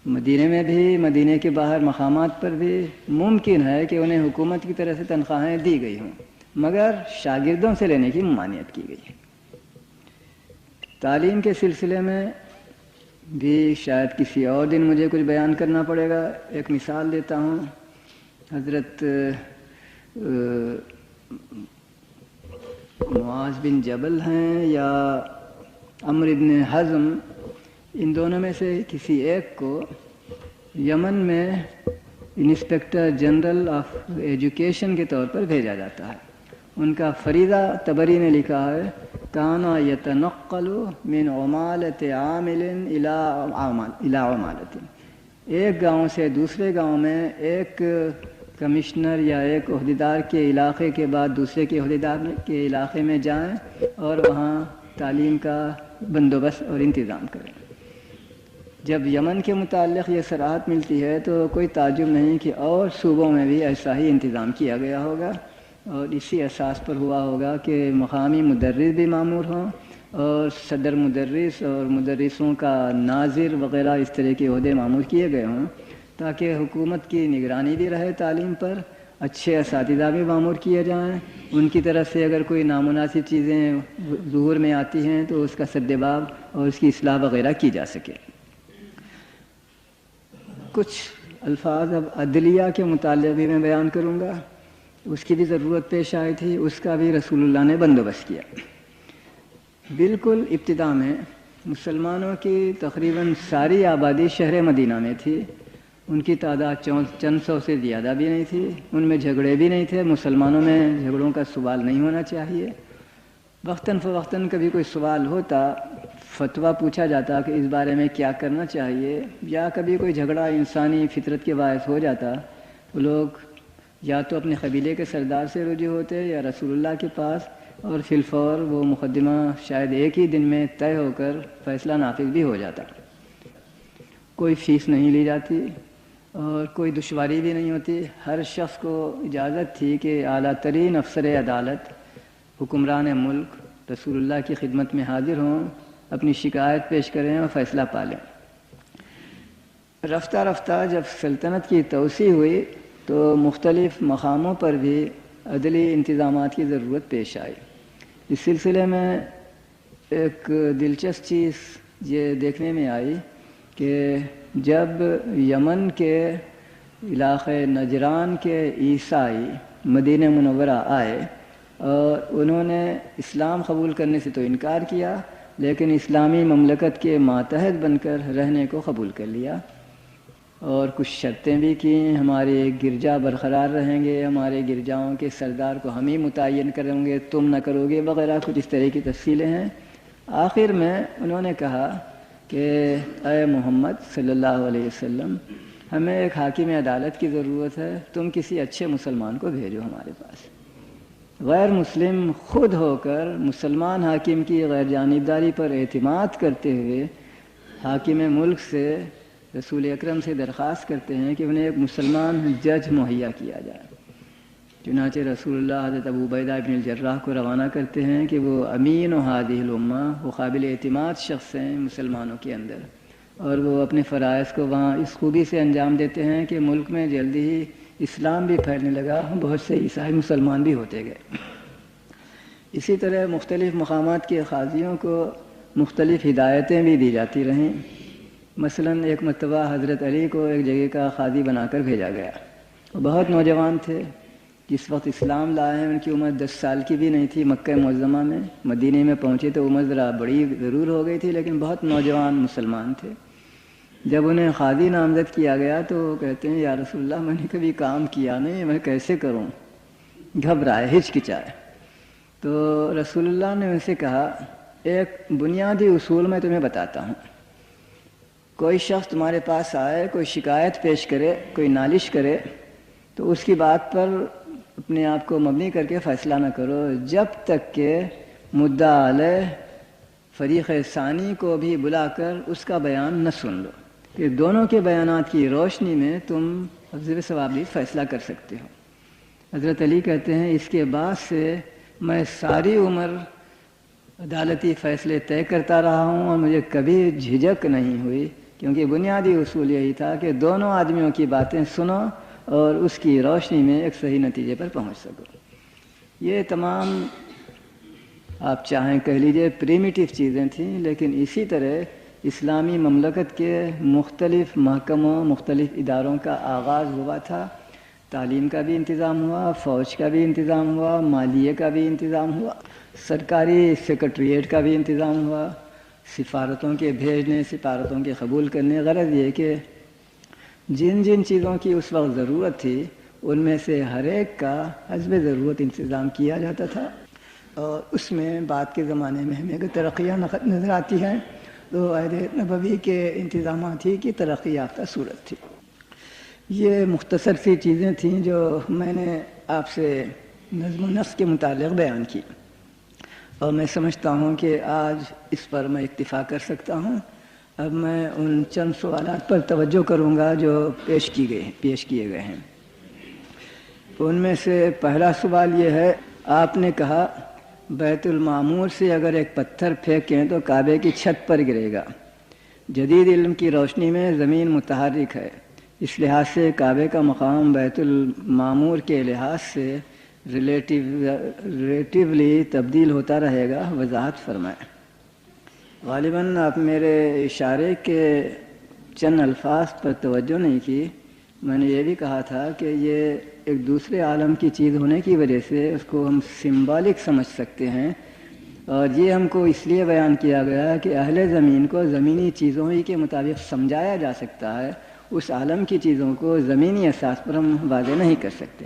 مدینے میں بھی، مدینے کے باہر مقامات پر بھی، ممکن ہے کہ انہیں حکومت کی طرف سے تنخواہیں دی گئی ہوں، مگر شاگردوں سے لینے کی ممانعت کی گئی ہے۔ تعلیم کے سلسلے میں بھی شاید کسی اور دن مجھے کچھ بیان کرنا پڑے گا۔ ایک مثال دیتا ہوں۔ حضرت معاذ بن جبل ہیں یا عمرو بن حزم، ان دونوں میں سے کسی ایک کو یمن میں انسپیکٹر جنرل آف ایجوکیشن کے طور پر بھیجا جاتا ہے۔ ان کا فریضہ طبری نے لکھا ہے، کانا یتنقل من عمالۃ عامل الی عمالۃ۔ ایک گاؤں سے دوسرے گاؤں میں ایک کمشنر یا ایک عہدیدار کے علاقے کے بعد دوسرے کے عہدیدار کے علاقے میں جائیں اور وہاں تعلیم کا بندوبست اور انتظام کریں۔ جب یمن کے متعلق یہ صراحت ملتی ہے تو کوئی تعجب نہیں کہ اور صوبوں میں بھی ایسا ہی انتظام کیا گیا ہوگا، اور اسی اساس پر ہوا ہوگا کہ مقامی مدرس بھی مامور ہوں اور صدر مدرس اور مدرسوں کا ناظر وغیرہ اس طرح کے عہدے مامور کیے گئے ہوں، تاکہ حکومت کی نگرانی بھی رہے تعلیم پر، اچھے اساتذہ بھی مامور کیے جائیں، ان کی طرف سے اگر کوئی نامناسب چیزیں ظہور میں آتی ہیں تو اس کا سدباب اور اس کی اصلاح وغیرہ کی جا سکے۔ کچھ الفاظ اب عدلیہ کے متعلق بھی میں بیان کروں گا، اس کی بھی ضرورت پیش آئی تھی، اس کا بھی رسول اللہ نے بندوبست کیا۔ بالکل ابتدا میں مسلمانوں کی تقریباً ساری آبادی شہر مدینہ میں تھی، ان کی تعداد چند سو سے زیادہ بھی نہیں تھی، ان میں جھگڑے بھی نہیں تھے، مسلمانوں میں جھگڑوں کا سوال نہیں ہونا چاہیے۔ وقتاً فوقتاً کبھی کوئی سوال ہوتا، فتویٰ پوچھا جاتا کہ اس بارے میں کیا کرنا چاہیے، یا کبھی کوئی جھگڑا انسانی فطرت کے باعث ہو جاتا تو لوگ یا تو اپنے قبیلے کے سردار سے رجوع ہوتے یا رسول اللہ کے پاس، اور فی الفور وہ مقدمہ شاید ایک ہی دن میں طے ہو کر فیصلہ نافذ بھی ہو جاتا۔ کوئی فیس نہیں لی جاتی، اور کوئی دشواری بھی نہیں ہوتی. ہر شخص کو اجازت تھی کہ اعلیٰ ترین افسر عدالت حکمران ملک رسول اللہ کی خدمت میں حاضر ہوں، اپنی شکایت پیش کریں اور فیصلہ پالیں. رفتہ رفتہ جب سلطنت کی توسیع ہوئی تو مختلف مقاموں پر بھی عدلی انتظامات کی ضرورت پیش آئی. اس سلسلے میں ایک دلچسپ چیز یہ دیکھنے میں آئی کہ جب یمن کے علاقے نجران کے عیسائی مدینہ منورہ آئے اور انہوں نے اسلام قبول کرنے سے تو انکار کیا، لیکن اسلامی مملکت کے ماتحت بن کر رہنے کو قبول کر لیا اور کچھ شرطیں بھی کیں. ہمارے گرجا برقرار رہیں گے، ہمارے گرجاؤں کے سردار کو ہم ہی متعین کریں گے، تم نہ کرو گے وغیرہ، کچھ اس طرح کی تفصیلیں ہیں. آخر میں انہوں نے کہا کہ اے محمد صلی اللہ علیہ وسلم، ہمیں ایک حاکم عدالت کی ضرورت ہے، تم کسی اچھے مسلمان کو بھیجو ہمارے پاس. غیر مسلم خود ہو کر مسلمان حاکم کی غیر جانبداری پر اعتماد کرتے ہوئے حاکم ملک سے رسول اکرم سے درخواست کرتے ہیں کہ انہیں ایک مسلمان جج مہیا کیا جائے. چنانچہ رسول اللہ حضرت ابو عبیدہ ابن الجراح کو روانہ کرتے ہیں کہ وہ امین و ہادی الامہ، وہ قابل اعتماد شخص ہیں مسلمانوں کے اندر، اور وہ اپنے فرائض کو وہاں اس خوبی سے انجام دیتے ہیں کہ ملک میں جلدی ہی اسلام بھی پھیلنے لگا، بہت سے عیسائی مسلمان بھی ہوتے گئے. اسی طرح مختلف مقامات کے قاضیوں کو مختلف ہدایتیں بھی دی جاتی رہیں. مثلا ایک مرتبہ حضرت علی کو ایک جگہ کا قاضی بنا کر بھیجا گیا. وہ بہت نوجوان تھے، جس وقت اسلام لائے ہیں ان کی عمر 10 سال کی بھی نہیں تھی. مکہ معظمہ میں مدینہ میں پہنچے تو عمر ذرا بڑی ضرور ہو گئی تھی، لیکن بہت نوجوان مسلمان تھے. جب انہیں قاضی نامزد کیا گیا تو وہ کہتے ہیں یا رسول اللہ، میں نے کبھی کام کیا نہیں، میں کیسے کروں؟ گھبرائے، ہچکچائے. تو رسول اللہ نے ان سے کہا ایک بنیادی اصول میں تمہیں بتاتا ہوں. کوئی شخص تمہارے پاس آئے، کوئی شکایت پیش کرے، کوئی نالش کرے، تو اس کی بات پر اپنے آپ کو مبنی کر کے فیصلہ نہ کرو جب تک کہ مدعا علیہ فریق ثانی کو بھی بلا کر اس کا بیان نہ سن لو. کہ دونوں کے بیانات کی روشنی میں تم حفظ ثواب فیصلہ کر سکتے ہو. حضرت علی کہتے ہیں اس کے بعد سے میں ساری عمر عدالتی فیصلے طے کرتا رہا ہوں اور مجھے کبھی جھجک نہیں ہوئی، کیونکہ بنیادی اصول یہی تھا کہ دونوں آدمیوں کی باتیں سنو اور اس کی روشنی میں ایک صحیح نتیجے پر پہنچ سکو. یہ تمام آپ چاہیں کہہ لیجئے پریمیٹیو چیزیں تھیں، لیکن اسی طرح اسلامی مملکت کے مختلف محکموں، مختلف اداروں کا آغاز ہوا تھا. تعلیم کا بھی انتظام ہوا، فوج کا بھی انتظام ہوا، مالیے کا بھی انتظام ہوا، سرکاری سیکرٹریٹ کا بھی انتظام ہوا، سفارتوں کے بھیجنے، سفارتوں کے قبول کرنے. غرض یہ کہ جن جن چیزوں کی اس وقت ضرورت تھی ان میں سے ہر ایک کا حسب ضرورت انتظام کیا جاتا تھا. اور اس میں بعد کے زمانے میں ہمیں اگر ترقیاں نظر آتی ہیں تو عہد نبوی کے انتظامات ہی کی ترقی یافتہ صورت تھی. یہ مختصر سی چیزیں تھیں جو میں نے آپ سے نظم و نسق کے متعلق بیان کی، اور میں سمجھتا ہوں کہ آج اس پر میں اکتفا کر سکتا ہوں. اب میں ان چند سوالات پر توجہ کروں گا جو پیش کیے گئے ہیں. ان میں سے پہلا سوال یہ ہے، آپ نے کہا بیت المعمور سے اگر ایک پتھر پھینکیں تو کعبے کی چھت پر گرے گا. جدید علم کی روشنی میں زمین متحرک ہے، اس لحاظ سے کعبے کا مقام بیت المعمور کے لحاظ سے ریلیٹیولی تبدیل ہوتا رہے گا. وضاحت فرمائیں. غالباً آپ میرے اشارے کے چند الفاظ پر توجہ نہیں کی. میں نے یہ بھی کہا تھا کہ یہ ایک دوسرے عالم کی چیز ہونے کی وجہ سے اس کو ہم سمبولک سمجھ سکتے ہیں، اور یہ ہم کو اس لیے بیان کیا گیا کہ اہل زمین کو زمینی چیزوں ہی کے مطابق سمجھایا جا سکتا ہے، اس عالم کی چیزوں کو زمینی اساس پر ہم واضح نہیں کر سکتے.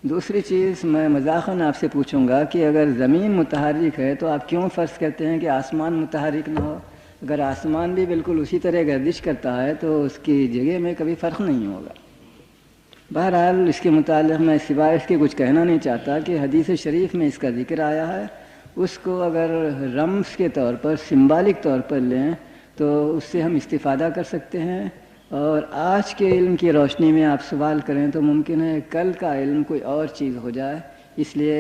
دوسری چیز، میں مذاقاً آپ سے پوچھوں گا کہ اگر زمین متحرک ہے تو آپ کیوں فرض کرتے ہیں کہ آسمان متحرک نہ ہو؟ اگر آسمان بھی بالکل اسی طرح گردش کرتا ہے تو اس کی جگہ میں کبھی فرق نہیں ہوگا. بہرحال اس کے متعلق میں سوائے اس کے کچھ کہنا نہیں چاہتا کہ حدیث شریف میں اس کا ذکر آیا ہے، اس کو اگر رمز کے طور پر، سمبالک طور پر لیں تو اس سے ہم استفادہ کر سکتے ہیں اور آج کے علم کی روشنی میں آپ سوال کریں تو ممکن ہے کل کا علم کوئی اور چیز ہو جائے، اس لیے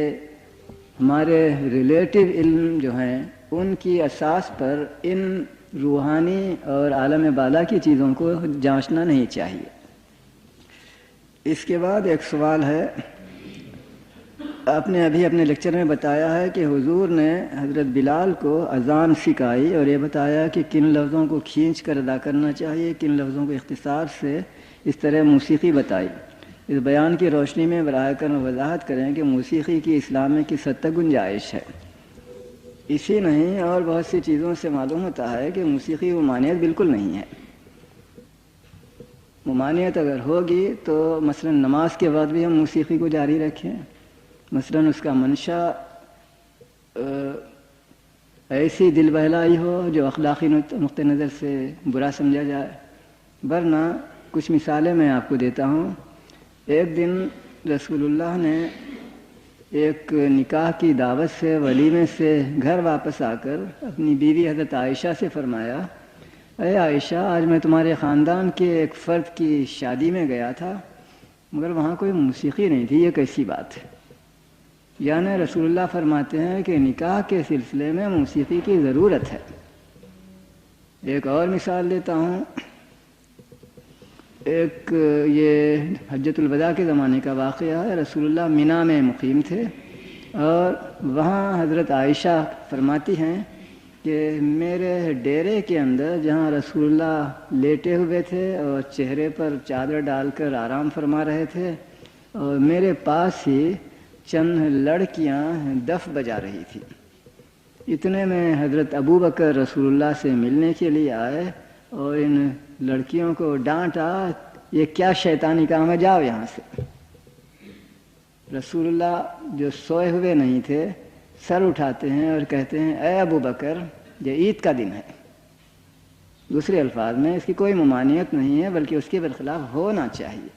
ہمارے ریلیٹو علم جو ہیں ان کی اساس پر ان روحانی اور عالم بالا کی چیزوں کو جانچنا نہیں چاہیے۔ اس کے بعد ایک سوال ہے، آپ نے ابھی اپنے لیکچر میں بتایا ہے کہ حضور نے حضرت بلال کو اذان سکھائی اور یہ بتایا کہ کن لفظوں کو کھینچ کر ادا کرنا چاہیے، کن لفظوں کو اختصار سے، اس طرح موسیقی بتائی۔ اس بیان کی روشنی میں براہ کرم وضاحت کریں کہ موسیقی کی اسلام میں کس حد تک گنجائش ہے۔ اسی نہیں اور بہت سی چیزوں سے معلوم ہوتا ہے کہ موسیقی ممانعت بالکل نہیں ہے۔ ممانعت اگر ہوگی تو مثلا نماز کے بعد بھی ہم موسیقی کو جاری رکھیں، مثلا اس کا منشا ایسی دل بہلائی ہو جو اخلاقی نقطہ نظر سے برا سمجھا جائے، ورنہ کچھ مثالیں میں آپ کو دیتا ہوں۔ ایک دن رسول اللہ نے ایک نکاح کی دعوت سے، ولیمے سے گھر واپس آ کر اپنی بیوی حضرت عائشہ سے فرمایا، اے عائشہ، آج میں تمہارے خاندان کے ایک فرد کی شادی میں گیا تھا مگر وہاں کوئی موسیقی نہیں تھی، یہ کیسی بات ہے؟ یعنی رسول اللہ فرماتے ہیں کہ نکاح کے سلسلے میں موسیقی کی ضرورت ہے۔ ایک اور مثال دیتا ہوں، ایک یہ حجۃ الوداع کے زمانے کا واقعہ ہے۔ رسول اللہ مینا میں مقیم تھے اور وہاں حضرت عائشہ فرماتی ہیں کہ میرے ڈیرے کے اندر جہاں رسول اللہ لیٹے ہوئے تھے اور چہرے پر چادر ڈال کر آرام فرما رہے تھے، اور میرے پاس ہی چند لڑکیاں دف بجا رہی تھی۔ اتنے میں حضرت ابو بکر رسول اللہ سے ملنے کے لیے آئے اور ان لڑکیوں کو ڈانٹا، یہ کیا شیطانی کام ہے، جاؤ یہاں سے۔ رسول اللہ جو سوئے ہوئے نہیں تھے سر اٹھاتے ہیں اور کہتے ہیں، اے ابو بکر، یہ عید کا دن ہے۔ دوسرے الفاظ میں اس کی کوئی ممانعت نہیں ہے بلکہ اس کے برخلاف ہونا چاہیے۔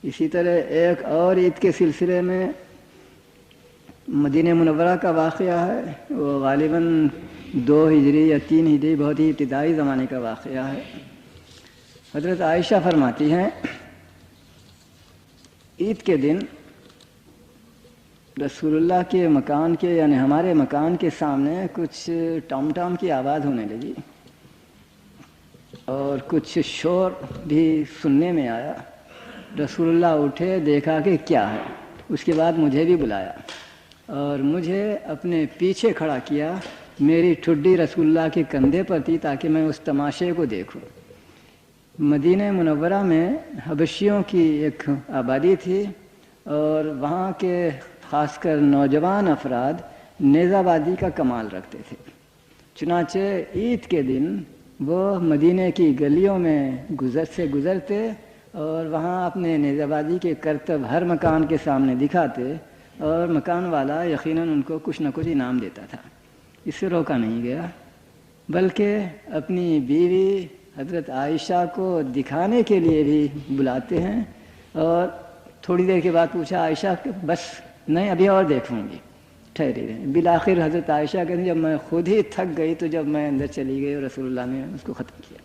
اسی طرح ایک اور عید کے سلسلے میں مدینہ منورہ کا واقعہ ہے، وہ غالباً 2 ہجری یا 3 ہجری بہت ہی ابتدائی زمانے کا واقعہ ہے۔ حضرت عائشہ فرماتی ہیں، عید کے دن رسول اللہ کے مکان کے یعنی ہمارے مکان کے سامنے کچھ ٹام ٹام کی آواز ہونے لگی اور کچھ شور بھی سننے میں آیا۔ رسول اللہ اٹھے، دیکھا کہ کیا ہے، اس کے بعد مجھے بھی بلایا اور مجھے اپنے پیچھے کھڑا کیا۔ میری ٹھڈی رسول اللہ کے کندھے پر تھی تاکہ میں اس تماشے کو دیکھوں۔ مدینہ منورہ میں حبشیوں کی ایک آبادی تھی اور وہاں کے خاص کر نوجوان افراد نیزہ بازی کا کمال رکھتے تھے۔ چنانچہ عید کے دن وہ مدینہ کی گلیوں میں گزرتے اور وہاں اپنے نیزہ بازی کے کرتب ہر مکان کے سامنے دکھاتے اور مکان والا یقیناً ان کو کچھ نہ کچھ انعام دیتا تھا۔ اس سے روکا نہیں گیا بلکہ اپنی بیوی حضرت عائشہ کو دکھانے کے لیے بھی بلاتے ہیں اور تھوڑی دیر کے بعد پوچھا، عائشہ بس نہیں ابھی اور دیکھوں گی، ٹھہری رہیں۔ بالآخر حضرت عائشہ کہتے ہیں جب میں خود ہی تھک گئی تو جب میں اندر چلی گئی اور رسول اللہ نے اس کو ختم کیا۔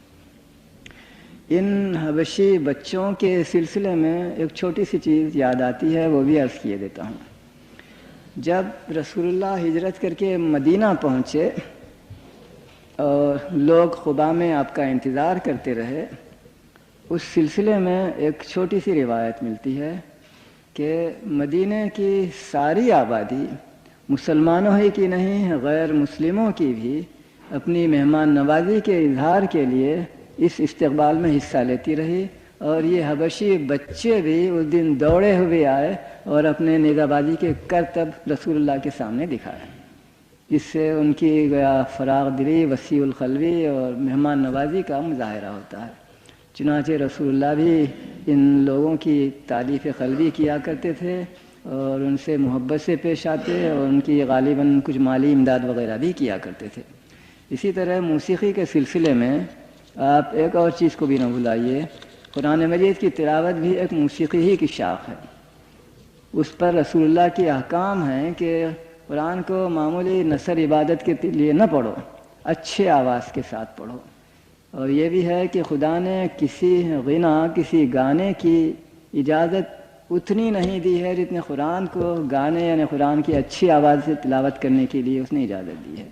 ان حبشی بچوں کے سلسلے میں ایک چھوٹی سی چیز یاد آتی ہے، وہ بھی عرض کیے دیتا ہوں۔ جب رسول اللہ ہجرت کر کے مدینہ پہنچے اور لوگ قباء میں آپ کا انتظار کرتے رہے، اس سلسلے میں ایک چھوٹی سی روایت ملتی ہے کہ مدینہ کی ساری آبادی مسلمانوں ہی کی نہیں غیر مسلموں کی بھی اپنی مہمان نوازی کے اظہار کے لیے اس استقبال میں حصہ لیتی رہی، اور یہ حبشی بچے بھی اس دن دوڑے ہوئے آئے اور اپنے نیزہ بازی کے کرتب رسول اللہ کے سامنے دکھائے۔ اس سے ان کی فراغ دلی، وسیع القلبی اور مہمان نوازی کا مظاہرہ ہوتا ہے۔ چنانچہ رسول اللہ بھی ان لوگوں کی تعریف قلبی کیا کرتے تھے اور ان سے محبت سے پیش آتے اور ان کی غالباً کچھ مالی امداد وغیرہ بھی کیا کرتے تھے۔ اسی طرح موسیقی کے سلسلے میں آپ ایک اور چیز کو بھی نہ بھلائیے، قرآن مجید کی تلاوت بھی ایک موسیقی ہی کی شاخ ہے۔ اس پر رسول اللہ کے احکام ہیں کہ قرآن کو معمولی نثر عبادت کے لیے نہ پڑھو، اچھے آواز کے ساتھ پڑھو۔ اور یہ بھی ہے کہ خدا نے کسی غنا، کسی گانے کی اجازت اتنی نہیں دی ہے جتنے قرآن کو گانے یعنی قرآن کی اچھی آواز سے تلاوت کرنے کے لیے اس نے اجازت دی ہے۔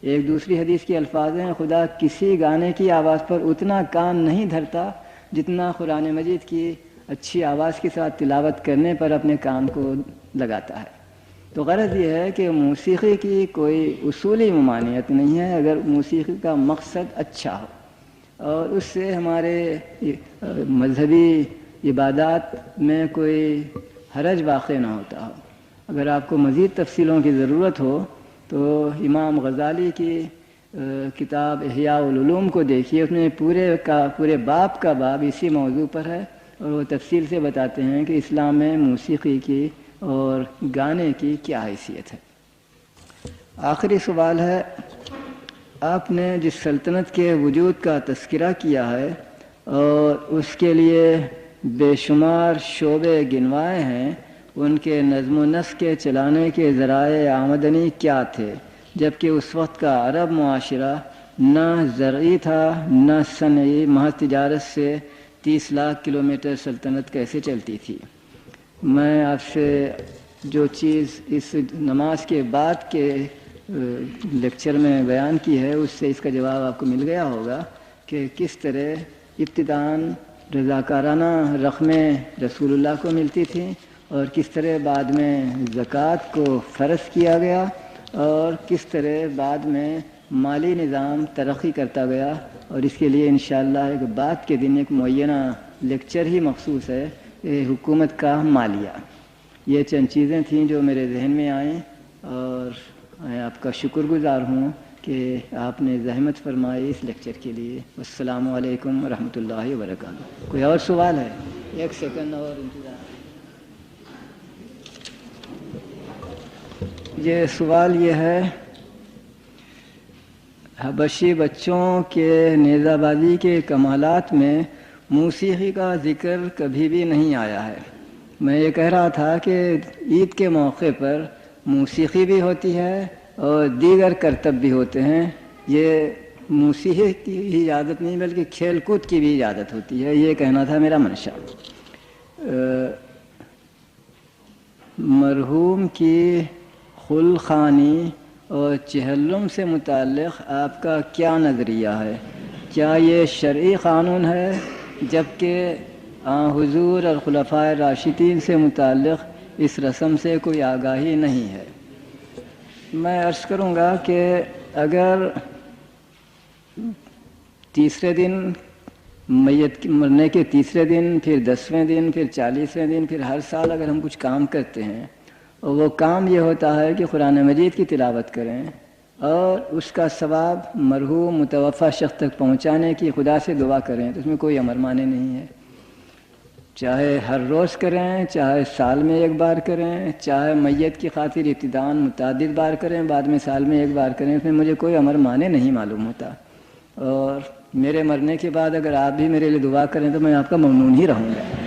ایک دوسری حدیث کے الفاظ ہیں، خدا کسی گانے کی آواز پر اتنا کان نہیں دھرتا جتنا قرآن مجید کی اچھی آواز کے ساتھ تلاوت کرنے پر اپنے کان کو لگاتا ہے۔ تو غرض یہ ہے کہ موسیقی کی کوئی اصولی ممانعت نہیں ہے اگر موسیقی کا مقصد اچھا ہو اور اس سے ہمارے مذہبی عبادات میں کوئی حرج واقع نہ ہوتا ہو۔ اگر آپ کو مزید تفصیلوں کی ضرورت ہو تو امام غزالی کی کتاب احیاء العلوم کو دیکھیے، اس میں پورے باب کا باب اسی موضوع پر ہے اور وہ تفصیل سے بتاتے ہیں کہ اسلام میں موسیقی کی اور گانے کی کیا حیثیت ہے۔ آخری سوال ہے، آپ نے جس سلطنت کے وجود کا تذکرہ کیا ہے اور اس کے لیے بے شمار شعبے گنوائے ہیں، ان کے نظم و نسق کے چلانے کے ذرائع آمدنی کیا تھے، جبکہ اس وقت کا عرب معاشرہ نہ زرعی تھا نہ صنعی، محض تجارت سے 30 لاکھ کلومیٹر سلطنت کیسے چلتی تھی؟ میں آپ سے جو چیز اس نماز کے بعد کے لیکچر میں بیان کی ہے اس سے اس کا جواب آپ کو مل گیا ہوگا کہ کس طرح ابتداً رضاکارانہ رقمیں رسول اللہ کو ملتی تھیں اور کس طرح بعد میں زکوٰۃ کو فرض کیا گیا اور کس طرح بعد میں مالی نظام ترقی کرتا گیا، اور اس کے لیے انشاءاللہ ایک بعد کے دن ایک معینہ لیکچر ہی مخصوص ہے حکومت کا مالیہ۔ یہ چند چیزیں تھیں جو میرے ذہن میں آئیں اور میں آپ کا شکر گزار ہوں کہ آپ نے زحمت فرمائی اس لیکچر کے لیے۔ السلام علیکم ورحمۃ اللہ وبرکاتہ۔ کوئی اور سوال ہے؟ ایک سیکنڈ اور انتظار۔ یہ سوال یہ ہے، حبشی بچوں کے نیزہ بازی کے کمالات میں موسیقی کا ذکر کبھی بھی نہیں آیا ہے۔ میں یہ کہہ رہا تھا کہ عید کے موقع پر موسیقی بھی ہوتی ہے اور دیگر کرتب بھی ہوتے ہیں۔ یہ موسیقی کی اجازت نہیں بلکہ کھیل کود کی بھی اجازت ہوتی ہے، یہ کہنا تھا میرا منشا۔ مرحوم کی خلخانی اور چہلم سے متعلق آپ کا کیا نظریہ ہے؟ کیا یہ شرعی قانون ہے جبکہ حضور اور خلفائے راشدین سے متعلق اس رسم سے کوئی آگاہی نہیں ہے؟ میں عرض کروں گا کہ اگر تیسرے دن میت مرنے کے تیسرے دن، پھر 10ویں دن، پھر 40ویں دن، پھر ہر سال اگر ہم کچھ کام کرتے ہیں اور وہ کام یہ ہوتا ہے کہ قرآن مجید کی تلاوت کریں اور اس کا ثواب مرحوم متوفی شخص تک پہنچانے کی خدا سے دعا کریں تو اس میں کوئی امر مانے نہیں ہے۔ چاہے ہر روز کریں، چاہے سال میں ایک بار کریں، چاہے میت کی خاطر ابتداءً متعدد بار کریں، بعد میں سال میں ایک بار کریں، اس میں مجھے کوئی امر مانے نہیں معلوم ہوتا۔ اور میرے مرنے کے بعد اگر آپ بھی میرے لیے دعا کریں تو میں آپ کا ممنون ہی رہوں گا۔